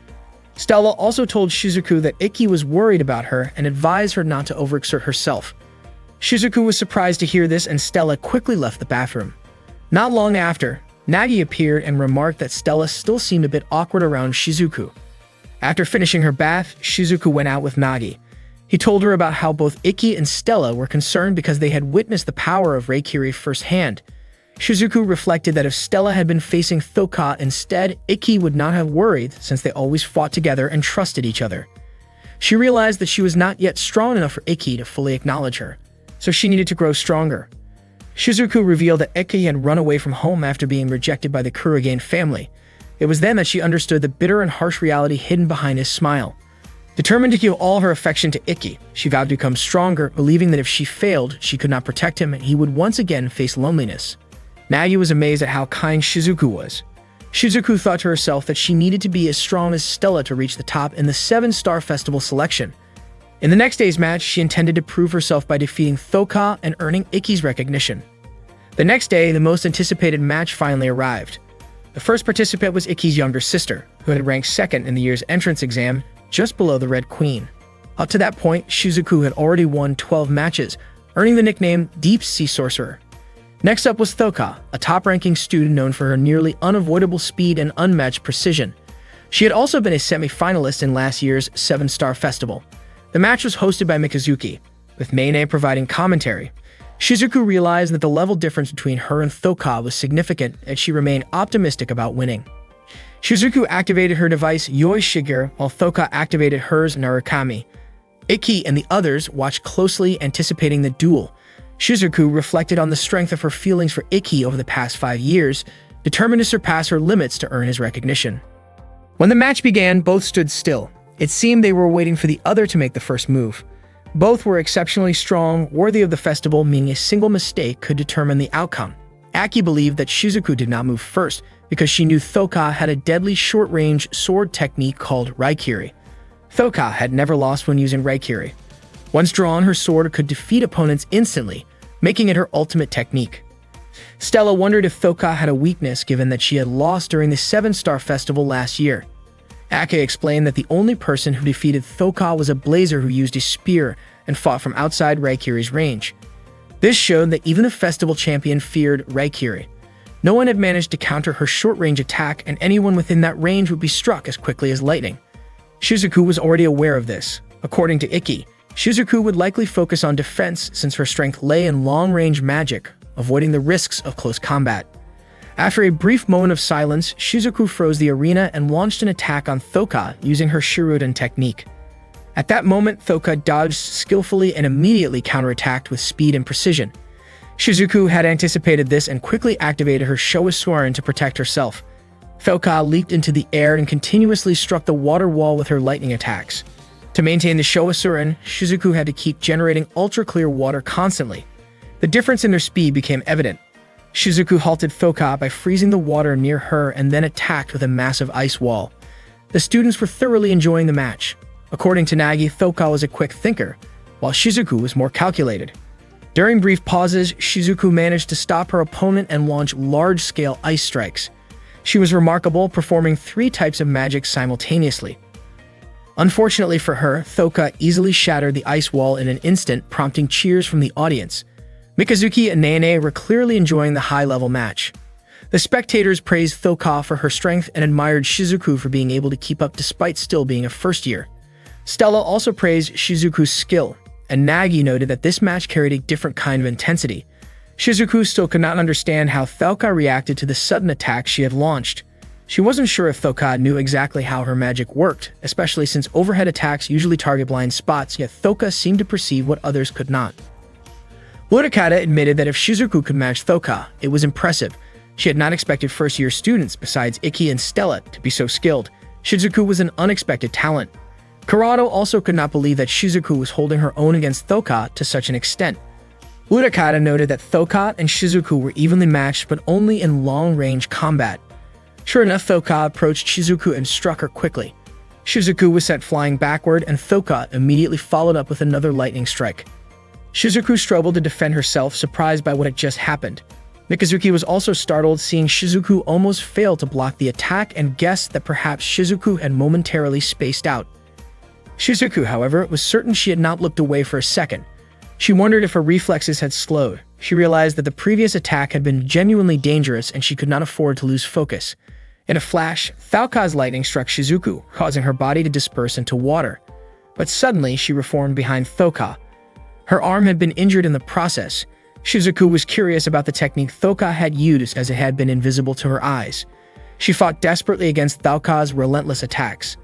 Stella also told Shizuku that Ikki was worried about her and advised her not to overexert herself. Shizuku was surprised to hear this and Stella quickly left the bathroom. Not long after, Nagi appeared and remarked that Stella still seemed a bit awkward around Shizuku. After finishing her bath, Shizuku went out with Nagi. He told her about how both Ikki and Stella were concerned because they had witnessed the power of Reikiri firsthand. Shizuku reflected that if Stella had been facing Thoka instead, Ikki would not have worried since they always fought together and trusted each other. She realized that she was not yet strong enough for Ikki to fully acknowledge her, so she needed to grow stronger. Shizuku revealed that Ikki had run away from home after being rejected by the Kurogen family. It was then that she understood the bitter and harsh reality hidden behind his smile. Determined to give all her affection to Ikki, she vowed to become stronger, believing that if she failed, she could not protect him and he would once again face loneliness. Nagi was amazed at how kind Shizuku was. Shizuku thought to herself that she needed to be as strong as Stella to reach the top in the 7-star festival selection. In the next day's match, she intended to prove herself by defeating Thoka and earning Ikki's recognition. The next day, the most anticipated match finally arrived. The first participant was Ikki's younger sister, who had ranked second in the year's entrance exam, just below the Red Queen. Up to that point, Shizuku had already won 12 matches, earning the nickname Deep Sea Sorcerer. Next up was Thoka, a top-ranking student known for her nearly unavoidable speed and unmatched precision. She had also been a semi-finalist in last year's 7-star festival. The match was hosted by Mikazuki, with Nene providing commentary. Shizuku realized that the level difference between her and Thoka was significant, and she remained optimistic about winning. Shizuku activated her device Yoi Shiger, while Thoka activated hers Narukami. Ikki and the others watched closely, anticipating the duel. Shizuku reflected on the strength of her feelings for Ikki over the past 5 years, determined to surpass her limits to earn his recognition. When the match began, both stood still. It seemed they were waiting for the other to make the first move. Both were exceptionally strong, worthy of the festival, meaning a single mistake could determine the outcome. Aki believed that Shizuku did not move first because she knew Thoka had a deadly short-range sword technique called Raikiri. Thoka had never lost when using Raikiri. Once drawn, her sword could defeat opponents instantly, making it her ultimate technique. Stella wondered if Thoka had a weakness given that she had lost during the 7-star festival last year. Ake explained that the only person who defeated Thoka was a blazer who used a spear and fought from outside Raikiri's range. This showed that even the festival champion feared Raikiri. No one had managed to counter her short-range attack, and anyone within that range would be struck as quickly as lightning. Shizuku was already aware of this. According to Ikki, Shizuku would likely focus on defense since her strength lay in long-range magic, avoiding the risks of close combat. After a brief moment of silence, Shizuku froze the arena and launched an attack on Thoka using her Shiruden technique. At that moment, Thoka dodged skillfully and immediately counterattacked with speed and precision. Shizuku had anticipated this and quickly activated her Showa to protect herself. Thoka leaped into the air and continuously struck the water wall with her lightning attacks. To maintain the Showa Shizuku had to keep generating ultra-clear water constantly. The difference in their speed became evident. Shizuku halted Thoka by freezing the water near her and then attacked with a massive ice wall. The students were thoroughly enjoying the match. According to Nagi, Thoka was a quick thinker, while Shizuku was more calculated. During brief pauses, Shizuku managed to stop her opponent and launch large-scale ice strikes. She was remarkable, performing 3 types of magic simultaneously. Unfortunately for her, Thoka easily shattered the ice wall in an instant, prompting cheers from the audience. Mikazuki and Nene were clearly enjoying the high-level match. The spectators praised Thoka for her strength and admired Shizuku for being able to keep up despite still being a first year. Stella also praised Shizuku's skill, and Nagi noted that this match carried a different kind of intensity. Shizuku still could not understand how Thoka reacted to the sudden attack she had launched. She wasn't sure if Thoka knew exactly how her magic worked, especially since overhead attacks usually target blind spots, yet Thoka seemed to perceive what others could not. Urakata admitted that if Shizuku could match Thoka, it was impressive. She had not expected first-year students, besides Ikki and Stella, to be so skilled. Shizuku was an unexpected talent. Kurado also could not believe that Shizuku was holding her own against Thoka to such an extent. Urakata noted that Thoka and Shizuku were evenly matched, but only in long-range combat. Sure enough, Thoka approached Shizuku and struck her quickly. Shizuku was sent flying backward, and Thoka immediately followed up with another lightning strike. Shizuku struggled to defend herself, surprised by what had just happened. Mikazuki was also startled, seeing Shizuku almost fail to block the attack and guessed that perhaps Shizuku had momentarily spaced out. Shizuku, however, was certain she had not looked away for a second. She wondered if her reflexes had slowed. She realized that the previous attack had been genuinely dangerous and she could not afford to lose focus. In a flash, Thoka's lightning struck Shizuku, causing her body to disperse into water. But suddenly, she reformed behind Thoka. Her arm had been injured in the process. Shizuku was curious about the technique Thoka had used, as it had been invisible to her eyes. She fought desperately against Thoka's relentless attacks.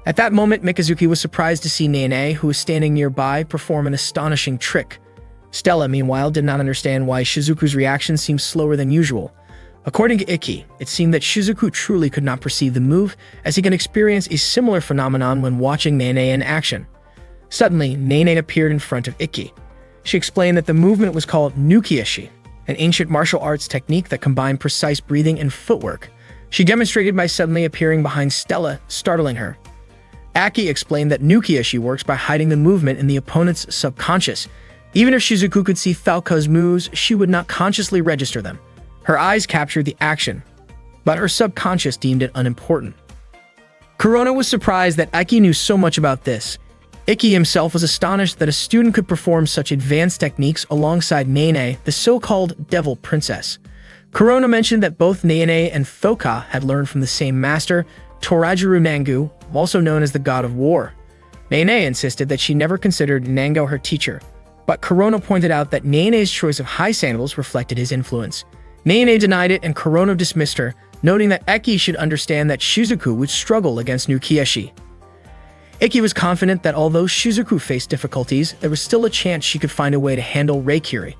At that moment, Mikazuki was surprised to see Nene, who was standing nearby, perform an astonishing trick. Stella, meanwhile, did not understand why Shizuku's reaction seemed slower than usual. According to Ikki, it seemed that Shizuku truly could not perceive the move, as he can experience a similar phenomenon when watching Nene in action. Suddenly, Nene appeared in front of Ikki. She explained that the movement was called Nukiashi, an ancient martial arts technique that combined precise breathing and footwork. She demonstrated by suddenly appearing behind Stella, startling her. Aki explained that Nukiyoshi works by hiding the movement in the opponent's subconscious. Even if Shizuku could see Falco's moves, she would not consciously register them. Her eyes captured the action, but her subconscious deemed it unimportant. Kurono was surprised that Aki knew so much about this. Ikki himself was astonished that a student could perform such advanced techniques alongside Nene, the so-called Devil Princess. Kurono mentioned that both Nene and Thoka had learned from the same master, Torajuru Nangu, also known as the God of War. Nene insisted that she never considered Nango her teacher, but Kurono pointed out that Nene's choice of high sandals reflected his influence. Nene denied it and Kurono dismissed her, noting that Ikki should understand that Shizuku would struggle against Nukiyoshi. Ikki was confident that although Shizuku faced difficulties, there was still a chance she could find a way to handle Reikiri.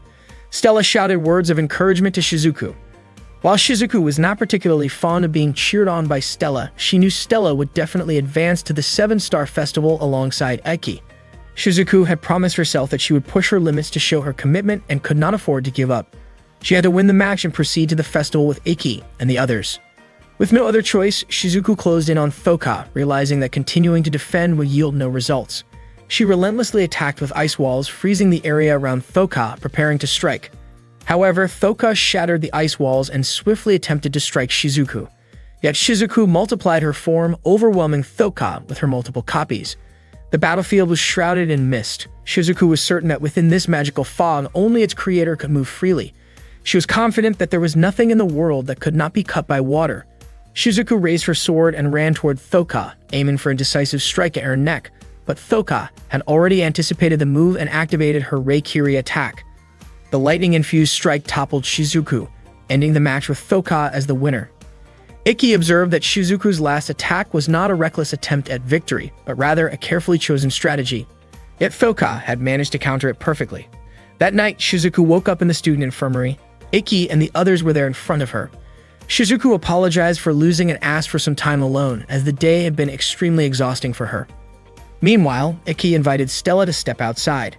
Stella shouted words of encouragement to Shizuku. While Shizuku was not particularly fond of being cheered on by Stella, she knew Stella would definitely advance to the 7-Star Festival alongside Ikki. Shizuku had promised herself that she would push her limits to show her commitment and could not afford to give up. She had to win the match and proceed to the festival with Ikki and the others. With no other choice, Shizuku closed in on Thoka, realizing that continuing to defend would yield no results. She relentlessly attacked with ice walls, freezing the area around Thoka, preparing to strike. However, Thoka shattered the ice walls and swiftly attempted to strike Shizuku. Yet Shizuku multiplied her form, overwhelming Thoka with her multiple copies. The battlefield was shrouded in mist. Shizuku was certain that within this magical fog, only its creator could move freely. She was confident that there was nothing in the world that could not be cut by water. Shizuku raised her sword and ran toward Thoka, aiming for a decisive strike at her neck, but Thoka had already anticipated the move and activated her Reikiri attack. The lightning-infused strike toppled Shizuku, ending the match with Thoka as the winner. Ikki observed that Shizuku's last attack was not a reckless attempt at victory, but rather a carefully chosen strategy. Yet Thoka had managed to counter it perfectly. That night, Shizuku woke up in the student infirmary. Ikki and the others were there in front of her. Shizuku apologized for losing and asked for some time alone, as the day had been extremely exhausting for her. Meanwhile, Ikki invited Stella to step outside.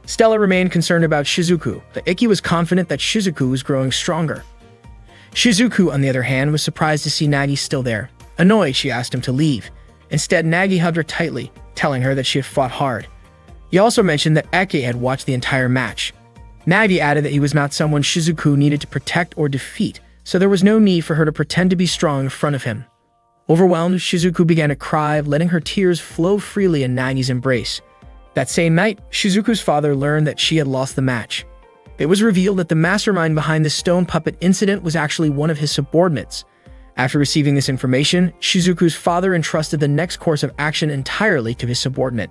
Stella remained concerned about Shizuku, but Ikki was confident that Shizuku was growing stronger. Shizuku, on the other hand, was surprised to see Nagi still there. Annoyed, she asked him to leave. Instead, Nagi hugged her tightly, telling her that she had fought hard. He also mentioned that Eke had watched the entire match. Nagi added that he was not someone Shizuku needed to protect or defeat, so there was no need for her to pretend to be strong in front of him. Overwhelmed, Shizuku began to cry, letting her tears flow freely in Nagi's embrace. That same night, Shizuku's father learned that she had lost the match. It was revealed that the mastermind behind the stone puppet incident was actually one of his subordinates. After receiving this information, Shizuku's father entrusted the next course of action entirely to his subordinate.